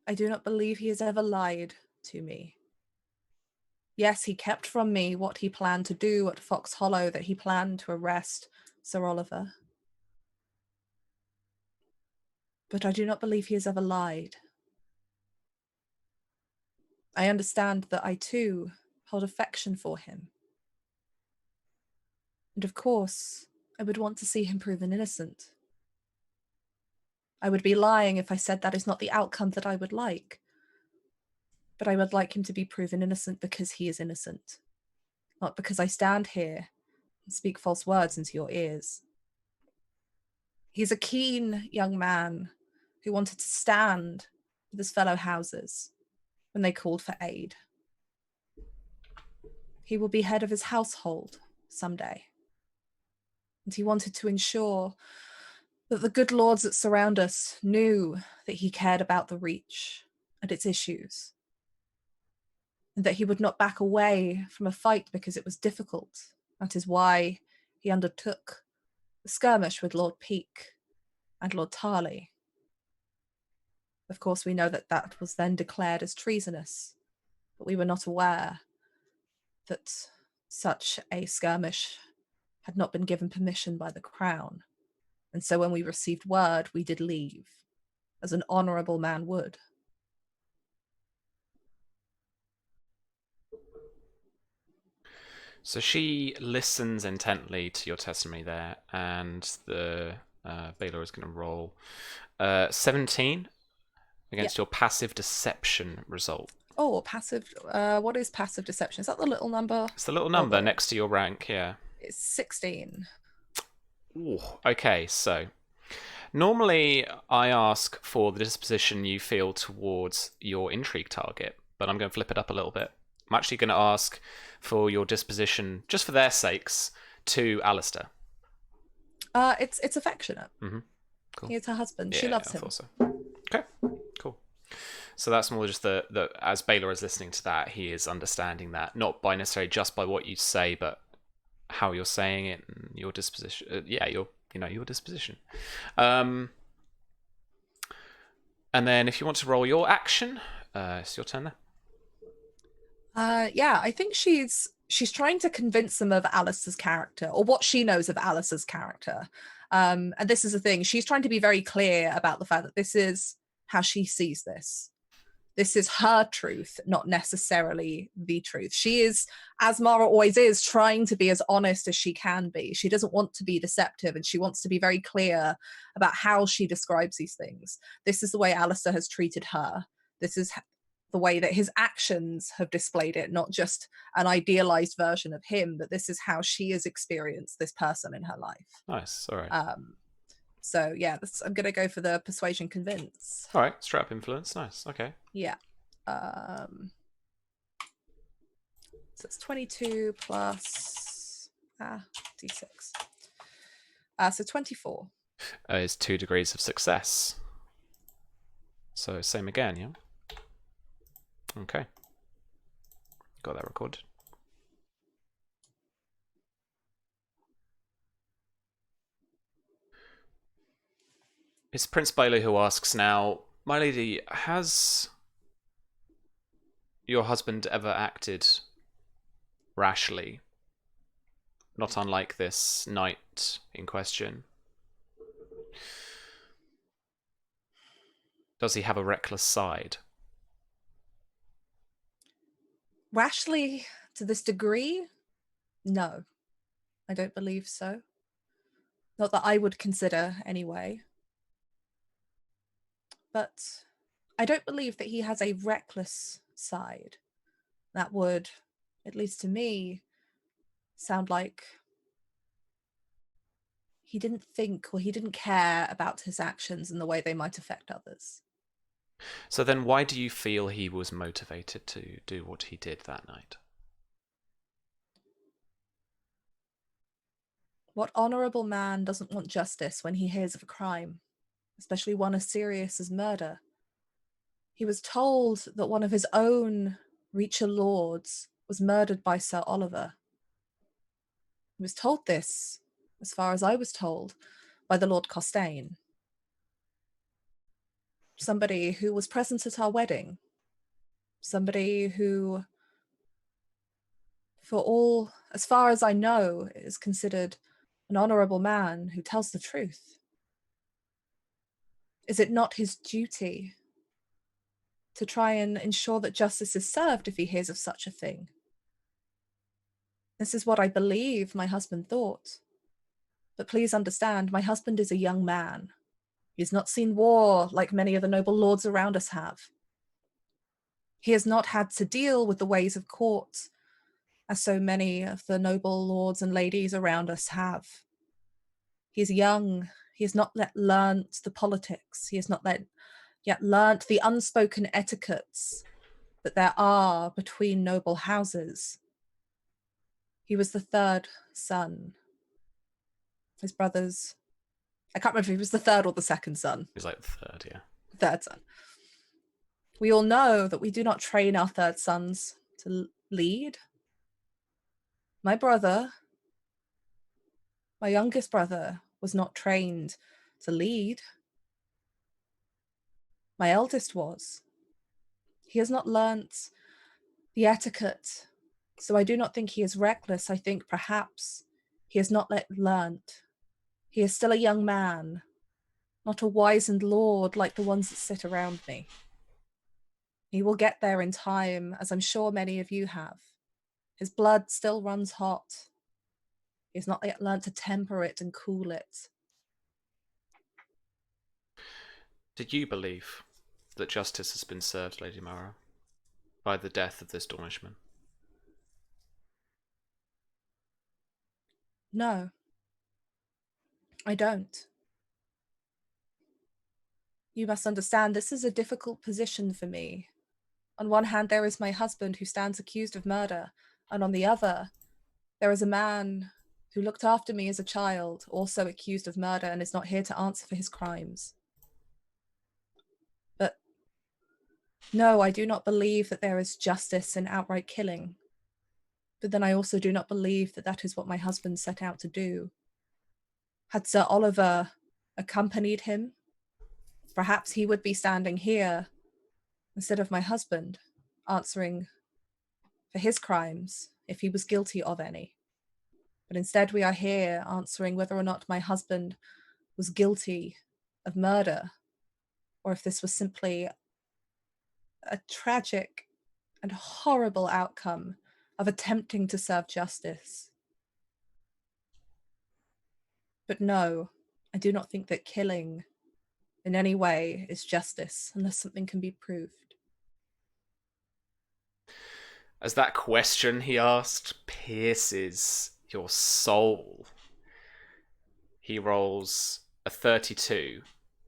S3: I do not believe he has ever lied to me. Yes, he kept from me what he planned to do at Fox Hollow, that he planned to arrest Sir Oliver. But I do not believe he has ever lied. I understand that I too hold affection for him. And of course, I would want to see him proven innocent. I would be lying if I said that is not the outcome that I would like. But I would like him to be proven innocent because he is innocent, not because I stand here and speak false words into your ears. He's a keen young man who wanted to stand with his fellow houses when they called for aid. He will be head of his household someday. And he wanted to ensure that the good lords that surround us knew that he cared about the Reach and its issues, and that he would not back away from a fight because it was difficult. That is why he undertook the skirmish with Lord Peake and Lord Tarley. Of course, we know that that was then declared as treasonous, but we were not aware that such a skirmish had not been given permission by the Crown. And so when we received word, we did leave, as an honourable man would.
S1: So she listens intently to your testimony there, and the Baylor is going to roll 17 against your passive deception result.
S3: Oh, passive. What is passive deception? Is that the little number?
S1: It's the little number next to your rank, yeah.
S3: It's 16.
S1: Ooh, okay, so normally I ask for the disposition you feel towards your intrigue target, but I'm going to flip it up a little bit. I'm actually going to ask for your disposition, just for their sakes, to Alistair.
S3: It's affectionate.
S1: Mm-hmm. Cool.
S3: He's her husband.
S1: Yeah,
S3: She loves
S1: I
S3: him.
S1: thought so. Okay, cool. So that's more just the as Baylor is listening to that, he is understanding that, not by necessarily just by what you say, but how you're saying it and your disposition. Your disposition. And then if you want to roll your action, it's your turn there.
S3: Yeah, I think she's trying to convince them of Alice's character, or what she knows of Alice's character. And this is the thing. She's trying to be very clear about the fact that this is how she sees this. This is her truth, not necessarily the truth. She is, as Mara always is, trying to be as honest as she can be. She doesn't want to be deceptive, and she wants to be very clear about how she describes these things. This is the way Alistair has treated her. This is the way that his actions have displayed it, not just an idealized version of him, but this is how she has experienced this person in her life.
S1: Nice, all right.
S3: So yeah, I'm going to go for the persuasion convince.
S1: All right, strap influence, nice, okay.
S3: Yeah. So it's 22 plus d6. So 24.
S1: Is 2 degrees of success. So same again, yeah? Okay. Got that recorded. It's Prince Bailey who asks now, my lady, has your husband ever acted rashly? Not unlike this knight in question. Does he have a reckless side?
S3: Rashly to this degree? No, I don't believe so. Not that I would consider, anyway. But I don't believe that he has a reckless side. That would, at least to me, sound like he didn't think or he didn't care about his actions and the way they might affect others.
S1: So then why do you feel he was motivated to do what he did that night?
S3: What honourable man doesn't want justice when he hears of a crime, especially one as serious as murder? He was told that one of his own Reacher lords was murdered by Sir Oliver. He was told this, as far as I was told, by the Lord Costain. Somebody who was present at our wedding. Somebody who, for all, as far as I know, is considered an honourable man who tells the truth. Is it not his duty to try and ensure that justice is served if he hears of such a thing? This is what I believe my husband thought. But please understand, my husband is a young man. He has not seen war like many of the noble lords around us have. He has not had to deal with the ways of court as so many of the noble lords and ladies around us have. He is young. He has not yet learnt the politics. He has not yet learnt the unspoken etiquettes that there are between noble houses. He was the third son. His brothers, I can't remember if he was the third or the second son.
S1: He's like the third, yeah.
S3: Third son. We all know that we do not train our third sons to lead. My brother, my youngest brother, was not trained to lead. My eldest was. He has not learnt the etiquette, so I do not think he is reckless. I think perhaps he has not learnt. He is still a young man, not a wizened lord like the ones that sit around me. He will get there in time, as I'm sure many of you have. His blood still runs hot. He has not yet learnt to temper it and cool it.
S1: Did you believe that justice has been served, Lady Mara, by the death of this Dornishman?
S3: No, I don't. You must understand, this is a difficult position for me. On one hand, there is my husband who stands accused of murder, and on the other, there is a man who looked after me as a child, also accused of murder, and is not here to answer for his crimes. But no, I do not believe that there is justice in outright killing. But then I also do not believe that that is what my husband set out to do. Had Sir Oliver accompanied him, perhaps he would be standing here instead of my husband, answering for his crimes if he was guilty of any. But instead we are here answering whether or not my husband was guilty of murder, or if this was simply a tragic and horrible outcome of attempting to serve justice. But no, I do not think that killing in any way is justice unless something can be proved.
S1: As that question he asked pierces your soul, he rolls a 32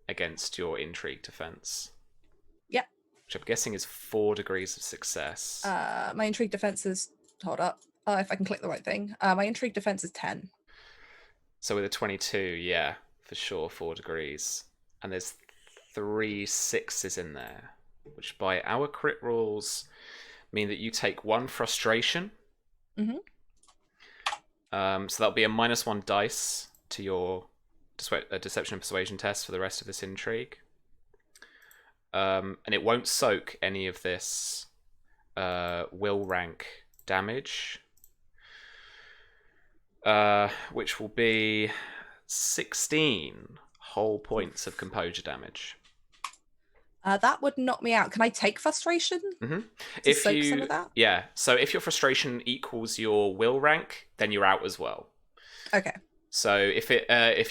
S1: against your intrigue defense.
S3: Yep.
S1: which I'm guessing is 4 degrees of success.
S3: My intrigue defense is, hold up, if I can click the right thing. My intrigue defense is 10.
S1: So with a 22, yeah, for sure, 4 degrees. And there's 3 6s in there, which by our crit rules mean that you take 1 frustration.
S3: Mm-hmm.
S1: So that'll be a -1 dice to your deception and persuasion test for the rest of this intrigue. And it won't soak any of this will rank damage, which will be 16 whole points of composure damage.
S3: That would knock me out. Can I take frustration?
S1: Mm-hmm.
S3: To soak some of that?
S1: Yeah, so if your frustration equals your will rank, then you're out as well.
S3: Okay.
S1: So if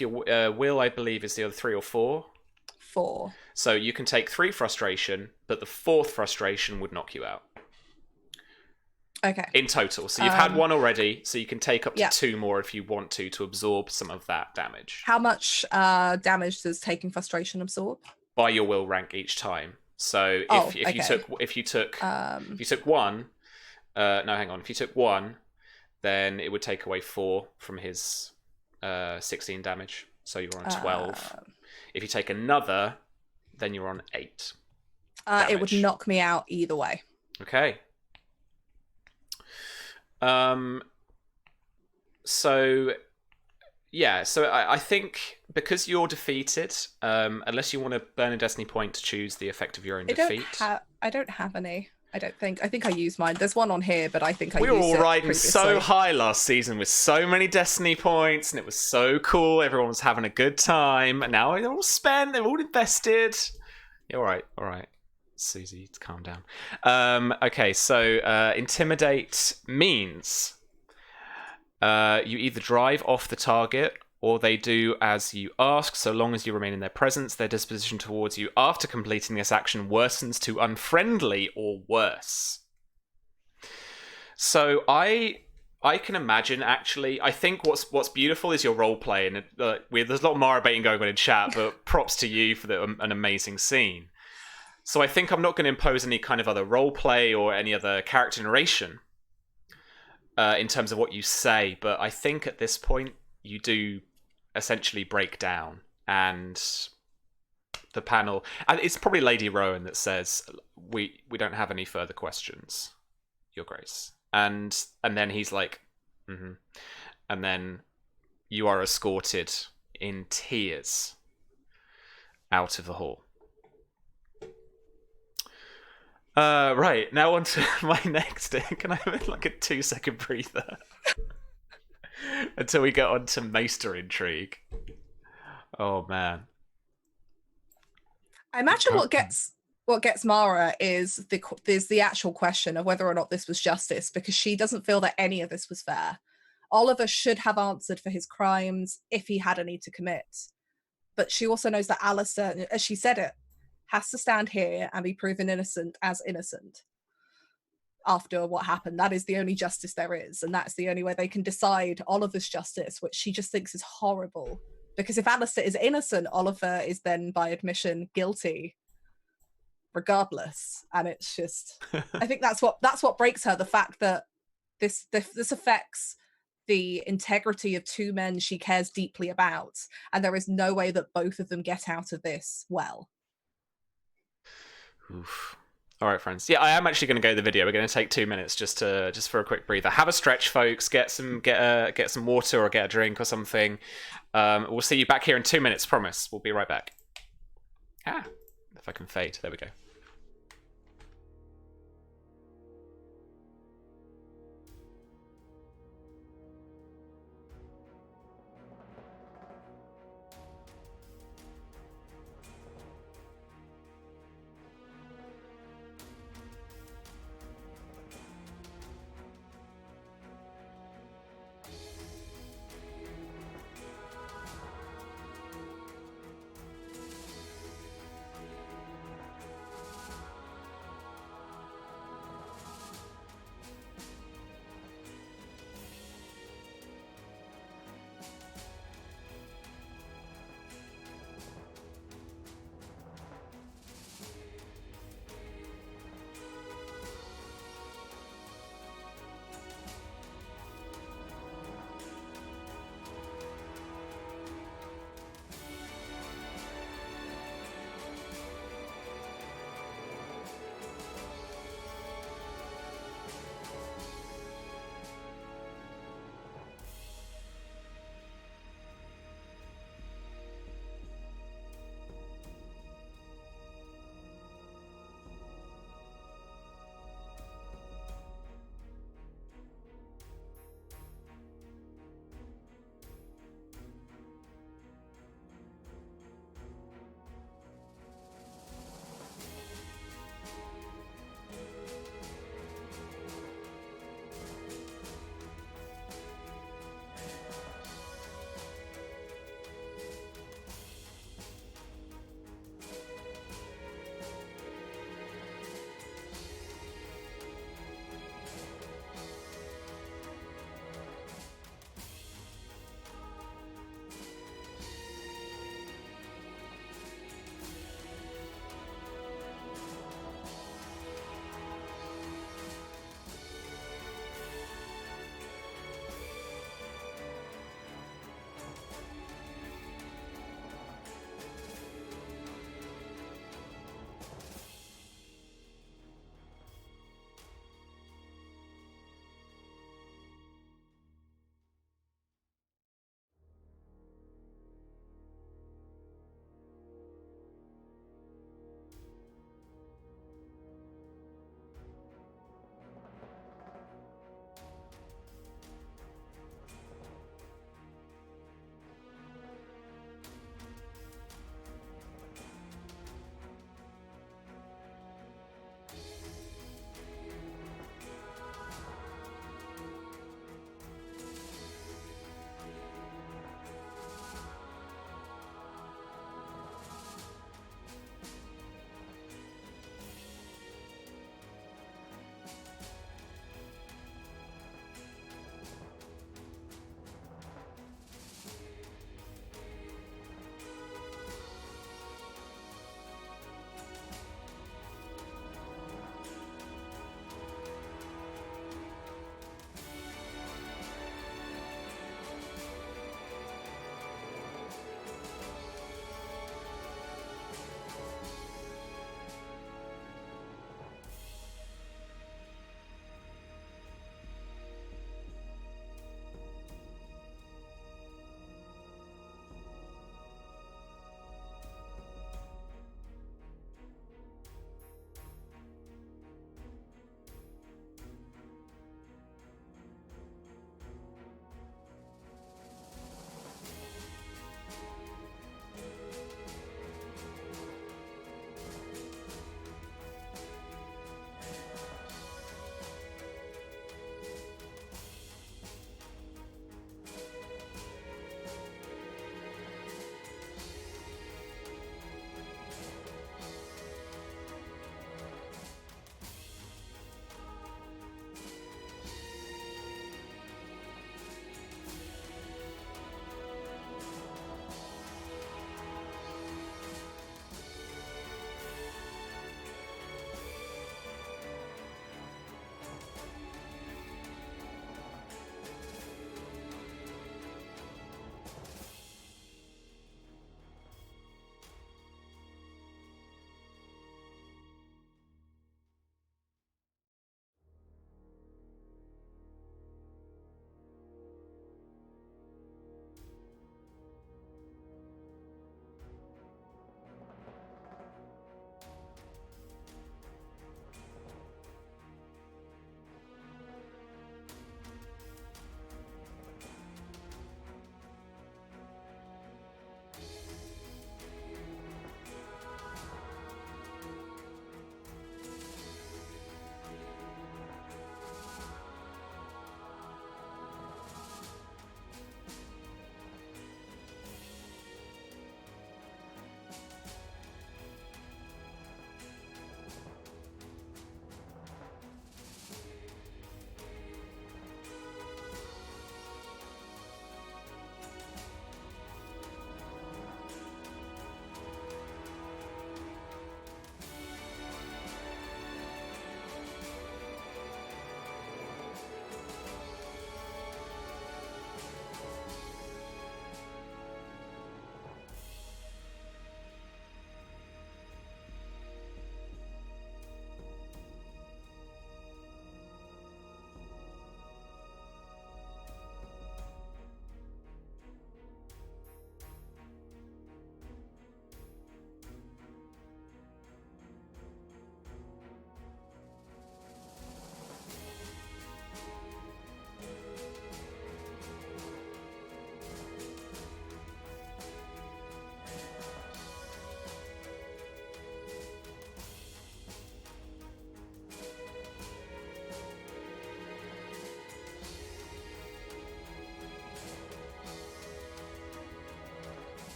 S1: your will, I believe, is the other 3 or 4.
S3: 4.
S1: So you can take 3 frustration, but the 4th frustration would knock you out.
S3: Okay.
S1: In total. So you've had 1 already, so you can take up to
S3: yeah.
S1: 2 more if you want to absorb some of that damage.
S3: How much damage does taking frustration absorb?
S1: By your will rank each time. So if you took 1, no, hang on. If you took 1, then it would take away 4 from his 16 damage. So you're on 12. If you take another, then you're on 8.
S3: It would knock me out either way.
S1: Okay. So yeah, so I think because you're defeated, unless you want to burn a destiny point to choose the effect of your own defeat.
S3: I don't have any. I don't think. I think I used mine. There's one on here, but I think
S1: we
S3: used
S1: were all
S3: it
S1: riding
S3: previously.
S1: so high last season with so many destiny points, and it was so cool. Everyone was having a good time, and now they're all spent. They're all invested. Yeah, all right. Susie, calm down. Okay, so intimidate means you either drive off the target or they do as you ask. So long as you remain in their presence, their disposition towards you after completing this action worsens to unfriendly or worse. So I can imagine, actually, I think what's beautiful is your role play, and there's a lot of Mara baiting going on in chat, but props to you for an amazing scene. So I think I'm not going to impose any kind of other role play or any other character narration in terms of what you say, but I think at this point you do essentially break down, and the panel, and it's probably Lady Rowan that says, we don't have any further questions, Your Grace. And then he's like, mm-hmm. And then you are escorted in tears out of the hall. Right, now on to my next. Can I have like a 2-second breather? Until we get on to Maester Intrigue. Oh, man.
S3: I imagine what gets Mara is the actual question of whether or not this was justice, because she doesn't feel that any of this was fair. Oliver should have answered for his crimes if he had any to commit. But she also knows that Alistair, as she said it, has to stand here and be proven innocent as innocent after what happened. That is the only justice there is, and that's the only way they can decide Oliver's justice, which she just thinks is horrible. Because if Alistair is innocent, Oliver is then, by admission, guilty, regardless. And it's just, I think that's what breaks her, the fact that this affects the integrity of 2 men she cares deeply about, and there is no way that both of them get out of this well.
S1: Oof. All right, friends. Yeah, I am actually going to go to the video. We're going to take 2 minutes just for a quick breather. Have a stretch, folks. Get some water or get a drink or something. We'll see you back here in 2 minutes. Promise. We'll be right back. If I can fade. There we go.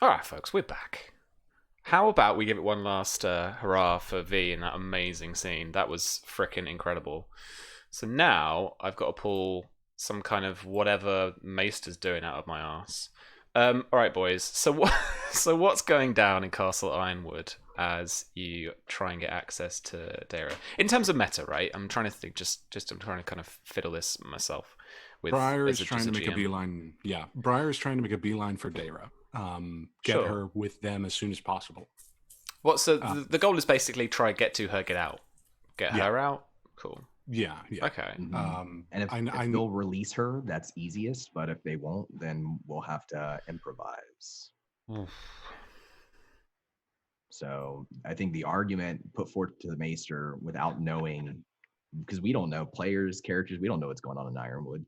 S1: All right, folks, we're back. How about we give it one last hurrah for V in that amazing scene? That was frickin' incredible. So now I've got to pull some kind of whatever Maester's doing out of my ass. All right, boys. So what's going down in Castle Ironwood as you try and get access to Daemon? In terms of meta, right? I'm trying to think. I'm trying to kind of fiddle this myself.
S4: Bryar is trying to make a beeline. Yeah, Bryar is trying to make a beeline for Daemon. Get
S1: Sure.
S4: her with them as soon as possible.
S1: The goal is basically try get to her, get out, get her out. Cool.
S4: Yeah.
S1: Okay.
S5: And if they'll release her, that's easiest. But if they won't, then we'll have to improvise. So I think the argument put forth to the Maester without knowing, because we don't know players, characters, we don't know what's going on in Ironwood,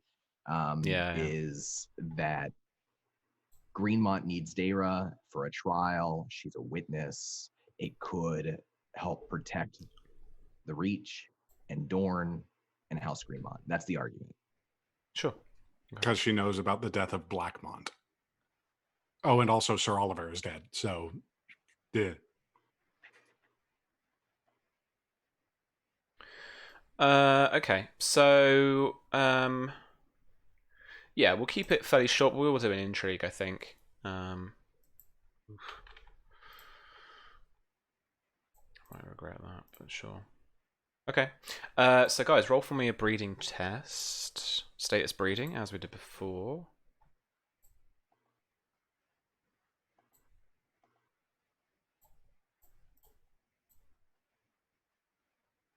S5: is that Greenmont needs Daemon for a trial. She's a witness. It could help protect the Reach and Dorne and House Greenmont. That's the argument.
S1: Sure.
S4: Because she knows about the death of Blackmont. Oh, and also Sir Oliver is dead. So, yeah.
S1: Okay. So, yeah, we'll keep it fairly short. We will do an intrigue, I think. I regret that, but sure. Okay. So guys, roll for me a breeding test. Status breeding, as we did before.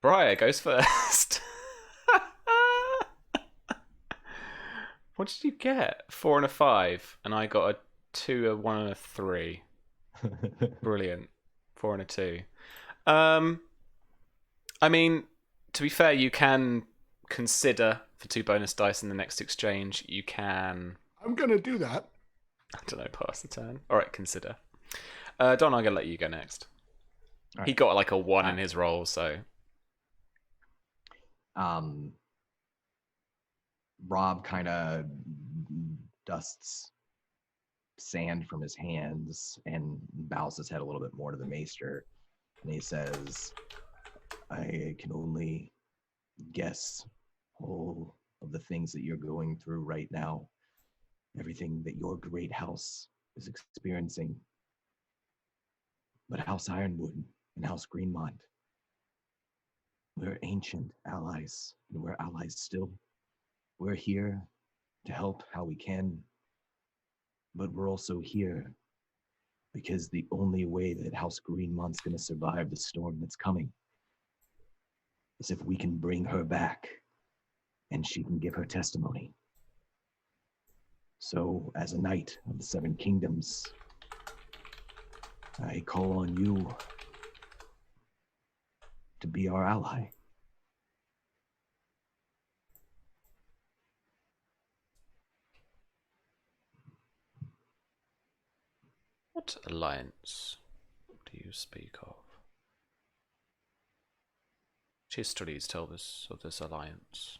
S1: Bryar goes first. What did you get? 4 and a 5, and I got a 2, a 1, and a 3. Brilliant. 4 and a 2. I mean, to be fair, you can consider for 2 bonus dice in the next exchange. You can.
S4: I'm gonna do that.
S1: I don't know. Pass the turn. All right, consider. Don, I'm gonna let you go next. Right. He got like a 1 in his roll, so.
S5: Robb kind of dusts sand from his hands and bows his head a little bit more to the Maester, and he says, I can only guess all of the things that you're going through right now, everything that your great house is experiencing. But House Ironwood and House Greenmont, we're ancient allies, and we're allies still. We're here to help how we can, but we're also here because the only way that House Greenmont's going to survive the storm that's coming is if we can bring her back and she can give her testimony. So, as a knight of the Seven Kingdoms, I call on you to be our ally.
S1: What alliance do you speak of? Which histories tell us of this alliance?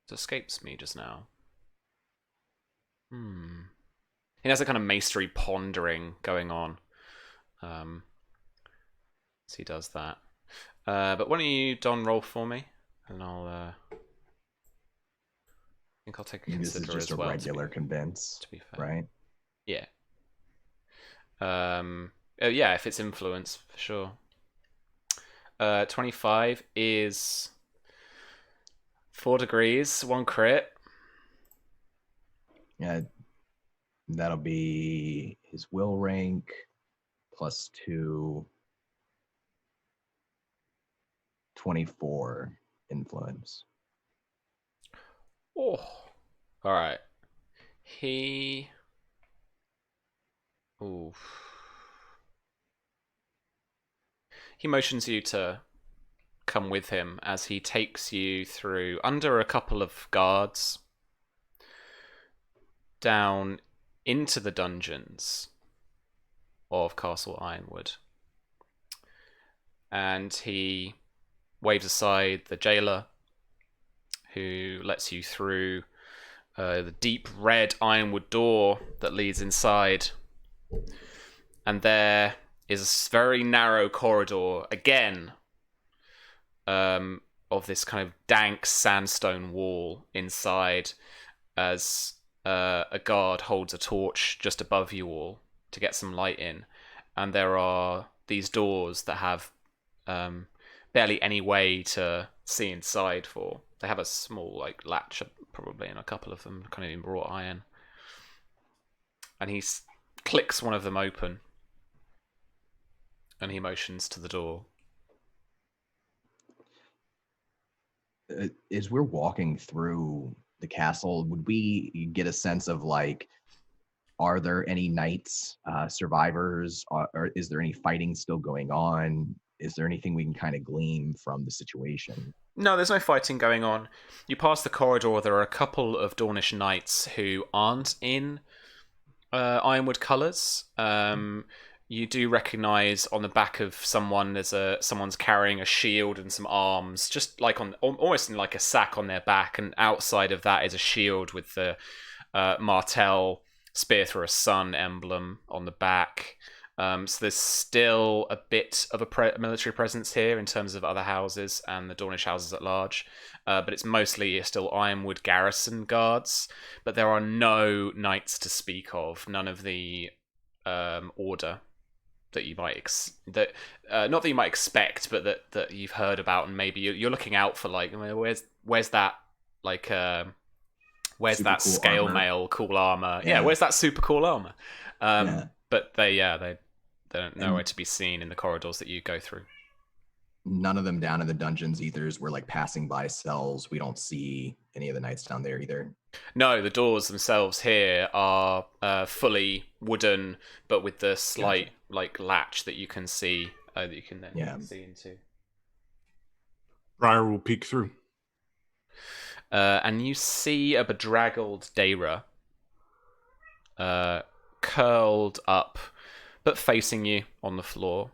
S1: It escapes me just now. He has a kind of maestery pondering going on. So he does that. But why don't you, Don, roll for me, and I'll. I think I'll take a consider
S5: this is just
S1: as well.
S5: A regular convince,
S1: to be fair,
S5: right?
S1: Yeah. Yeah, if it's influence, for sure. 25 is 4 degrees, 1 crit.
S5: Yeah, that'll be his will rank plus 2, 24 influence.
S1: Oh, all right. He motions you to come with him as he takes you through under a couple of guards down into the dungeons of Castle Ironwood. And he waves aside the jailer, who lets you through the deep red ironwood door that leads inside. And there is a very narrow corridor again, of this kind of dank sandstone wall inside, as a guard holds a torch just above you all to get some light in. And there are these doors that have barely any way to see inside for. They have a small like latch probably, and a couple of them kind of in wrought iron. And he clicks one of them open, and he motions to the door.
S5: As we're walking through the castle, would we get a sense of like, are there any knights, survivors, or is there any fighting still going on? Is there anything we can kind of glean from the situation?
S1: No, there's no fighting going on. You pass the corridor, there are a couple of Dornish knights who aren't in Ironwood colours. You do recognise on the back of someone someone's carrying a shield and some arms, just like almost in like a sack on their back, and outside of that is a shield with the Martell Spear Through a Sun emblem on the back. So there's still a bit of a military presence here in terms of other houses and the Dornish houses at large, but it's mostly still Ironwood garrison guards. But there are no knights to speak of, none of the order that you might not that you might expect, but that you've heard about, and maybe you're looking out for. Like, where's that like where's
S5: Super
S1: that
S5: cool
S1: scale
S5: armor.
S1: mail cool armor?
S5: Yeah.
S1: Where's that super cool armor?
S5: Yeah.
S1: But they don't nowhere to be seen in the corridors that you go through.
S5: None of them down in the dungeons either. As we're like passing by cells, we don't see any of the knights down there either.
S1: No, the doors themselves here are fully wooden, but with the slight like latch that you can see, that you can then see into.
S4: Bryar will peek through.
S1: And you see a bedraggled Daemon, curled up, but facing you on the floor.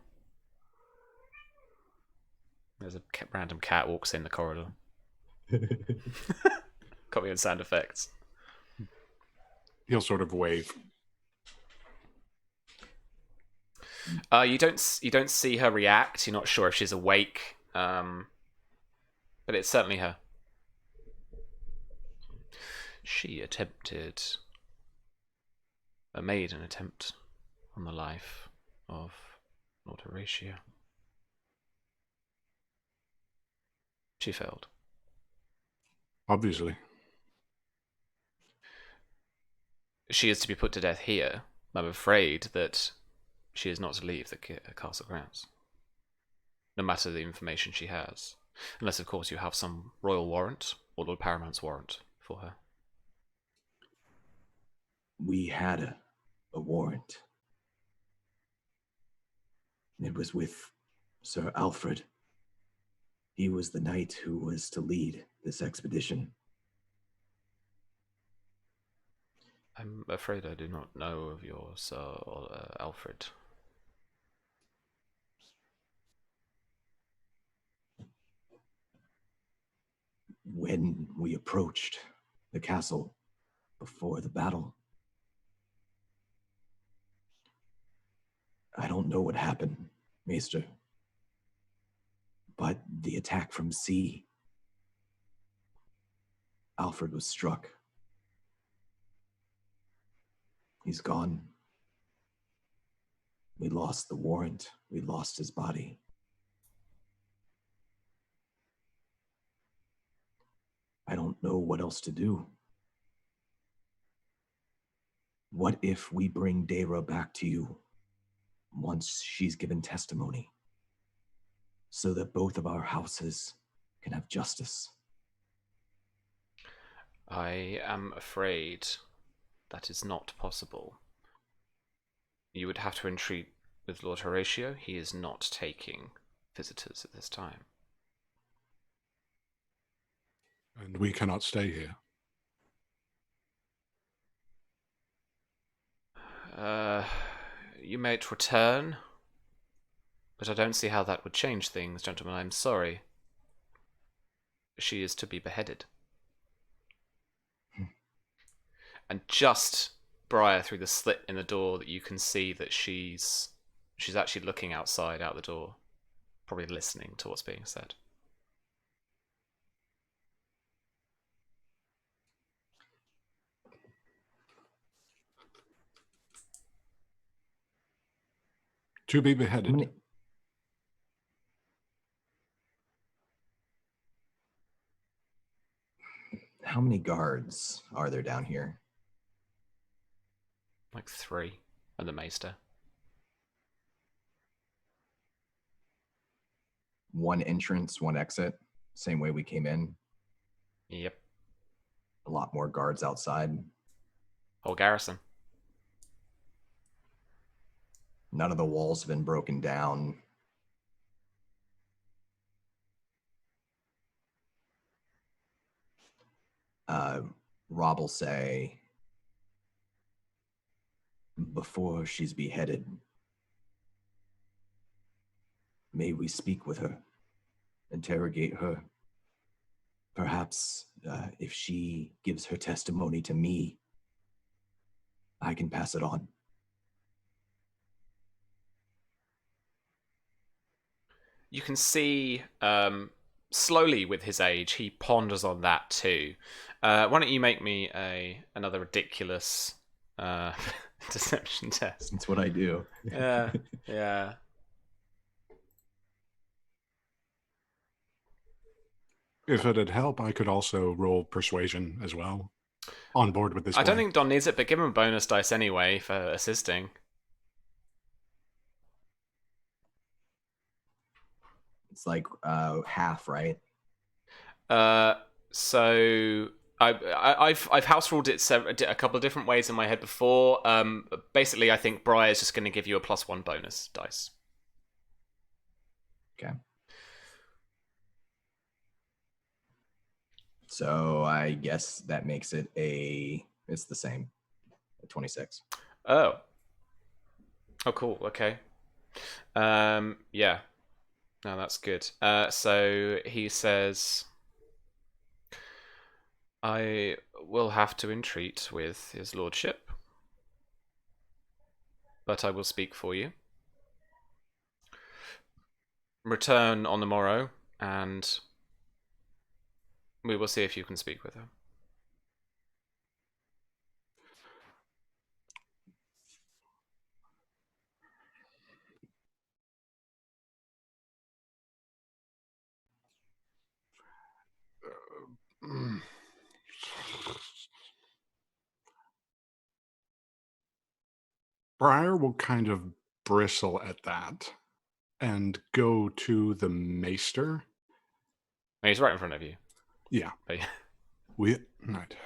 S1: There's a random cat walks in the corridor. Copy and sound effects.
S4: He'll sort of wave.
S1: You don't see her react. You're not sure if she's awake, but it's certainly her. She made an attempt on the life of Lord Horatio. She failed.
S4: Obviously.
S1: She is to be put to death here. I'm afraid that she is not to leave the castle grounds, no matter the information she has. Unless, of course, you have some royal warrant or Lord Paramount's warrant for her.
S5: We had a warrant. It was with Sir Alfred. He was the knight who was to lead this expedition.
S1: I'm afraid I do not know of your Sir Alfred.
S5: When we approached the castle before the battle, I don't know what happened, Maester, but the attack from sea, Alfred was struck. He's gone. We lost the warrant. We lost his body. I don't know what else to do. What if we bring Daemon back to you once she's given testimony, so that both of our houses can have justice?
S1: I am afraid that is not possible. You would have to entreat with Lord Horatio. He is not taking visitors at this time.
S4: And we cannot stay here.
S1: You might return, but I don't see how that would change things, gentlemen. I'm sorry. She is to be beheaded. And just Bryar through the slit in the door that you can see that she's actually looking outside out the door, probably listening to what's being said.
S4: To be beheaded.
S5: How many guards are there down here?
S1: Like 3, and the maester.
S5: One entrance, one exit, same way we came in.
S1: Yep.
S5: A lot more guards outside.
S1: Whole garrison.
S5: None of the walls have been broken down. Robb will say, before she's beheaded, may we speak with her, interrogate her. Perhaps if she gives her testimony to me, I can pass it on.
S1: You can see slowly with his age, he ponders on that too. Why don't you make me another ridiculous deception test?
S5: That's what I do.
S1: Yeah, yeah.
S4: If it'd help, I could also roll persuasion as well. On board with this.
S1: I don't think Don needs it, but give him a bonus dice anyway for assisting.
S5: It's like half, right?
S1: So I've house ruled it a couple of different ways in my head before. Basically, I think Bryar is just going to give you a +1 bonus dice.
S5: Okay. So I guess that makes it it's the same, a 26.
S1: Oh, cool. Okay. Yeah. No, that's good. So he says, I will have to entreat with his lordship, but I will speak for you. Return on the morrow, and we will see if you can speak with her.
S4: Bryar will kind of bristle at that and go to the maester.
S1: He's right in front of you.
S4: Yeah.
S1: But
S4: Right.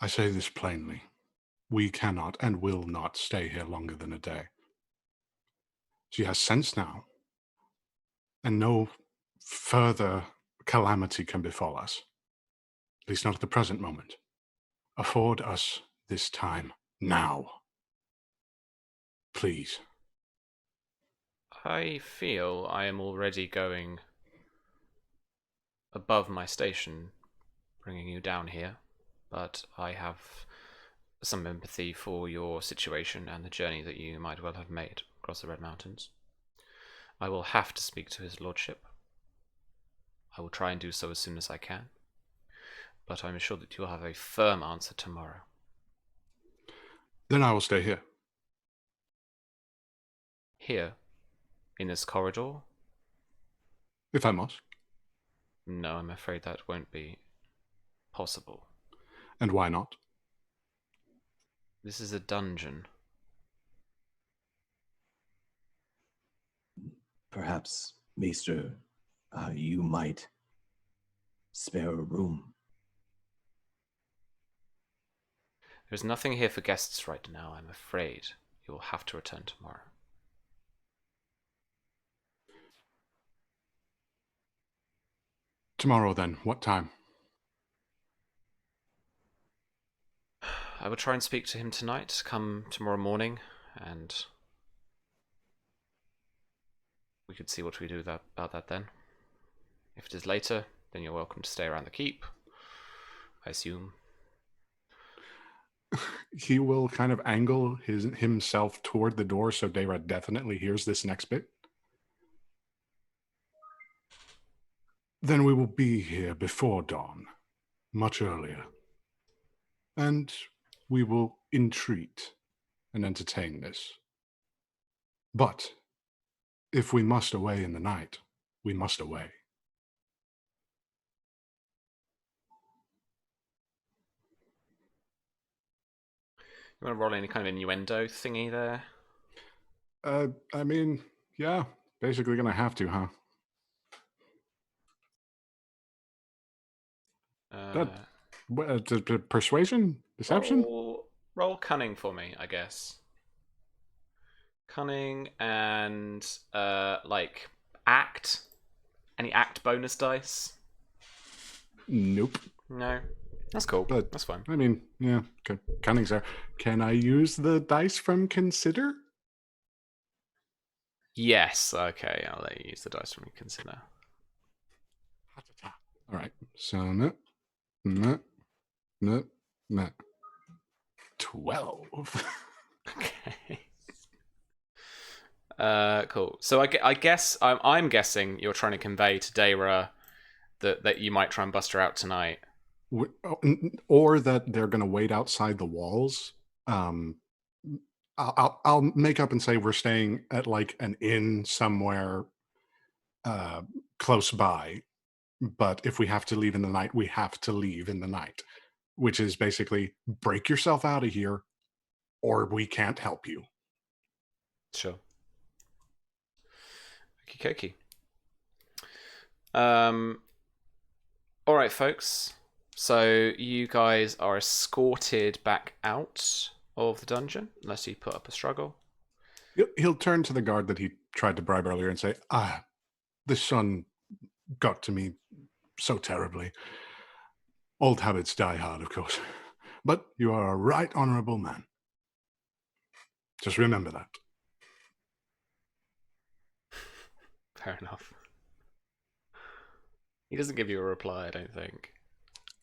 S4: I say this plainly. We cannot and will not stay here longer than a day. She has sense now, and no further calamity can befall us. At least not at the present moment. Afford us this time now. Please.
S1: I feel I am already going above my station, bringing you down here, but I have some empathy for your situation and the journey that you might well have made across the Red Mountains. I will have to speak to his lordship. I will try and do so as soon as I can, but I'm assured that you'll have a firm answer tomorrow.
S4: Then I will stay here.
S1: Here? In this corridor?
S4: If I must.
S1: No, I'm afraid that won't be possible.
S4: And why not?
S1: This is a dungeon.
S5: Perhaps, Maester, you might spare a room.
S1: There's nothing here for guests right now. I'm afraid you will have to return tomorrow.
S4: Tomorrow then, what time?
S1: I will try and speak to him tonight, come tomorrow morning, and we could see what we do about that then. If it is later, then you're welcome to stay around the keep, I assume.
S4: he will kind of angle himself toward the door so Daemon definitely hears this next bit. Then we will be here before dawn, much earlier. And we will entreat and entertain this. But if we must away in the night, we must away.
S1: You want to roll any kind of innuendo thingy there?
S4: I mean, yeah, basically gonna have to, huh? Persuasion? Deception?
S1: Roll cunning for me, I guess. Cunning and like act. Any act bonus dice?
S4: Nope.
S1: No. That's cool.
S4: But
S1: that's fine.
S4: I mean, yeah, okay. Cunning's there. Can I use the dice from Consider?
S1: Yes. Okay, I'll let you use the dice from Consider.
S4: All right. So, 12.
S1: Okay. Cool. So I guess I'm guessing you're trying to convey to Daemon that you might try and bust her out tonight.
S4: Or that they're going to wait outside the walls. I'll make up and say we're staying at like an inn somewhere close by. But if we have to leave in the night, we have to leave in the night, which is basically break yourself out of here or we can't help you.
S1: Sure. Okie dokie. All right, folks. So you guys are escorted back out of the dungeon, unless you put up a struggle.
S4: He'll turn to the guard that he tried to bribe earlier and say, the sun got to me so terribly. Old habits die hard, of course. But you are a right honorable man. Just remember that.
S1: Fair enough. He doesn't give you a reply, I don't think.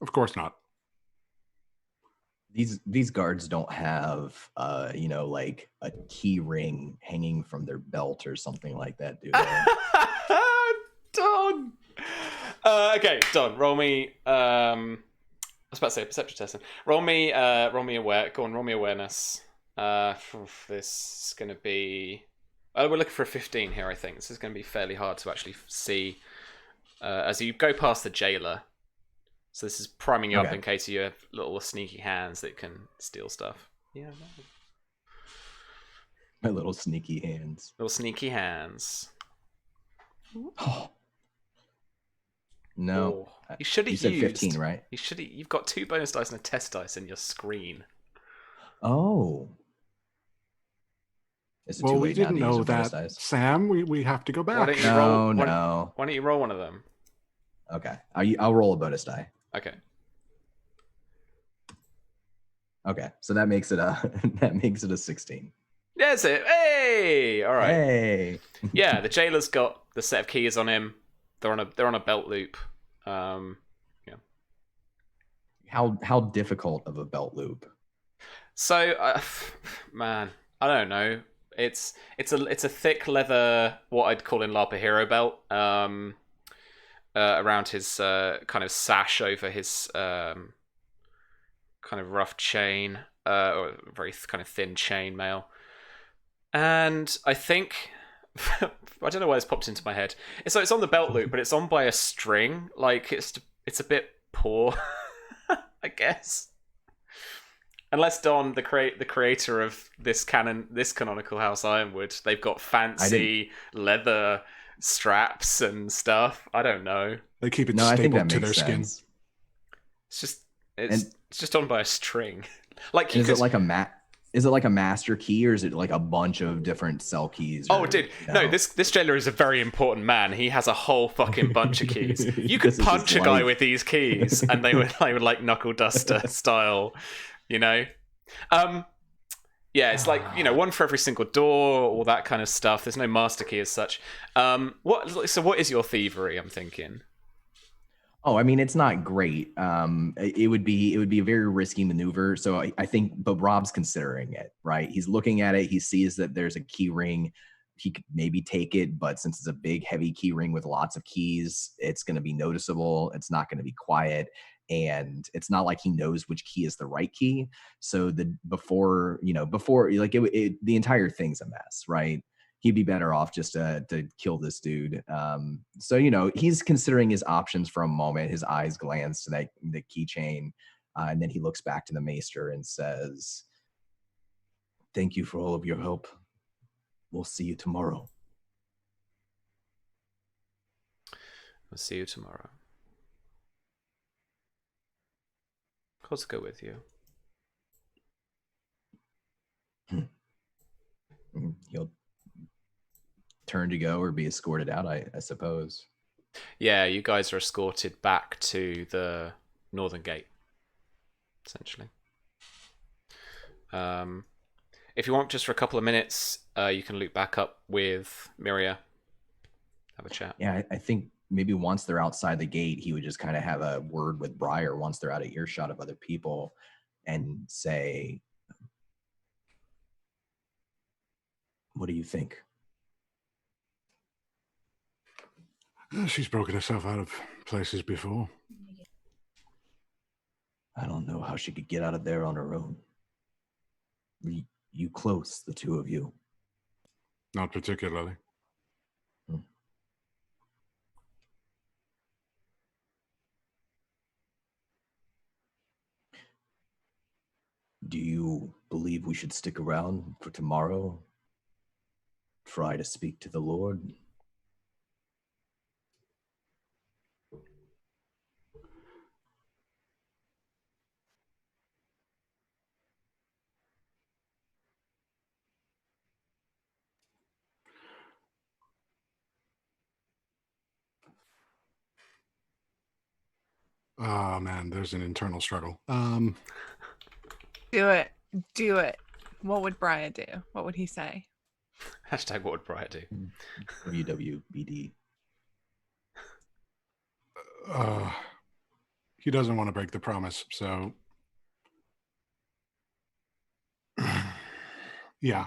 S4: Of course not.
S5: These guards don't have like a key ring hanging from their belt or something like that, do they?
S1: Don! Okay, Don, roll me I was about to say perception testing. Roll me aware. Go on, roll me awareness. This is gonna be we're looking for a 15 here, I think. This is gonna be fairly hard to actually see as you go past the jailer. So this is priming you up in case you have little sneaky hands that can steal stuff. Yeah.
S5: My little sneaky hands.
S1: Little sneaky hands.
S5: Oh. No.
S1: Oh. You should have
S5: used. You said 15, right?
S1: You've got 2 bonus dice and a test dice in your screen.
S5: Oh.
S4: Well, we didn't know that, Sam. We have to go back.
S1: Why don't you roll one of them?
S5: Okay. I'll roll a bonus die.
S1: Okay.
S5: Okay. So that makes it a 16.
S1: That's it. Hey! All right.
S5: Hey.
S1: Yeah, the jailer's got the set of keys on him. They're on a belt loop. Yeah.
S5: How difficult of a belt loop?
S1: So, man, I don't know. It's a thick leather, what I'd call in LARP a hero belt, around his kind of sash over his kind of rough chain, or very kind of thin chain mail. And I think I don't know why this popped into my head. It's on the belt loop, but it's on by a string. Like it's a bit poor, I guess. Unless Don, the creator of this canonical house Ironwood, they've got fancy leather straps and stuff. I don't know.
S4: They keep it stapled to their skin.
S1: It's just on by a string. Like
S5: is it like a master key, or is it like a bunch of different cell keys?
S1: Oh, dude, no. This jailer is a very important man. He has a whole fucking bunch of keys. You could punch a guy with these keys, and they would like knuckle duster style. You know, yeah, it's like, one for every single door, all that kind of stuff. There's no master key as such. What is your thievery? I'm thinking.
S5: Oh, I mean, it's not great. It would be a very risky maneuver. So I think, but Robb's considering it, right? He's looking at it. He sees that there's a key ring. He could maybe take it, but since it's a big, heavy key ring with lots of keys, it's going to be noticeable. It's not going to be quiet, and it's not like he knows which key is the right key. So before like the entire thing's a mess, right? He'd be better off just to kill this dude. So he's considering his options for a moment. His eyes glance to the keychain, and then he looks back to the maester and says, "Thank you for all of your help. We'll see you tomorrow."
S1: We'll see you tomorrow. Let's go with you.
S5: He'll turn to go or be escorted out, I suppose.
S1: Yeah, you guys are escorted back to the northern gate, essentially. If you want, just for a couple of minutes, you can loop back up with Myria. Have a chat.
S5: Yeah, I think maybe once they're outside the gate, he would just kind of have a word with Bryar once they're out of earshot of other people and say, "What do you think?"
S4: She's broken herself out of places before.
S5: I don't know how she could get out of there on her own. You close, the two of you?
S4: Not particularly.
S5: Do you believe we should stick around for tomorrow? Try to speak to the Lord?
S4: Oh man, there's an internal struggle.
S2: Do it. Do it. What would Bryar do? What would he say?
S1: Hashtag what would Bryar do?
S5: WWBD.
S4: He doesn't want to break the promise, so yeah.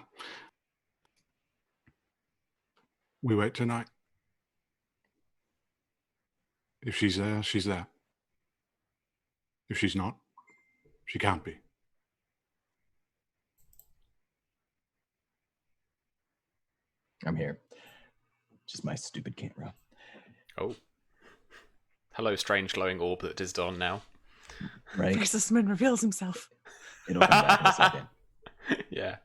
S4: We wait tonight. If she's there, she's there. If she's not, she can't be.
S5: I'm here. Just my stupid camera.
S1: Oh. Hello, strange glowing orb that is on now.
S5: Right?
S2: Businessman reveals himself.
S5: It'll come back in a second.
S1: Yeah.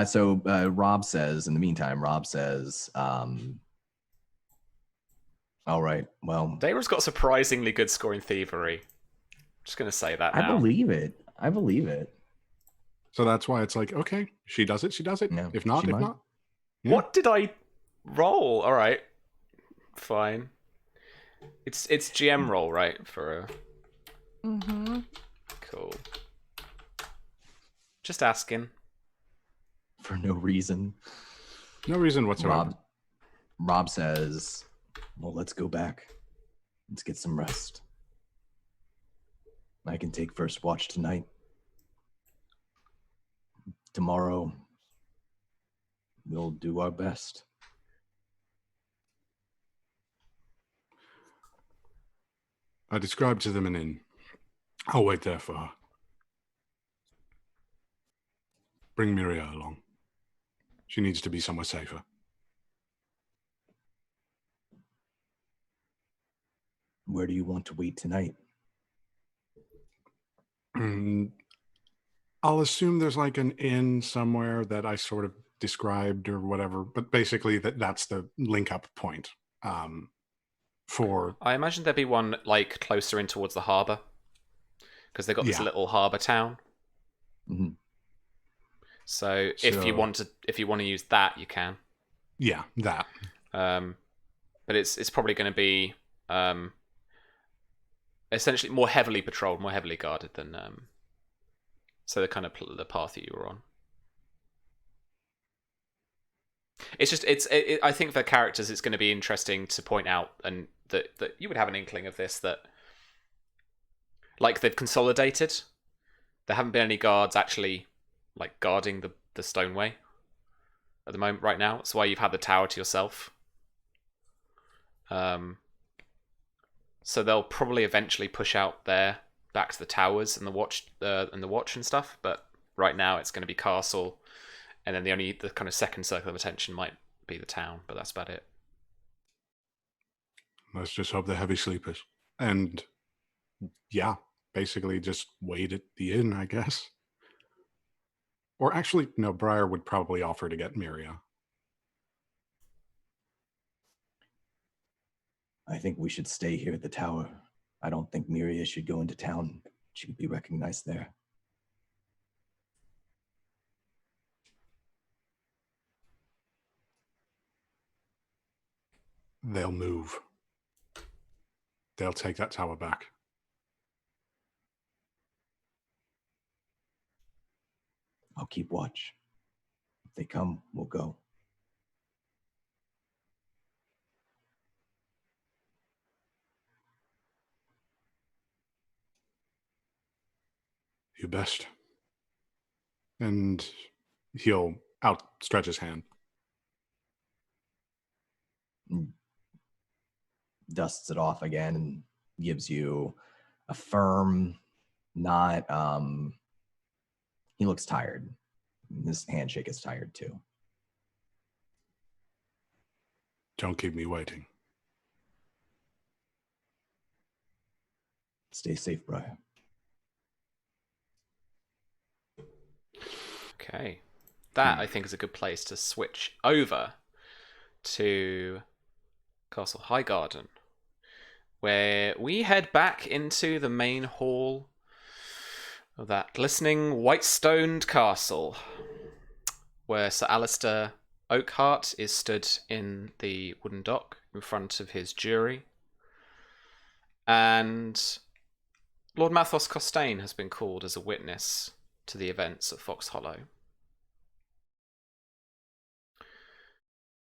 S5: So Robb says, in the meantime, all right, well...
S1: Daemon's got surprisingly good scoring thievery. Just going to say that now.
S5: I believe it.
S4: So that's why it's like, okay, she does it, she does it.
S5: Yeah,
S4: if not. Yeah.
S1: What did I roll? All right. Fine. It's GM roll, right? For a...
S2: Mm-hmm.
S1: Cool. Just asking.
S5: For no reason.
S4: No reason whatsoever.
S5: Robb says, well, let's go back. Let's get some rest. I can take first watch tonight. Tomorrow, we'll do our best.
S4: I described to them an inn. I'll wait there for her. Bring Myria along. She needs to be somewhere safer.
S5: Where do you want to wait tonight?
S4: I'll assume there's like an inn somewhere that I sort of described or whatever, but basically that's the link up point.
S1: I imagine there'd be one like closer in towards the harbour, because they've got this little harbour town.
S5: Mm-hmm.
S1: So if you want to use that, you can.
S4: Yeah, that.
S1: But it's probably going to be essentially more heavily patrolled, more heavily guarded than so the kind of the path that you were on. It's just I think for characters it's going to be interesting to point out and that you would have an inkling of this, that like they've consolidated. There haven't been any guards actually like guarding the stoneway at the moment right now. That's why you've had the tower to yourself. So they'll probably eventually push out there back to the towers and the watch and stuff. But right now it's going to be castle, and then the kind of second circle of attention might be the town. But that's about it.
S4: Let's just hope they're heavy sleepers. And yeah, basically just wait at the inn, I guess. Or actually, no, Bryar would probably offer to get Myria.
S5: I think we should stay here at the tower. I don't think Myria should go into town. She would be recognized there.
S4: They'll move. They'll take that tower back.
S5: I'll keep watch. If they come, we'll go.
S4: You best. And he'll outstretch his hand.
S5: Dusts it off again and gives you a firm, not, he looks tired. His handshake is tired too.
S4: Don't keep me waiting.
S5: Stay safe, Bryar.
S1: Okay. That, I think, is a good place to switch over to Castle Highgarden, where we head back into the main hall of that glistening white-stoned castle, where Sir Alistair Oakheart is stood in the wooden dock in front of his jury, and Lord Mathos Costain has been called as a witness to the events at Fox Hollow.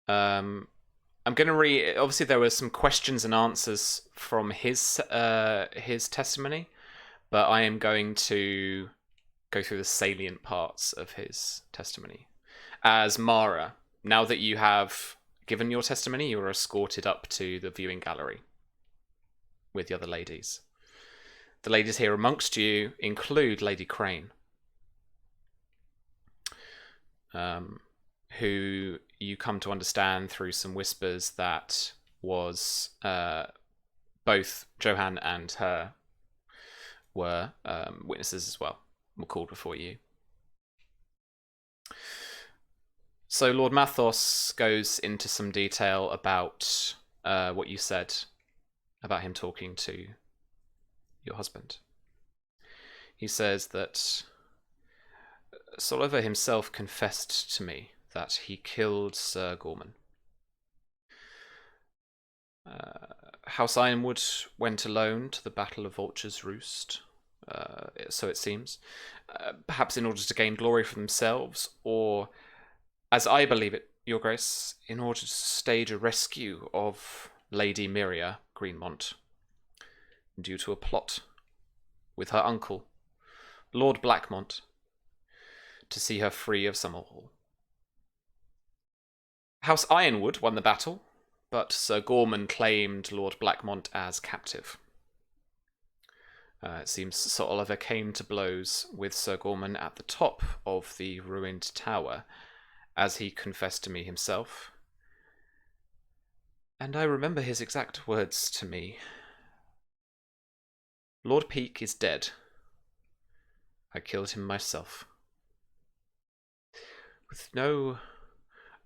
S1: I'm going to read. Obviously, there were some questions and answers from his testimony, but I am going to go through the salient parts of his testimony. As Mara, now that you have given your testimony, you are escorted up to the viewing gallery with the other ladies. The ladies here amongst you include Lady Crane, who you come to understand through some whispers that was both Johann and her were witnesses as well, were called before you. So Lord Mathos goes into some detail about what you said about him talking to your husband. He says that Soliver himself confessed to me that he killed Sir Gorman. House Ironwood went alone to the Battle of Vulture's Roost, so it seems, perhaps in order to gain glory for themselves, or, as I believe it, Your Grace, in order to stage a rescue of Lady Myria Greenmont, due to a plot with her uncle, Lord Blackmont, to see her free of Summerhall. House Ironwood won the battle, but Sir Gorman claimed Lord Blackmont as captive. It seems Sir Oliver came to blows with Sir Gorman at the top of the ruined tower, as he confessed to me himself. And I remember his exact words to me. Lord Peake is dead. I killed him myself. With no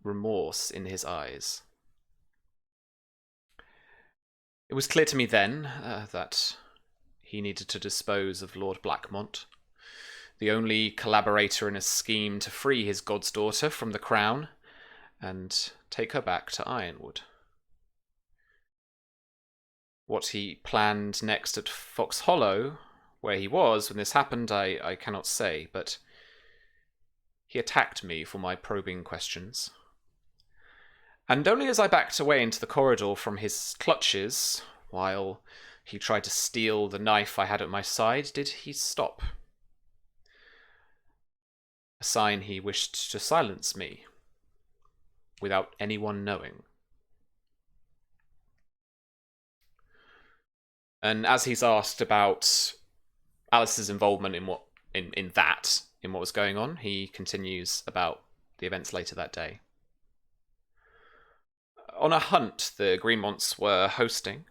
S1: remorse in his eyes. It was clear to me then that he needed to dispose of Lord Blackmont, the only collaborator in a scheme to free his god's daughter from the crown and take her back to Ironwood. What he planned next at Fox Hollow, where he was when this happened, I cannot say, but he attacked me for my probing questions. And only as I backed away into the corridor from his clutches while he tried to steal the knife I had at my side, did he stop. A sign he wished to silence me, without anyone knowing. And as he's asked about Alice's involvement in what was going on, he continues about the events later that day. On a hunt the Greenmonts were hosting,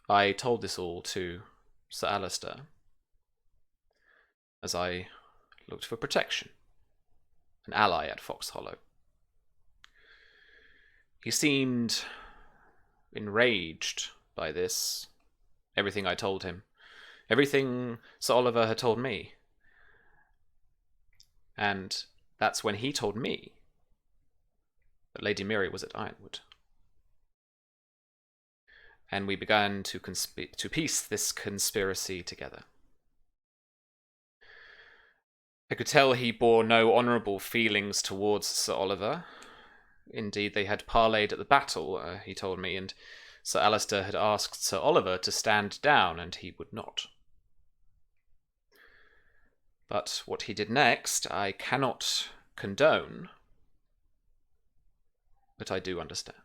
S1: I told this all to Sir Alistair, as I looked for protection, an ally at Fox Hollow. He seemed enraged by this, everything I told him, everything Sir Oliver had told me. And that's when he told me that Lady Myria was at Yronwood. And we began to piece this conspiracy together. I could tell he bore no honourable feelings towards Sir Oliver. Indeed, they had parleyed at the battle, he told me, and Sir Alistair had asked Sir Oliver to stand down, and he would not. But what he did next, I cannot condone, but I do understand.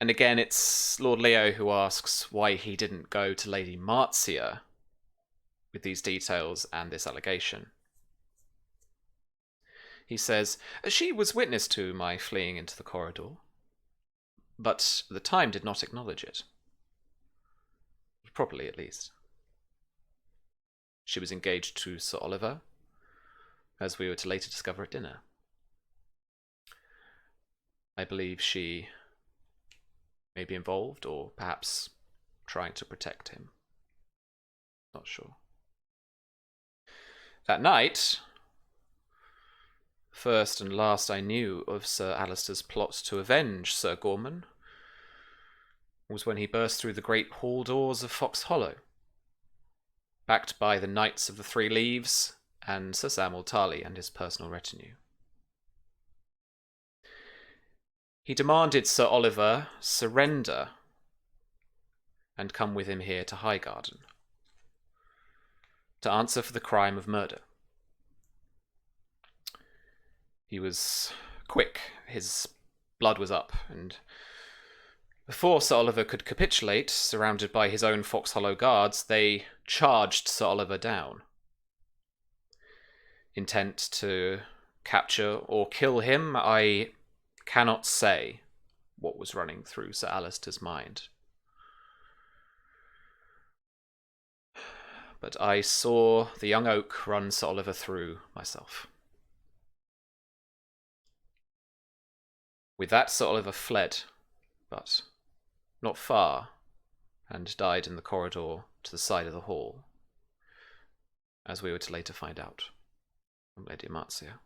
S1: And again, it's Lord Leo who asks why he didn't go to Lady Marcia with these details and this allegation. He says, she was witness to my fleeing into the corridor, but the time did not acknowledge it. Properly, at least. She was engaged to Sir Oliver, as we were to later discover at dinner. I believe she may be involved, or perhaps trying to protect him. Not sure. That night, first and last I knew of Sir Alistair's plot to avenge Sir Gorman was when he burst through the great hall doors of Fox Hollow, backed by the Knights of the Three Leaves and Sir Samuel Tarly and his personal retinue. He demanded Sir Oliver surrender and come with him here to Highgarden to answer for the crime of murder. He was quick, his blood was up, and before Sir Oliver could capitulate, surrounded by his own Fox Hollow guards, they charged Sir Oliver down, intent to capture or kill him. I cannot say what was running through Sir Alistair's mind. But I saw the young oak run Sir Oliver through myself. With that, Sir Oliver fled, but not far, and died in the corridor to the side of the hall, as we were to later find out from Lady Marcia.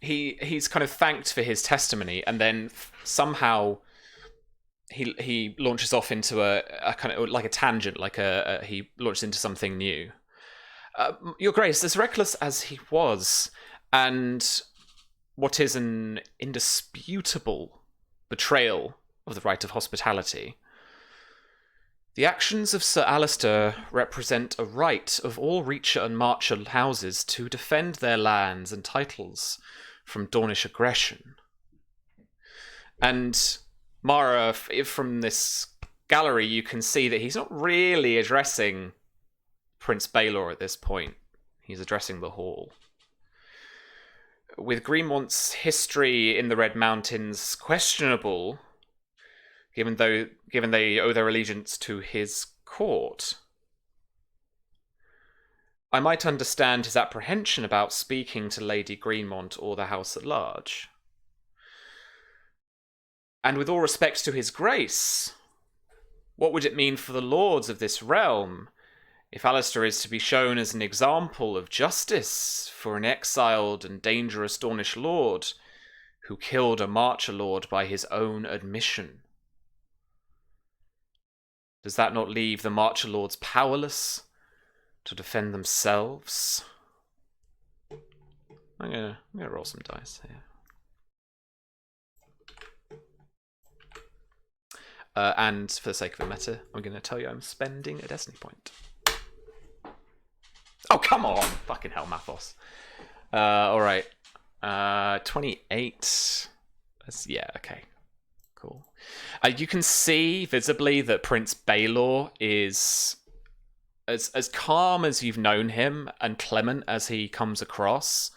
S1: He's kind of thanked for his testimony, and then somehow he launches off into a kind of like a tangent, he launches into something new. Your Grace, as reckless as he was, and what is an indisputable betrayal of the right of hospitality, the actions of Sir Alistair represent a right of all Reacher and Marcher houses to defend their lands and titles from Dornish aggression. And Mara, from this gallery, you can see that he's not really addressing Prince Baelor at this point. He's addressing the hall. With Greenmont's history in the Red Mountains questionable, given they owe their allegiance to his court, I might understand his apprehension about speaking to Lady Greenmont or the house at large. And with all respect to his grace, what would it mean for the lords of this realm if Alistair is to be shown as an example of justice for an exiled and dangerous Dornish lord who killed a Marcher lord by his own admission? Does that not leave the Marcher lords powerless to defend themselves? I'm gonna roll some dice here. And for the sake of a meta, I'm going to tell you I'm spending a destiny point. Oh, come on! Fucking hell, Mathos. Alright. 28. Yeah, okay. Cool. You can see visibly that Prince Baelor is as calm as you've known him and clement as he comes across.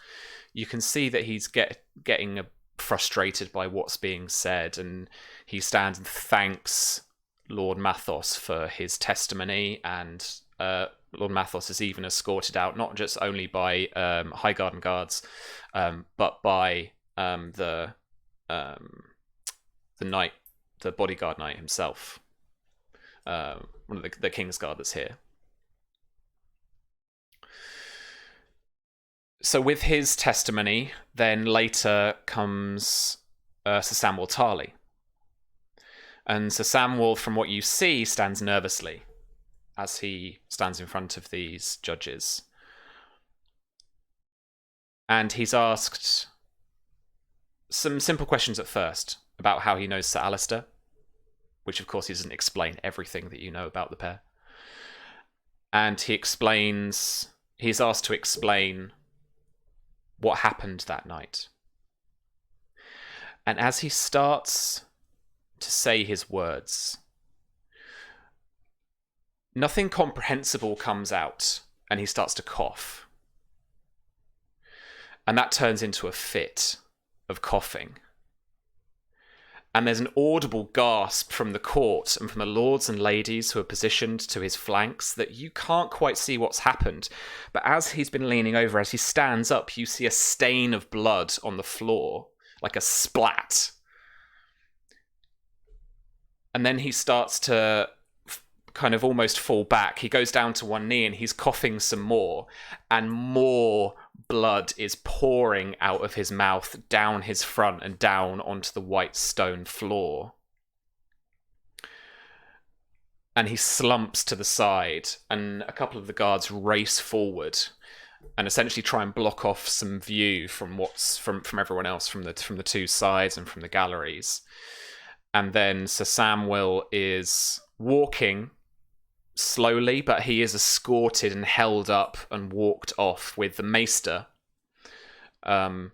S1: You can see that he's getting frustrated by what's being said, and he stands and thanks Lord Mathos for his testimony, and Lord Mathos is even escorted out, not just only by Highgarden guards, but by the knight, the bodyguard knight himself, one of the King's Guard that's here. So with his testimony, then later comes Sir Samwell Tarly. And Sir Samwell, from what you see, stands nervously as he stands in front of these judges. And he's asked some simple questions at first about how he knows Sir Alistair, which of course he doesn't explain everything that you know about the pair. And he's asked to explain what happened that night. And as he starts to say his words, nothing comprehensible comes out, and he starts to cough. And that turns into a fit of coughing. And there's an audible gasp from the court and from the lords and ladies who are positioned to his flanks that you can't quite see what's happened. But as he's been leaning over, as he stands up, you see a stain of blood on the floor, like a splat. And then he starts to kind of almost fall back. He goes down to one knee and he's coughing some more, and more blood is pouring out of his mouth, down his front and down onto the white stone floor. And he slumps to the side, and a couple of the guards race forward and essentially try and block off some view from from everyone else, from the two sides and from the galleries. And then Sir Samwell is walking slowly, but he is escorted and held up and walked off with the maester to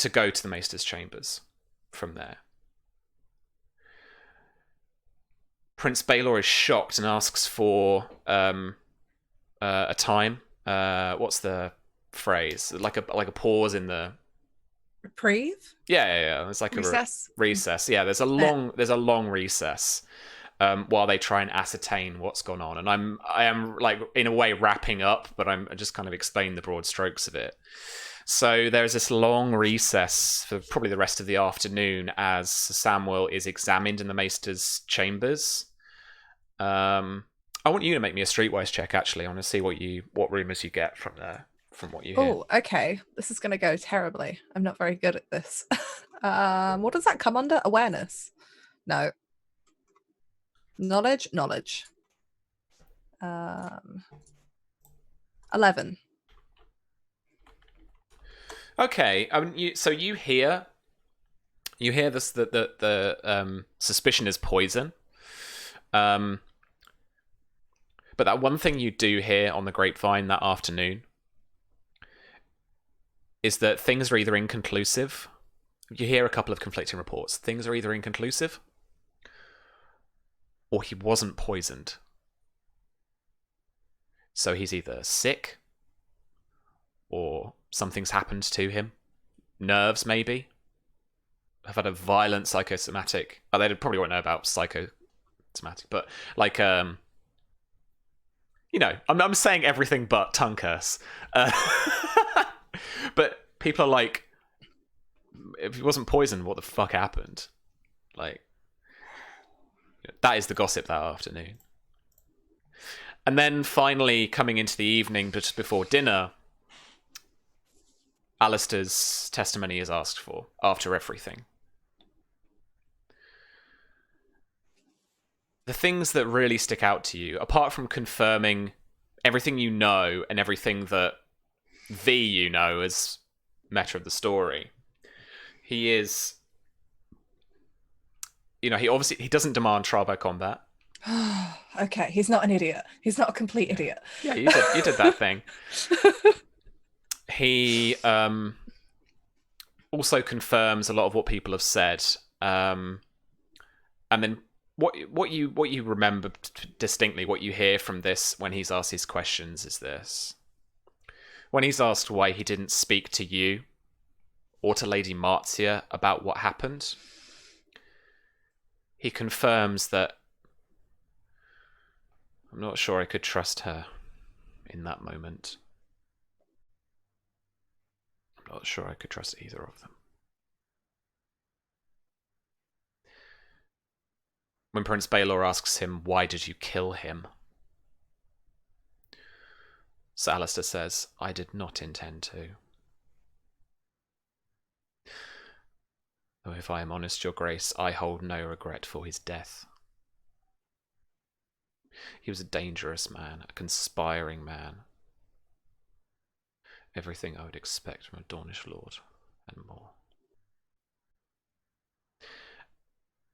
S1: go to the maester's chambers from there. Prince Baelor is shocked and asks for a time. What's the phrase? Like a pause in the
S3: Reprieve?
S1: Yeah. It's like
S2: Recess.
S1: a recess. Yeah, there's a long recess. While they try and ascertain what's gone on. And I am like, in a way, wrapping up, but I'm just kind of explaining the broad strokes of it. So there's this long recess for probably the rest of the afternoon as Samwell is examined in the maester's chambers. I want you to make me a streetwise check, actually. I want to see what rumors you get from there, from what you hear.
S3: Oh, okay. This is going to go terribly. I'm not very good at this. What does that come under? Awareness? No. Knowledge. 11.
S1: Okay. So you hear this, the suspicion is poison. But that one thing you do hear on the grapevine that afternoon is that things are either inconclusive. You hear a couple of conflicting reports. Things are either inconclusive, or he wasn't poisoned. So he's either sick, or something's happened to him. Nerves, maybe. Have had a violent psychosomatic... Oh, they probably won't know about psychosomatic, but like, I'm saying everything but tongue curse. But people are like, if he wasn't poisoned, what the fuck happened? Like, that is the gossip that afternoon. And then finally, coming into the evening, just before dinner, Alistair's testimony is asked for after everything. The things that really stick out to you, apart from confirming everything you know and everything that as meta of the story. He is, he doesn't demand trial by combat.
S3: Okay, he's not an idiot. He's not a complete idiot.
S1: Yeah, you did that thing. He also confirms a lot of what people have said, and then what you remember distinctly, what you hear from this when he's asked his questions is this: when he's asked why he didn't speak to you or to Lady Marcia about what happened, he confirms that I'm not sure I could trust her in that moment. I'm not sure I could trust either of them. When Prince Baelor asks him, why did you kill him? Sir Alistair says, I did not intend to. Though if I am honest, your grace, I hold no regret for his death. He was a dangerous man, a conspiring man. Everything I would expect from a Dornish lord, and more.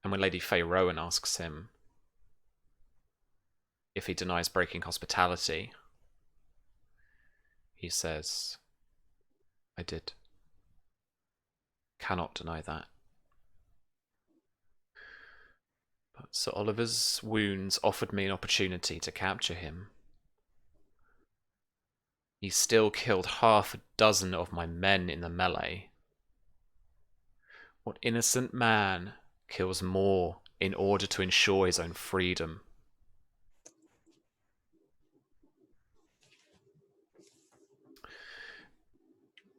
S1: And when Lady Faye Rowan asks him if he denies breaking hospitality, he says, I did. Cannot deny that. But Sir Oliver's wounds offered me an opportunity to capture him. He still killed half a dozen of my men in the melee. What innocent man kills more in order to ensure his own freedom?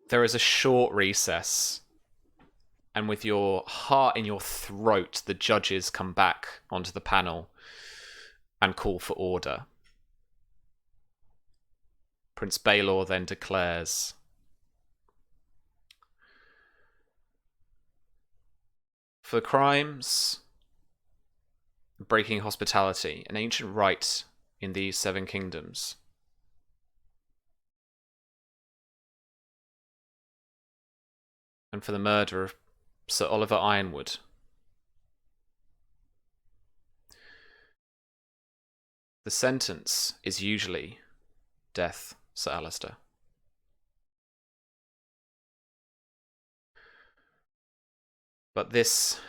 S1: There is a short recess, and with your heart in your throat, the judges come back onto the panel and call for order. Prince Baelor then declares, for crimes, breaking hospitality, an ancient rite in these 7 kingdoms, and for the murder of Sir Oliver Yronwood, the sentence is usually death, Sir Alistair. But this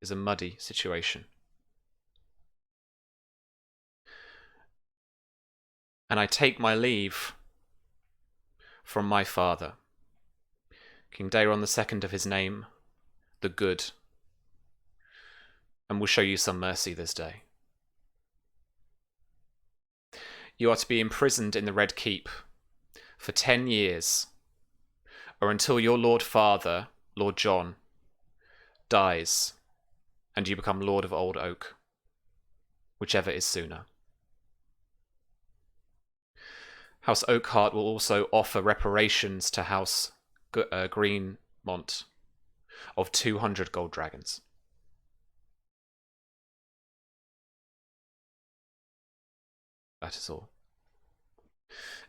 S1: is a muddy situation. And I take my leave from my father, King Daemon II of his name, the Good, and will show you some mercy this day. You are to be imprisoned in the Red Keep for 10 years, or until your Lord Father, Lord John, dies, and you become Lord of Old Oak, whichever is sooner. House Oakheart will also offer reparations to House Greenmont of 200 gold dragons. That is all.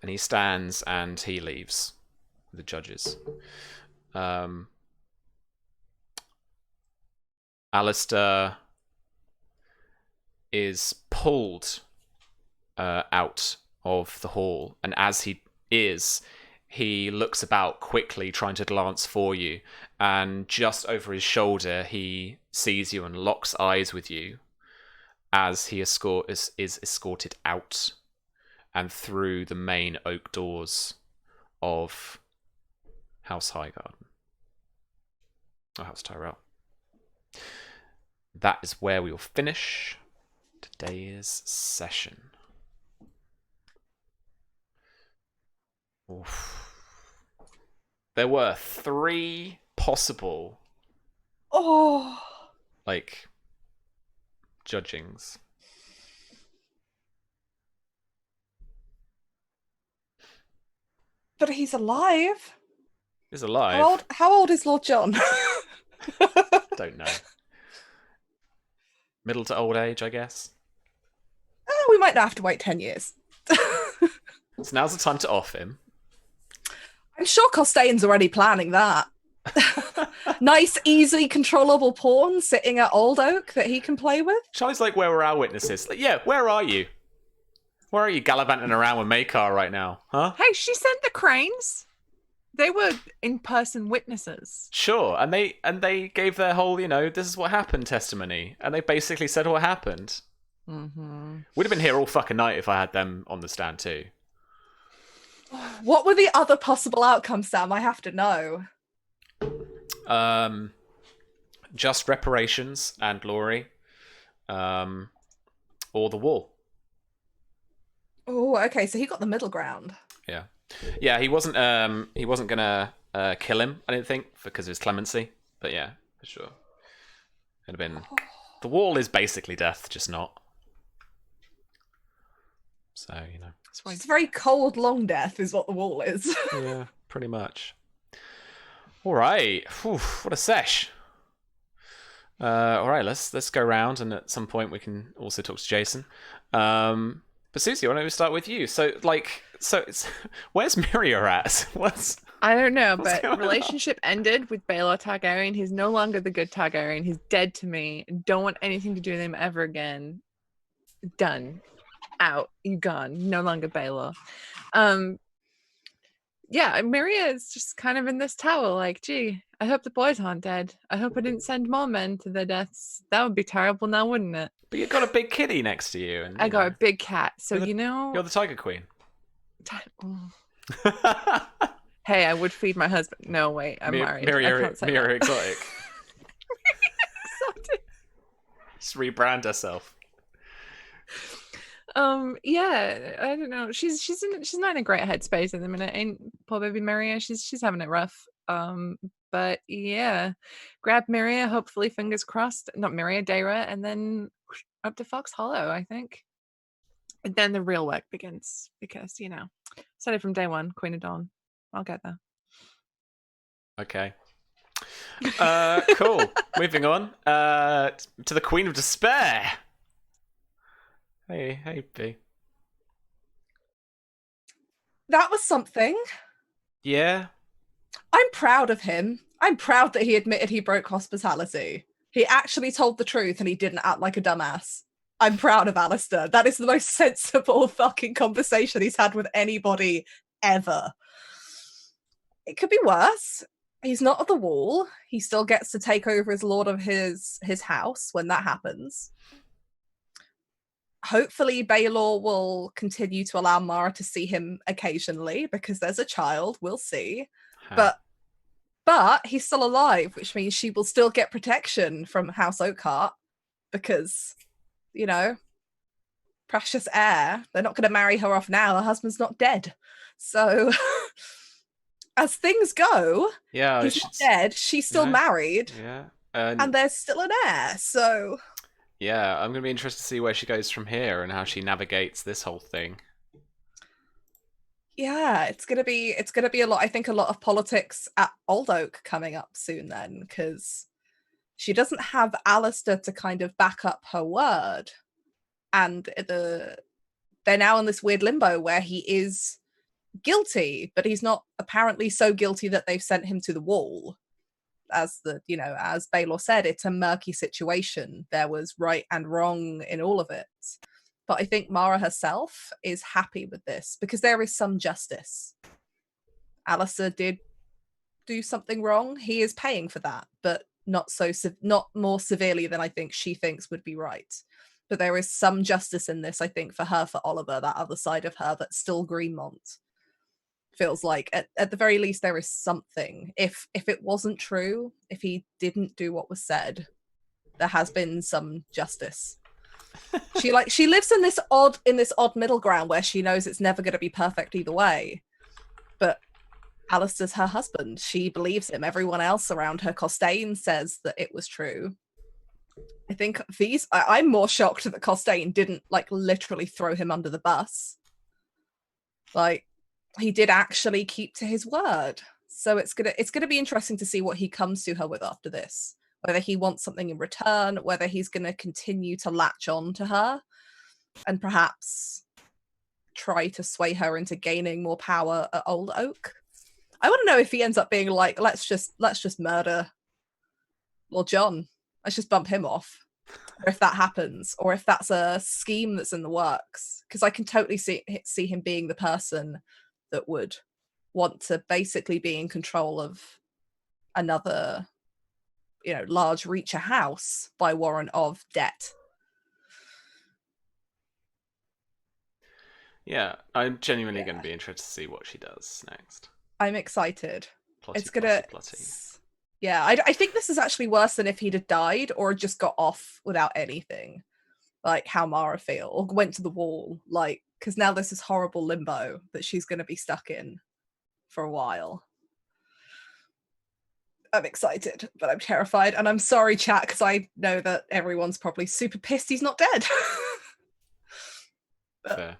S1: And he stands and he leaves the judges. Alistair is pulled out of the hall, and as he looks about quickly, trying to glance for you, and just over his shoulder he sees you and locks eyes with you as he is escorted out and through the main oak doors of House Highgarden, or House Tyrell. That is where we will finish today's session. Oof. There were 3 possible judgings.
S3: But he's alive.
S1: He's alive.
S3: How old is Lord John?
S1: Don't know. Middle to old age, I guess.
S3: We might not have to wait 10 years.
S1: So now's the time to off him.
S3: I'm sure Costain's already planning that. Nice, easy, controllable pawn sitting at Old Oak that he can play with.
S1: Charlie's like, where were our witnesses? Like, yeah, where are you? Where are you gallivanting around with Maekar right now? Huh?
S2: Hey, she sent the cranes. They were in-person witnesses.
S1: Sure, and they gave their whole, this is what happened testimony, and they basically said what happened.
S2: Mm-hmm.
S1: Would have been here all fucking night if I had them on the stand too.
S3: What were the other possible outcomes, Sam? I have to know.
S1: Just reparations and glory, or the wall.
S3: Oh, okay. So he got the middle ground.
S1: Yeah. He wasn't gonna kill him. I didn't think because of his clemency. But yeah, for sure. It'd have been. The wall is basically death, just not. So
S3: It's a very cold, long death, is what the wall is.
S1: Yeah, pretty much. All right. Whew, what a sesh. All right, let's go around, and at some point we can also talk to Jason. But Susie, why don't we start with you? So it's where's Myria at?
S2: I don't know,
S1: what's
S2: but
S1: going on?
S2: relationship ended with Baelor Targaryen. He's no longer the good Targaryen. He's dead to me. Don't want anything to do with him ever again. Done. Out. You gone. No longer Baelor. Yeah, Myria is just kind of in this tower, like, gee, I hope the boys aren't dead. I hope I didn't send more men to their deaths. That would be terrible now, wouldn't it?
S1: But you've got a big kitty next to you, and
S2: I got a big cat, so
S1: You're the Tiger Queen.
S2: Hey, I would feed my husband. No, wait, I'm married. I can't say
S1: Myria
S2: that.
S1: Exotic.
S2: Exotic.
S1: Just rebrand herself.
S2: Yeah, I don't know. She's not in a great headspace at the minute. Ain't poor baby Myria. She's having it rough. But yeah, grab Myria. Hopefully, fingers crossed. Not Myria, Daira, and then up to Fox Hollow. I think. And then the real work begins because started from day one, Queen of Dawn. I'll get there.
S1: Okay. Cool. Moving on. To the Queen of Despair. Hey, B.
S3: That was something.
S1: Yeah.
S3: I'm proud of him. I'm proud that he admitted he broke hospitality. He actually told the truth and he didn't act like a dumbass. I'm proud of Alistair. That is the most sensible fucking conversation he's had with anybody ever. It could be worse. He's not at the wall. He still gets to take over as lord of his house when that happens. Hopefully Baelor will continue to allow Mara to see him occasionally because there's a child. We'll see.
S1: Huh.
S3: But he's still alive, which means she will still get protection from House Oakhart because, precious heir. They're not going to marry her off now. Her husband's not dead. So as things go,
S1: Yeah,
S3: he's not dead. She's still married.
S1: Yeah.
S3: And there's still an heir. So
S1: yeah, I'm going to be interested to see where she goes from here and how she navigates this whole thing.
S3: yeah, it's gonna be a lot. I think a lot of politics at Old Oak coming up soon then, because she doesn't have Alistair to kind of back up her word. And they're now in this weird limbo where he is guilty, but he's not apparently so guilty that they've sent him to the wall. As as Baelor said, it's a murky situation. There was right and wrong in all of it. But I think Mara herself is happy with this because there is some justice. Alistair did do something wrong. He is paying for that, but not more severely than I think she thinks would be right. But there is some justice in this, I think, for her, for Oliver, that other side of her that's still Greenmont. Feels like at the very least there is something. If it wasn't true, if he didn't do what was said, there has been some justice. She lives in this odd middle ground where she knows it's never going to be perfect either way. But Alistair's her husband. She believes him. Everyone else around her, Costain, says that it was true. I think I'm more shocked that Costain didn't literally throw him under the bus. He did actually keep to his word. So it's gonna be interesting to see what he comes to her with after this. Whether he wants something in return, whether he's gonna continue to latch on to her, and perhaps try to sway her into gaining more power at Old Oak. I want to know if he ends up being like, let's just murder Lord John. Let's just bump him off. Or if that happens, or if that's a scheme that's in the works. Because I can totally see him being the person that would want to basically be in control of another, large Reacher house by warrant of debt.
S1: Yeah, I'm genuinely going to be interested to see what she does next.
S3: I'm excited.
S1: Plotty,
S3: It's gonna.
S1: plotty.
S3: Yeah, I think this is actually worse than if he'd have died or just got off without anything, like how Mara feel, or went to the wall, like, because now this is horrible limbo that she's going to be stuck in for a while. I'm excited, but I'm terrified, and I'm sorry, chat, because I know that everyone's probably super pissed he's not dead.
S1: Fair.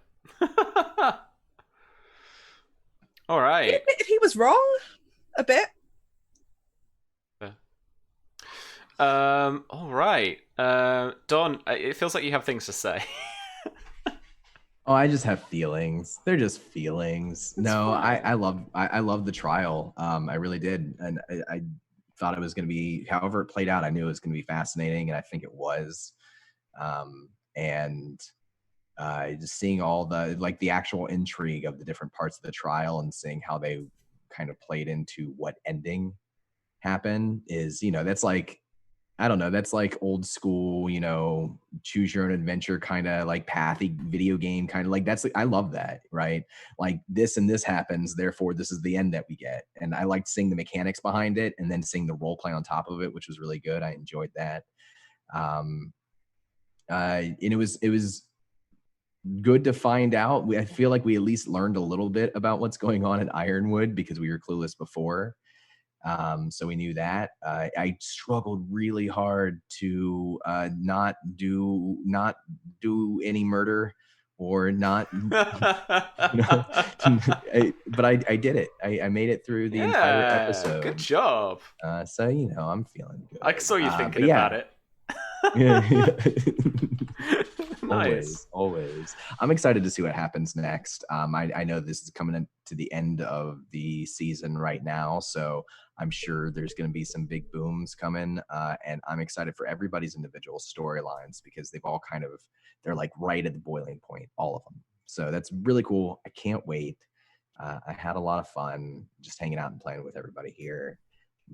S1: All right.
S3: He was wrong a bit.
S1: All right. Don, it feels like you have things to say.
S5: Oh, I just have feelings. They're just feelings. No, I love the trial. I really did, and I thought it was going to be, however it played out, I knew it was going to be fascinating, and I think it was. And just seeing all the actual intrigue of the different parts of the trial and seeing how they kind of played into what ending happened is, that's like, I don't know, that's like old school, choose your own adventure kind of like pathy video game kind of like, that's I love that, right? Like this and this happens, therefore this is the end that we get. And I liked seeing the mechanics behind it and then seeing the role play on top of it, which was really good. I enjoyed that. And it was good to find out. I feel like we at least learned a little bit about what's going on in Yronwood because we were clueless before. So we knew that. I struggled really hard to not do any murder or not, but I did it. I made it through the entire episode.
S1: Good job.
S5: So I'm feeling good.
S1: I saw you thinking about it. Nice.
S5: Always. I'm excited to see what happens next. I know this is coming into the end of the season right now, so I'm sure there's going to be some big booms coming, and I'm excited for everybody's individual storylines because they've all they're like right at the boiling point, all of them. So that's really cool. I can't wait. I had a lot of fun just hanging out and playing with everybody here,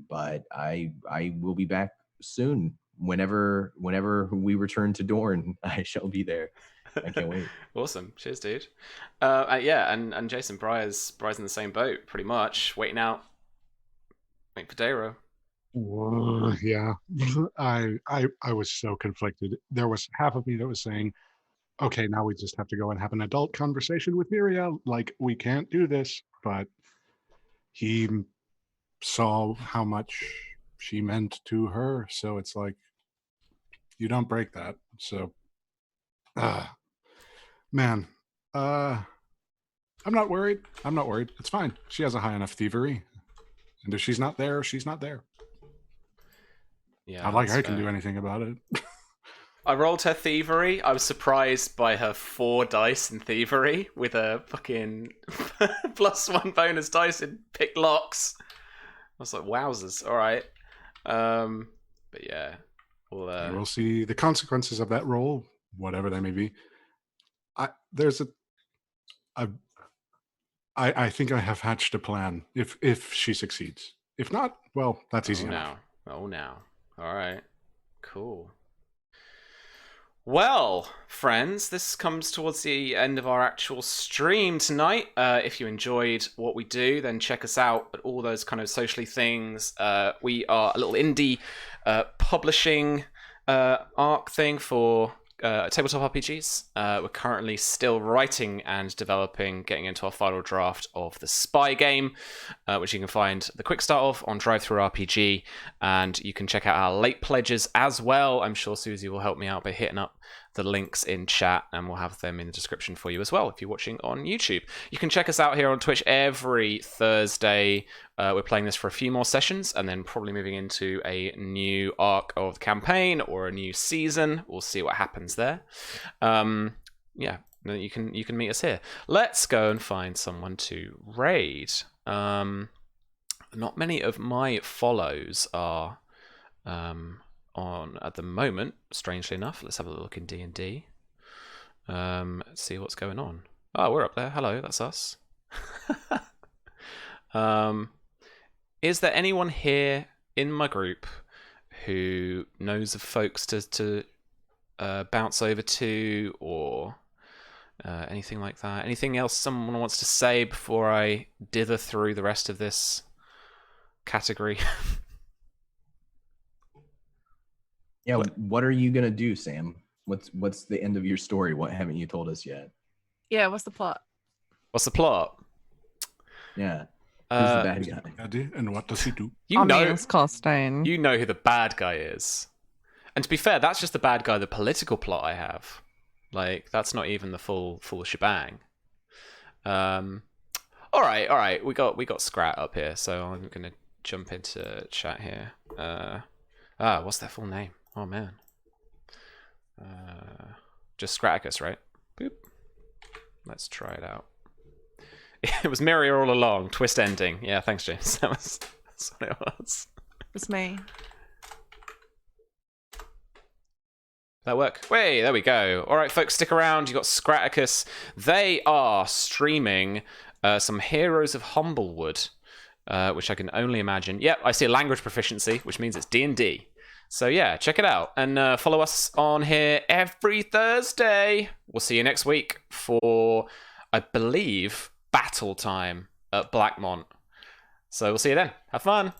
S5: but I will be back soon. Whenever we return to Dorne, I shall be there. I can't wait.
S1: Awesome. Cheers, dude. Yeah, and Jason, Bryar's in the same boat, pretty much. Waiting out. Waiting for Daero.
S4: Yeah. I was so conflicted. There was half of me that was saying, okay, now we just have to go and have an adult conversation with Myria. Like, we can't do this. But he saw how much she meant to her. So it's like, you don't break that. So, man, I'm not worried. It's fine. She has a high enough thievery. And if she's not there, she's not there.
S1: Yeah,
S4: not like I can do anything about it.
S1: I rolled her thievery. I was surprised by her 4 dice in thievery with a fucking +1 bonus dice in pick locks. I was like, wowzers. All right. But yeah. We'll
S4: see the consequences of that roll, whatever they may be. I think I have hatched a plan if she succeeds. If not, well, that's easy enough.
S1: Now. All right. Cool. Well, friends, this comes towards the end of our actual stream tonight. If you enjoyed what we do, then check us out at all those kind of socially things. We are a little indie publishing arc thing for tabletop RPGs. We're currently still writing and developing, getting into our final draft of the Spy game, which you can find the quick start of on DriveThruRPG, and you can check out our late pledges as well. I'm sure Susie will help me out by hitting up the links in chat, and we'll have them in the description for you as well if you're watching on YouTube. You can check us out here on Twitch every Thursday. We're playing this for a few more sessions and then probably moving into a new arc of the campaign or a new season. We'll see what happens there. Yeah, then you can meet us here. Let's go and find someone to raid. Not many of my follows are on at the moment, strangely enough. Let's have a look in D&D. See what's going on. Oh, we're up there. Hello, that's us. Is there anyone here in my group who knows of folks to bounce over to, or anything like that? Anything else someone wants to say before I dither through the rest of this category?
S5: Yeah, what are you gonna do, Sam? What's the end of your story? What haven't you told us yet?
S2: Yeah, what's the plot?
S1: What's the plot?
S5: Yeah. Who's the bad guy?
S4: Eddie, and what does he do?
S1: You know,
S2: it's Costain.
S1: you know who the bad guy is. And to be fair, that's just the bad guy, the political plot I have. Like, that's not even the full shebang. All right. We got Scrat up here, so I'm gonna jump into chat here. What's their full name? Oh man. Just Scraticus, right? Boop. Let's try it out. It was Myria all along. Twist ending. Yeah, thanks, James. That's what it was.
S2: It's me.
S1: That work? Wait, there we go. All right, folks, stick around. You got Scraticus. They are streaming some Heroes of Humblewood, which I can only imagine. Yep, I see a language proficiency, which means it's D&D. So yeah, check it out and follow us on here every Thursday. We'll see you next week for, I believe, battle time at Blackmont. So we'll see you then. Have fun.